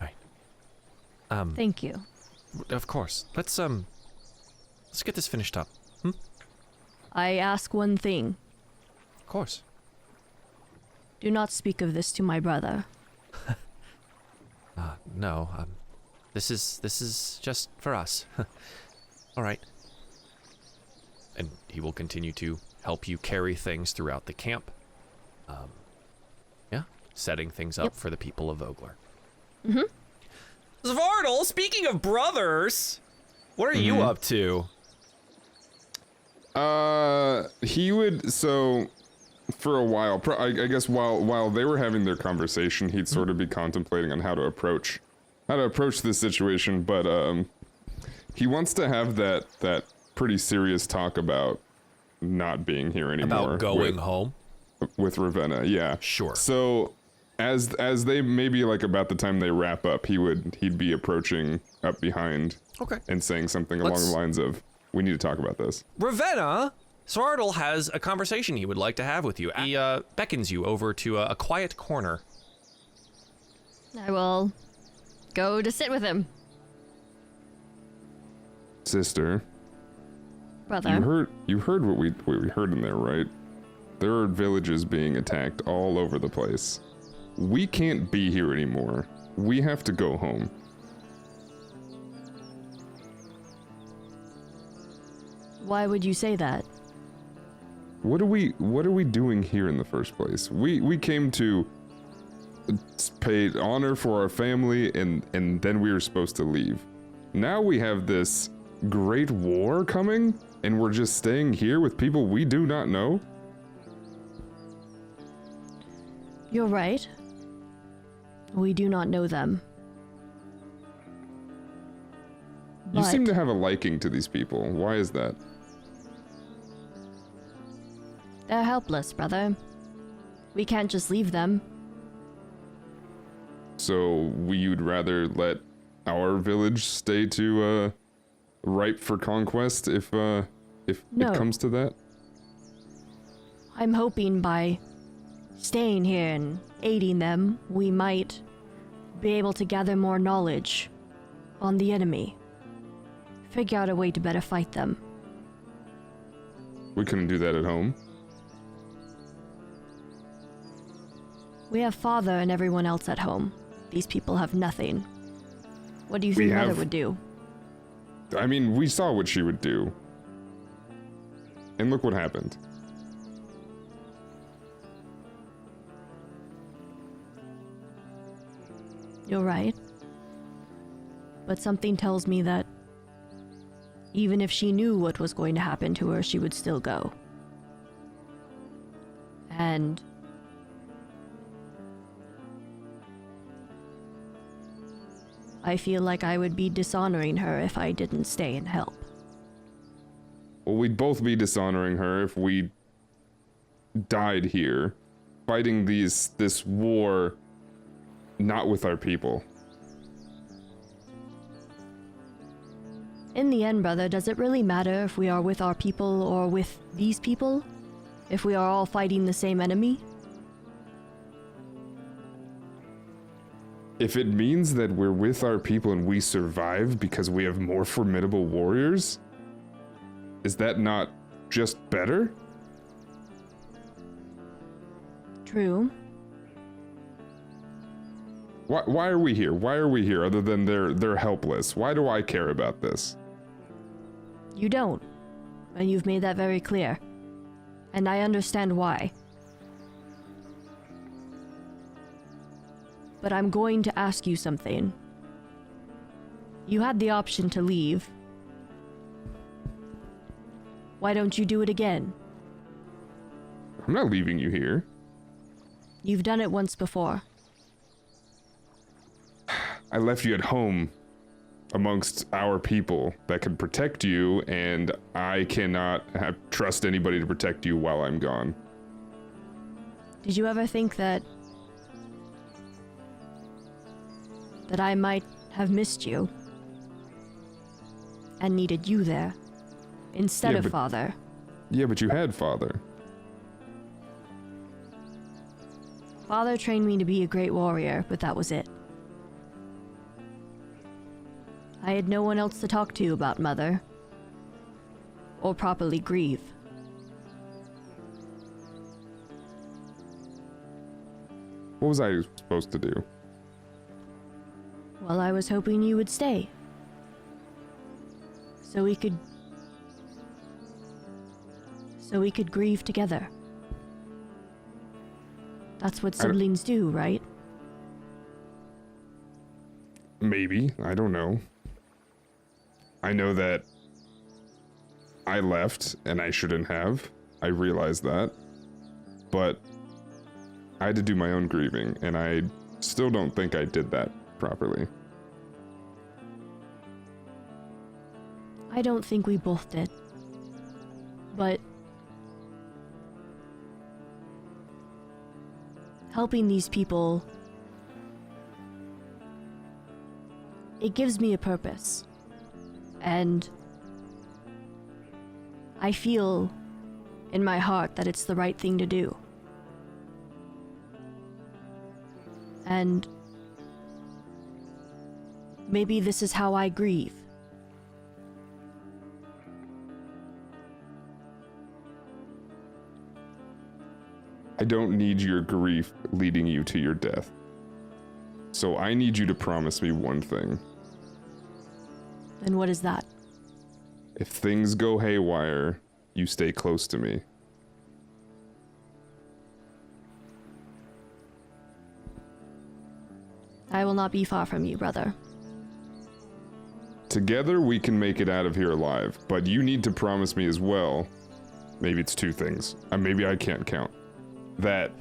Right. Thank you. Of course. Let's get this finished up. I ask one thing. Of course. Do not speak of this to my brother. No. This is just for us. All right. And he will continue to help you carry things throughout the camp. Yeah, setting things up for the people of Vogler. Zvardal, speaking of brothers, what are you up to? He would, so for a while, I guess while they were having their conversation, he'd sort of be contemplating on how to approach this situation, but he wants to have that pretty serious talk about not being here anymore. About going home? With Ravenna, yeah. Sure. So as they maybe like about the time they wrap up, he'd be approaching up behind and saying something along the lines of, we need to talk about this. Ravenna, Svardal has a conversation he would like to have with you. He beckons you over to a quiet corner. I will go to sit with him. Sister, Brother. you heard what we heard in there, right? There are villages being attacked all over the place. We can't be here anymore. We have to go home. Why would you say that? What are we doing here in the first place? We came to pay honor for our family and then we were supposed to leave. Now we have this great war coming and we're just staying here with people we do not know? You're right. We do not know them. You seem But to have a liking to these people. Why is that? they're helpless, brother. We can't just leave them. So you'd rather let our village stay to ripe for conquest if No. it comes to that? I'm hoping by staying here and aiding them, we might be able to gather more knowledge on the enemy. Figure out a way to better fight them. We couldn't do that at home. We have father and everyone else at home. These people have nothing. What do you think mother would do? I mean, we saw what she would do. And look what happened. You're right. But something tells me that even if she knew what was going to happen to her, she would still go. And I feel like I would be dishonoring her if I didn't stay and help. Well, we'd both be dishonoring her if we died here, fighting this war not with our people. In the end, brother, does it really matter if we are with our people or with these people? If we are all fighting the same enemy? If it means that we're with our people and we survive because we have more formidable warriors, is that not just better? True. Why are we here? Why are we here other than they're helpless? Why do I care about this? You don't. And you've made that very clear. And I understand why. But I'm going to ask you something. You had the option to leave. Why don't you do it again? I'm not leaving you here. You've done it once before. I left you at home amongst our people that could protect you, and I cannot trust anybody to protect you while I'm gone. Did you ever think that I might have missed you and needed you there instead of father? Yeah, but you had father. Father trained me to be a great warrior, but that was it. I had no one else to talk to about mother, or properly grieve. What was I supposed to do? Well, I was hoping you would stay. So we could grieve together. That's what siblings do, right? Maybe. I don't know. I know that I left and I shouldn't have. I realize that. But I had to do my own grieving, and I still don't think I did that properly. I don't think we both did. But helping these people, it gives me a purpose. And I feel in my heart that it's the right thing to do. And maybe this is how I grieve. I don't need your grief leading you to your death. So I need you to promise me one thing. And what is that? If things go haywire, you stay close to me. I will not be far from you, brother. Together we can make it out of here alive, but you need to promise me as well, maybe it's two things, maybe I can't count, that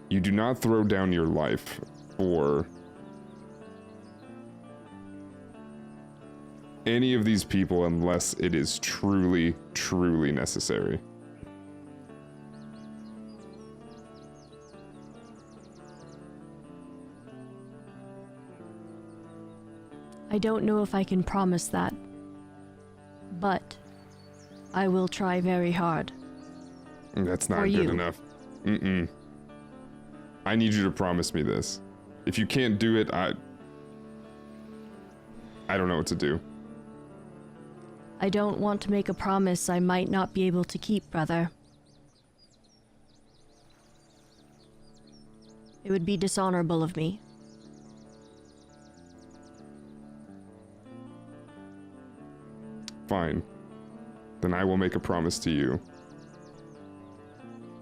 you do not throw down your life for any of these people unless it is truly, truly necessary. I don't know if I can promise that, but I will try very hard. That's not For good you. enough. I need you to promise me this. If you can't do it, I don't know what to do. I don't want to make a promise I might not be able to keep, brother. It would be dishonorable of me. Fine. Then I will make a promise to you.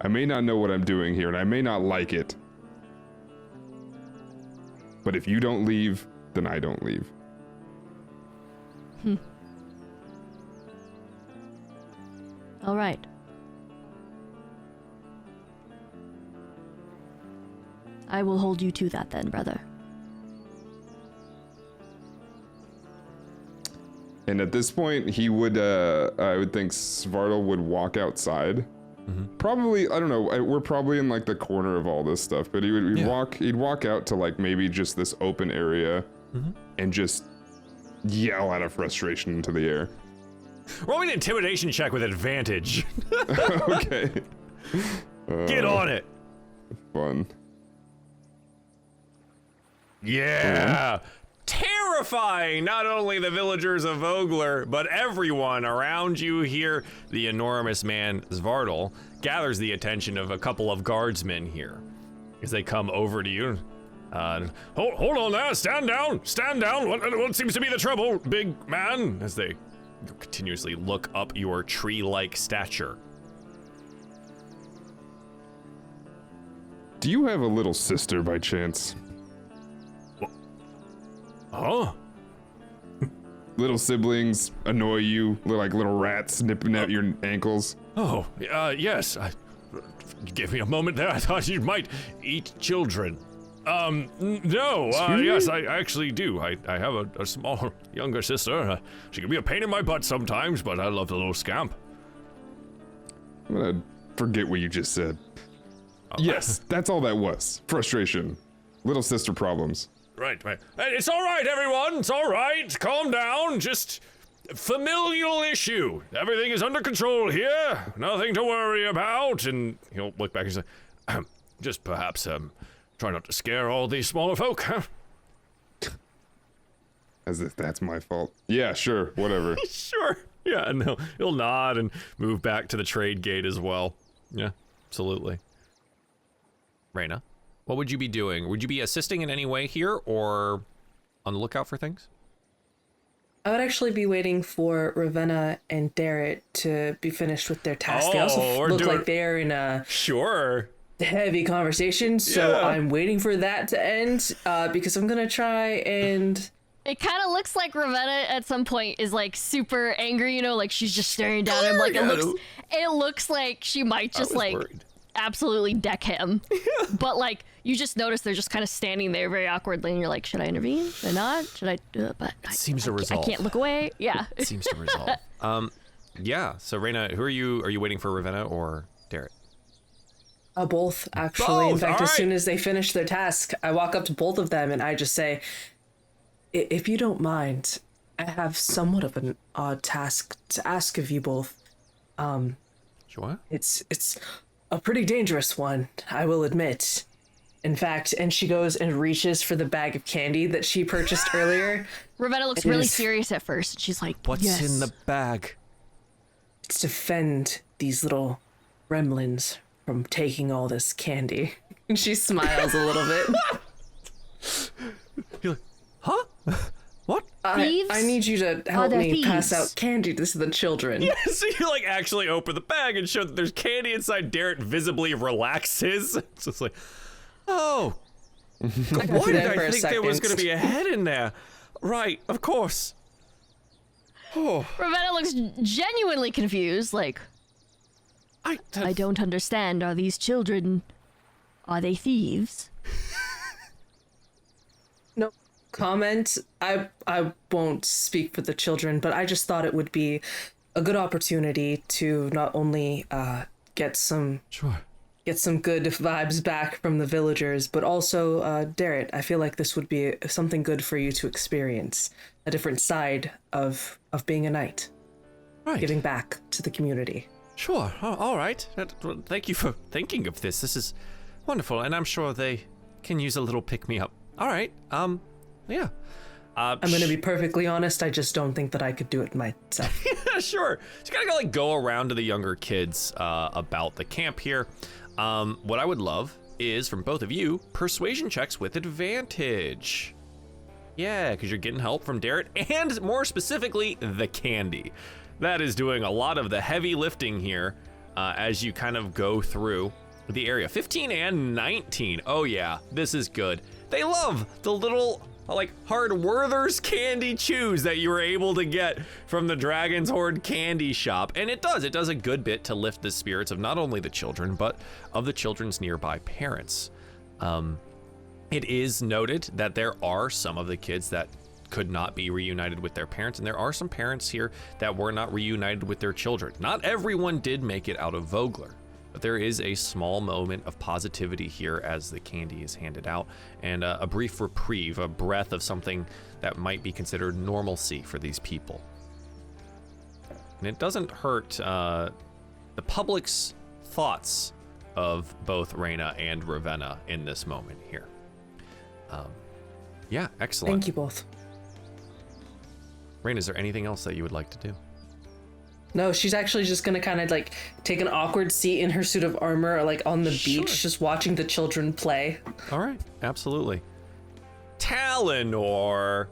I may not know what I'm doing here, and I may not like it. But if you don't leave, then I don't leave. All right. I will hold you to that then, brother. And at this point, he would, I would think Svartal would walk outside. Probably, I don't know, we're probably in like the corner of all this stuff, but he'd walk out to like maybe just this open area and just yell out of frustration into the air. Roll me an intimidation check with advantage. Okay. Get on it. Fun. Yeah. Terrifying not only the villagers of Vogler, but everyone around you here. The enormous man, Svartal, gathers the attention of a couple of guardsmen here as they come over to you. Hold on there, stand down. What seems to be the trouble, big man? As they continuously look up your tree-like stature. Do you have a little sister by chance? Huh? Little siblings annoy you, like little rats nipping at your ankles? Oh, yes. Give me a moment there. I thought you might eat children. No, yes, I actually do. I have a small younger sister. She can be a pain in my butt sometimes, but I love the little scamp. I'm gonna forget what you just said. Yes, that's all that was. Frustration. Little sister problems. Right. Hey, it's all right, everyone. It's all right. Calm down. Just familial issue. Everything is under control here. Nothing to worry about. And he'll look back and say, just perhaps, try not to scare all these smaller folk, huh? As if that's my fault. Yeah, sure, whatever. Sure. Yeah, and he'll nod and move back to the trade gate as well. Yeah, absolutely. Reyna, what would you be doing? Would you be assisting in any way here or on the lookout for things? I would actually be waiting for Ravenna and Darrett to be finished with their task. They also look like they're in a heavy conversation, so I'm waiting for that to end because I'm gonna try and... It kind of looks like Ravenna at some point is like super angry, you know, like she's just staring down at him. Like it looks like she might just like absolutely deck him. But like you just notice they're just kind of standing there very awkwardly, and you're like, should I intervene? Should I not? Should I do it? But it seems to resolve. I can't look away. Yeah. It seems to resolve. Yeah. So Reyna, who are you? Are you waiting for Ravenna or Darrett? Both, actually. In fact, as soon as they finish their task, I walk up to both of them and I just say, if you don't mind, I have somewhat of an odd task to ask of you both. Sure. It's a pretty dangerous one, I will admit. In fact, and she goes and reaches for the bag of candy that she purchased earlier. Ravenna looks really serious at first. She's like, what's in the bag? It's to defend these little gremlins from taking all this candy. And she smiles a little bit. You're like, huh? What? Thieves? I need you to help me pass out candy to the children. Yeah, so you like actually open the bag and show that there's candy inside. Darrett visibly relaxes. It's just like, oh, why did I think there was going to be a head in there? Right, of course. Oh. Ravenna looks genuinely confused, like, I don't understand. Are these children, are they thieves? No comment. I won't speak for the children, but I just thought it would be a good opportunity to not only get some good vibes back from the villagers, but also Darrett, I feel like this would be something good for you to experience, a different side of being a knight, giving back to the community. Sure. All right. Thank you for thinking of this. This is wonderful, and I'm sure they can use a little pick-me-up. All right. Yeah. I'm going to be perfectly honest. I just don't think that I could do it myself. Yeah, sure. So you gotta go around to the younger kids about the camp here. What I would love is, from both of you, persuasion checks with advantage. Yeah, because you're getting help from Darrett, and more specifically, the candy. That is doing a lot of the heavy lifting here as you kind of go through the area. 15 and 19. Oh yeah, this is good. They love the little, like, hard Werther's candy chews that you were able to get from the Dragon's Hoard candy shop. And it does a good bit to lift the spirits of not only the children, but of the children's nearby parents. It is noted that there are some of the kids that could not be reunited with their parents, and there are some parents here that were not reunited with their children. Not everyone did make it out of Vogler, but there is a small moment of positivity here as the candy is handed out, and a brief reprieve, a breath of something that might be considered normalcy for these people. And it doesn't hurt the public's thoughts of both Reyna and Ravenna in this moment here. Yeah, excellent. Thank you both. Reyna, is there anything else that you would like to do? No, she's actually just gonna kind of like take an awkward seat in her suit of armor, like on the beach, Sure. just watching the children play. All right, absolutely. Talonor,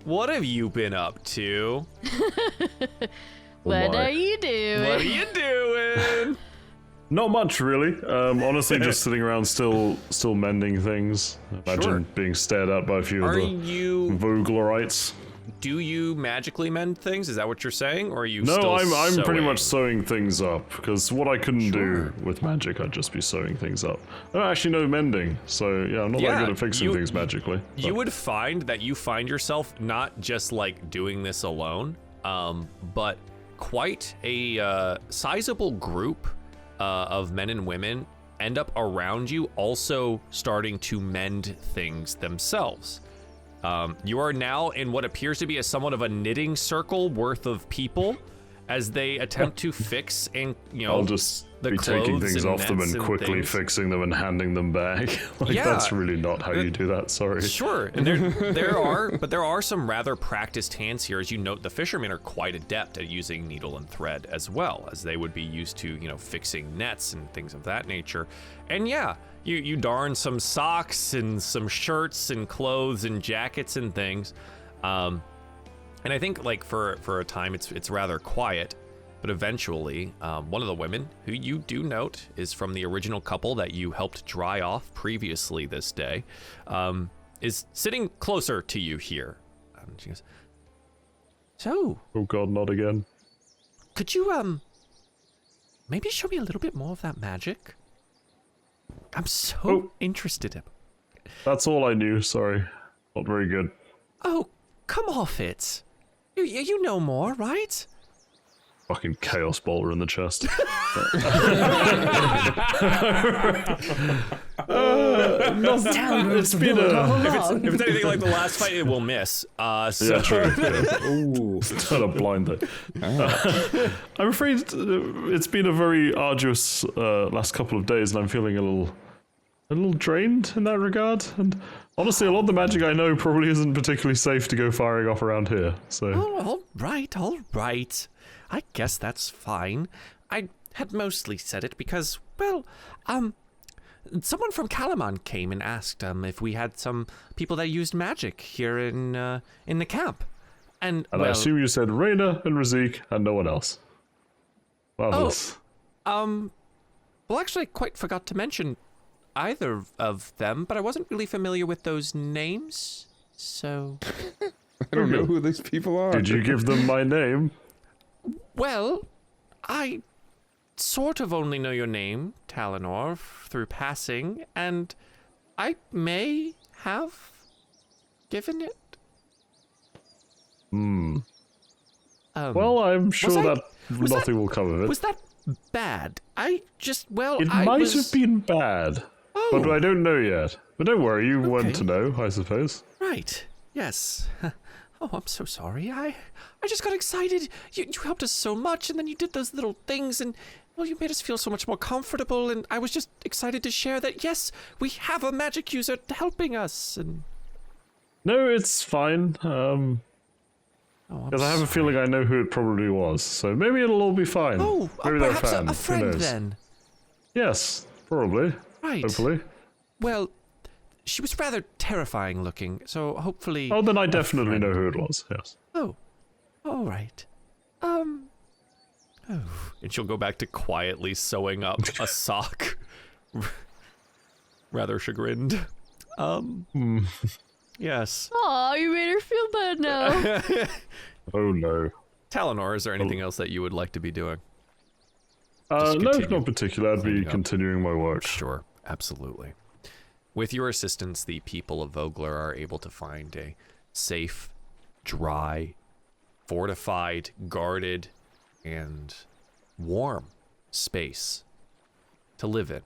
what have you been up to? What my. are you doing? What are you doing? Not much, really. Honestly, just sitting around still mending things. Imagine Sure. being stared at by a few Are of the you? Voglerites. Do you magically mend things? Is that what you're saying, or are you? No, still I'm pretty sewing? much sewing things up, because what I couldn't do with magic, I'd just be sewing things up. I don't actually know mending, so yeah, I'm not that good at fixing things magically. You would find that you find yourself not just like doing this alone, but quite a sizable group of men and women end up around you, also starting to mend things themselves. You are now in what appears to be a somewhat of a knitting circle worth of people as they attempt to fix and, I'll just the be taking clothes things and off them nets and and quickly things. fixing them and handing them back. Like, Yeah. that's really not how you do that, sorry. Sure, and there are some rather practiced hands here. As you note, the fishermen are quite adept at using needle and thread as well, as they would be used to, fixing nets and things of that nature. And yeah, you darn some socks and some shirts and clothes and jackets and things. And I think like for a time it's rather quiet, but eventually one of the women who you do note is from the original couple that you helped dry off previously this day, is sitting closer to you here. She goes, "So, Oh god, not again. could you maybe show me a little bit more of that magic? I'm so interested in." That's all I knew, sorry. Not very good. "Oh, come off it. You know more, right?" Fucking chaos boulder in the chest. It's been If it's anything like the last fight, it will miss. Yeah, true. Yeah. Ooh. Kind of blind though. I'm afraid it's been a very arduous last couple of days, and I'm feeling a little drained in that regard. And honestly, a lot of the magic I know probably isn't particularly safe to go firing off around here. So Oh, all right. I guess that's fine. I had mostly said it because, well, someone from Kalaman came and asked if we had some people that used magic here in the camp. And I well, assume you said Reyna and Razik and no one else. Marvelous. well, actually, I quite forgot to mention either of them, but I wasn't really familiar with those names, so... I don't know who these people are. Did you give them my name? Well, I sort of only know your name, Talonor, through passing, and I may have given it. Well, I'm sure I- that was nothing that- will come of it. Was that bad? It I might was... have been bad, but I don't know yet. But don't worry, you want to know, I suppose. Right, yes. Oh, I'm so sorry. I just got excited. You helped us so much, and then you did those little things, and, well, you made us feel so much more comfortable, and I was just excited to share that, yes, we have a magic user helping us, and... No, it's fine. Oh, I'm Because I have a feeling I know who it probably was, so maybe it'll all be fine. Oh, maybe they're perhaps fans. a Who friend knows? then. Yes, probably. Right. Hopefully. well, she was rather terrifying looking, so hopefully... Oh, then I definitely know who it was, yes. Oh, all right. Oh. And she'll go back to quietly sewing up a sock. Rather chagrined. Yes. Aw, you made her feel bad now. Oh, no. Talinor, is there anything else that you would like to be doing? No, continue not particular. I'd be cleaning up. continuing my work. Sure, absolutely. With your assistance, the people of Vogler are able to find a safe, dry, fortified, guarded, and warm space to live in.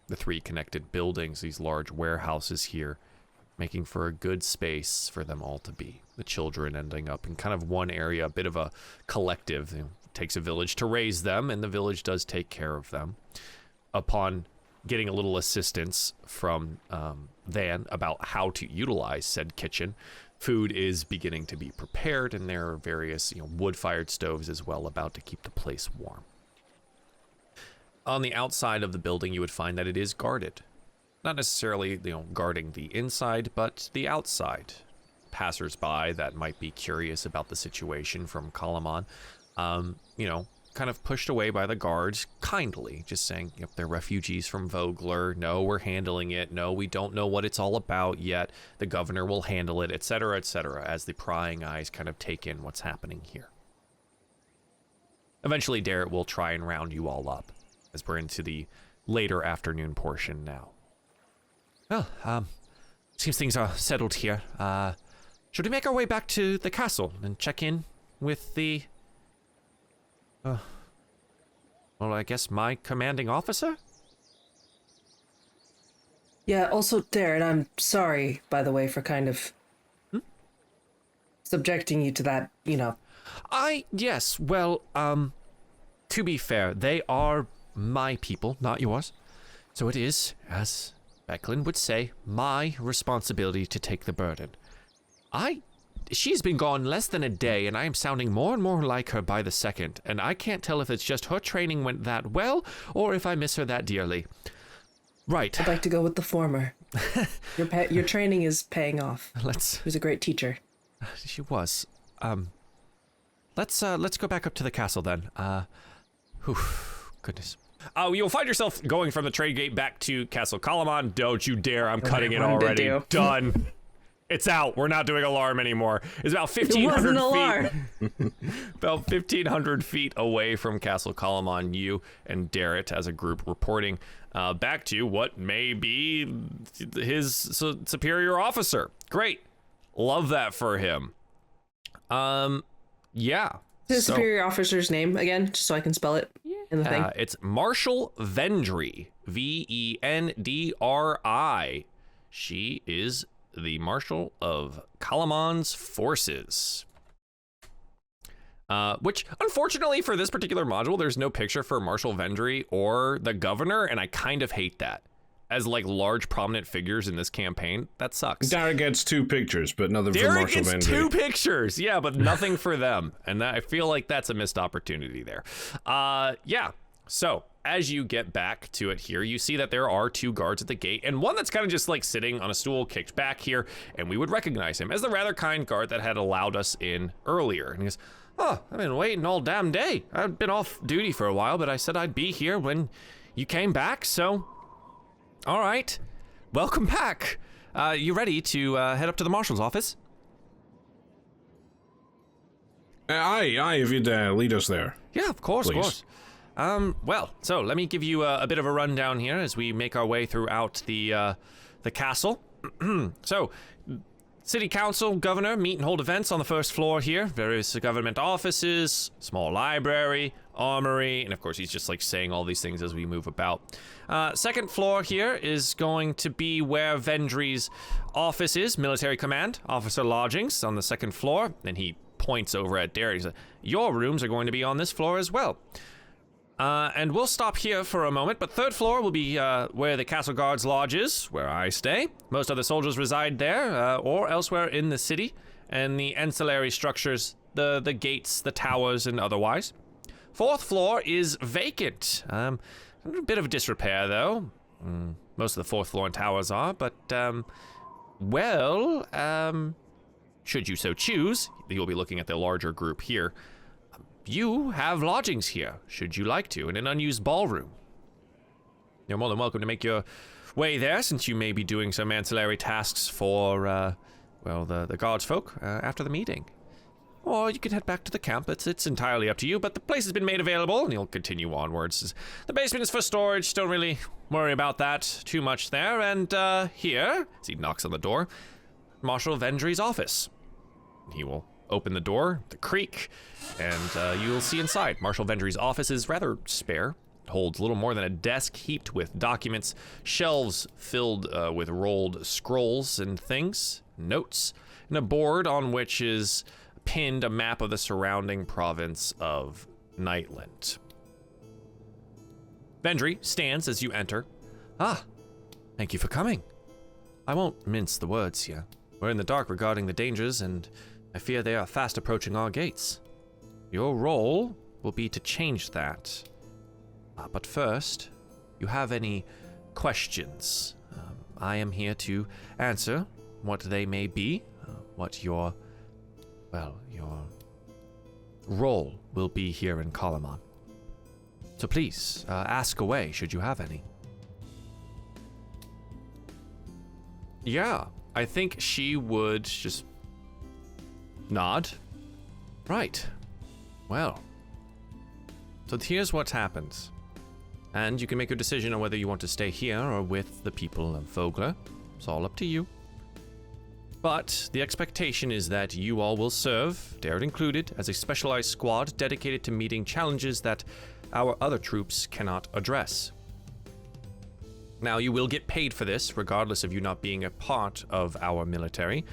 The 3 connected buildings, these large warehouses here, making for a good space for them all to be. The children ending up in kind of one area, a bit of a collective. It takes a village to raise them, and the village does take care of them. Upon getting a little assistance from Van about how to utilize said kitchen, food is beginning to be prepared, and there are various wood-fired stoves as well about to keep the place warm. On the outside of the building, you would find that it is guarded. Not necessarily, guarding the inside, but the outside. Passers-by that might be curious about the situation from Kalaman, kind of pushed away by the guards kindly, just saying, yep, they're refugees from Vogler. No, we're handling it. No, we don't know what it's all about yet. The governor will handle it, etc., as the prying eyes kind of take in what's happening here. Eventually, Darrett will try and round you all up, as we're into the later afternoon portion now. Well, seems things are settled here. Should we make our way back to the castle and check in with the... well, I guess my commanding officer? Yeah, also, Darren, I'm sorry, by the way, for kind of subjecting you to that, Yes, well, to be fair, they are my people, not yours. So it is, as Becklin would say, my responsibility to take the burden. She's been gone less than a day, and I am sounding more and more like her by the second, and I can't tell if it's just her training went that well, or if I miss her that dearly. Right. I'd like to go with the former. Your training is paying off. Let's... She was a great teacher. She was. Let's go back up to the castle then. Goodness. You'll find yourself going from the trade gate back to Castle Kalaman. Don't you dare, I'm cutting it already. Done. It's out. We're not doing alarm anymore. It's about 1,500 feet. About 1,500 feet away from Castle Kalaman, you and Darrett as a group reporting back to what may be his superior officer. Great. Love that for him. Yeah. His superior officer's name again, just so I can spell it in the thing. It's Marshal Vendry. Vendri. She is the Marshal of Kalaman's forces. Which, unfortunately, for this particular module, there's no picture for Marshal Vendry or the governor, and I kind of hate that. As, large, prominent figures in this campaign, that sucks. Derek gets 2 pictures, but nothing for Marshal Vendry. Derek gets 2 pictures, yeah, but nothing for them. And I feel like that's a missed opportunity there. Yeah, so as you get back to it here, you see that there are 2 guards at the gate, and one that's kind of just sitting on a stool, kicked back here, and we would recognize him as the rather kind guard that had allowed us in earlier. And he goes, "Oh, I've been waiting all damn day. I've been off duty for a while, but I said I'd be here when you came back, so... All right, welcome back. You ready to head up to the marshal's office?" Aye, if you'd lead us there. Yeah, of course, Please. Well, so let me give you a bit of a rundown here as we make our way throughout the castle. So, City Council, Governor, meet and hold events on the first floor here. Various government offices, small library, armory, and of course he's just saying all these things as we move about. Second floor here is going to be where Vendry's office is, military command, officer lodgings on the second floor. Then he points over at Derek. He says, "Your rooms are going to be on this floor as well. And we'll stop here for a moment, but third floor will be where the Castle Guard's lodge is, where I stay. Most other soldiers reside there, or elsewhere in the city, and the ancillary structures, the gates, the towers, and otherwise. Fourth floor is vacant. A bit of disrepair, though. Most of the 4th floor and towers are, but, should you so choose, you'll be looking at the larger group here. You have lodgings here, should you like to, in an unused ballroom. You're more than welcome to make your way there, since you may be doing some ancillary tasks for, the guards folk after the meeting. Or you could head back to the camp. It's entirely up to you, but the place has been made available, and you'll continue onwards. The basement is for storage. Don't really worry about that too much there. And here, as he knocks on the door, Marshal Vendry's office. He will open the door, the creak, and you'll see inside. Marshal Vendry's office is rather spare. It holds little more than a desk heaped with documents, shelves filled with rolled scrolls and things, notes, and a board on which is pinned a map of the surrounding province of Nightland. Vendry stands as you enter. Thank you for coming. I won't mince the words here. We're in the dark regarding the dangers, and I fear they are fast approaching our gates. Your role will be to change that. But first, you have any questions? I am here to answer what they may be, what your role will be here in Kalaman. So please, ask away should you have any. Yeah, I think she would just nod. Right. Well, so here's what happens. And you can make a decision on whether you want to stay here or with the people of Vogler. It's all up to you. But the expectation is that you all will serve, Darrett included, as a specialized squad dedicated to meeting challenges that our other troops cannot address. Now, you will get paid for this, regardless of you not being a part of our military.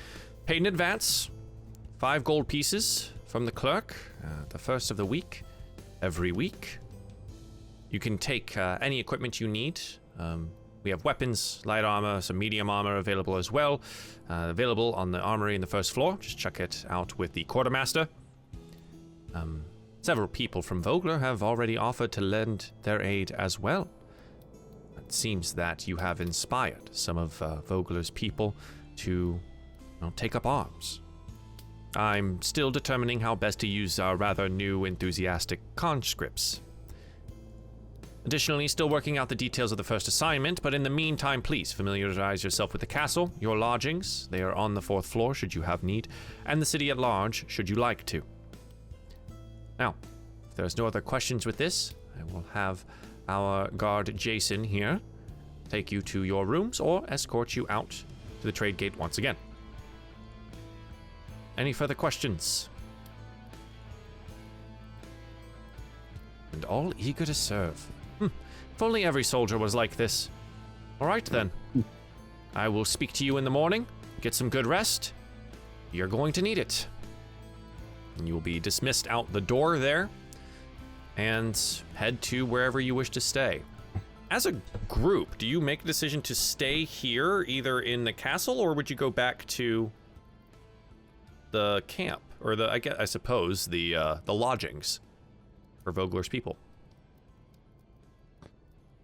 Paid in advance, 5 gold pieces from the clerk, the first of the week, every week. You can take any equipment you need. We have weapons, light armor, some medium armor available as well. Available on the armory in the first floor. Just check it out with the quartermaster. Several people from Vogler have already offered to lend their aid as well. It seems that you have inspired some of Vogler's people to take up arms. I'm still determining how best to use our rather new, enthusiastic conscripts. Additionally, still working out the details of the first assignment, but in the meantime, please familiarize yourself with the castle, your lodgings, they are on the 4th floor should you have need, and the city at large should you like to. Now, if there's no other questions with this, I will have our guard Jason here take you to your rooms or escort you out to the trade gate once again. Any further questions? And all eager to serve. If only every soldier was like this. All right, then. I will speak to you in the morning. Get some good rest. You're going to need it. And you will be dismissed out the door there and head to wherever you wish to stay. As a group, do you make a decision to stay here, either in the castle, or would you go back to the camp, or I suppose the lodgings for Vogler's people?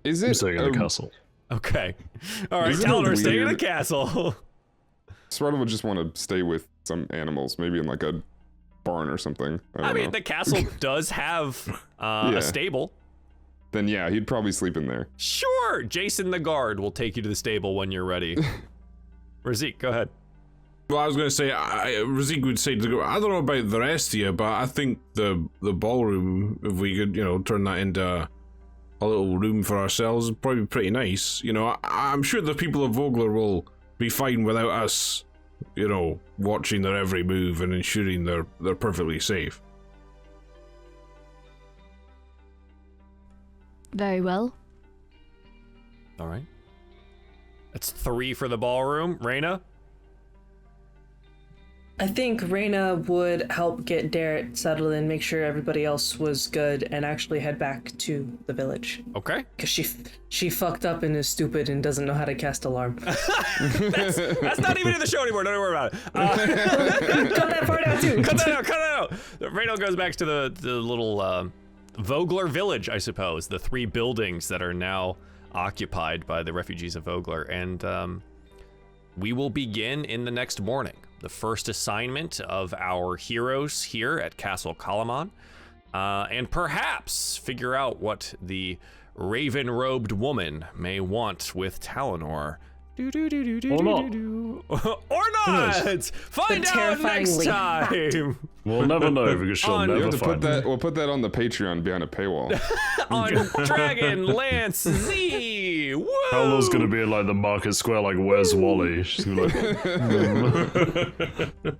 Is I'm it staying in the castle. Okay. All right, Isn't tell it her stay in the weird? castle. Sparta would just want to stay with some animals, maybe in like a barn or something. I I mean, don't know. the castle does have Yeah. a stable. Then yeah, he'd probably sleep in there. Sure, Jason the guard will take you to the stable when you're ready. Razik, go ahead. Well, I was going to say, Razik would say to go, I don't know about the rest of you, but I think the ballroom, if we could, turn that into a little room for ourselves, would probably be pretty nice. I'm sure the people of Vogler will be fine without us, watching their every move and ensuring they're perfectly safe. Very well. All right. That's 3 for the ballroom. Reyna? I think Reyna would help get Darrett settled in, make sure everybody else was good, and actually head back to the village. Okay. Because she fucked up and is stupid and doesn't know how to cast alarm. That's not even in the show anymore. Don't worry about it. Cut that part out too. Cut that out. Reyna goes back to the little Vogler village, I suppose. The 3 buildings that are now occupied by the refugees of Vogler, and we will begin in the next morning. The first assignment of our heroes here at Castle Kalaman, and perhaps figure out what the raven-robed woman may want with Talonor. Or not. Or not! Find The out next terrifyingly time We'll never know because she'll On- You never have to find put that. We'll put that on the Patreon behind a paywall. on Dragonlance Z. Woo! Paolo's gonna be in like the market square, like, where's Wally? She's gonna be like,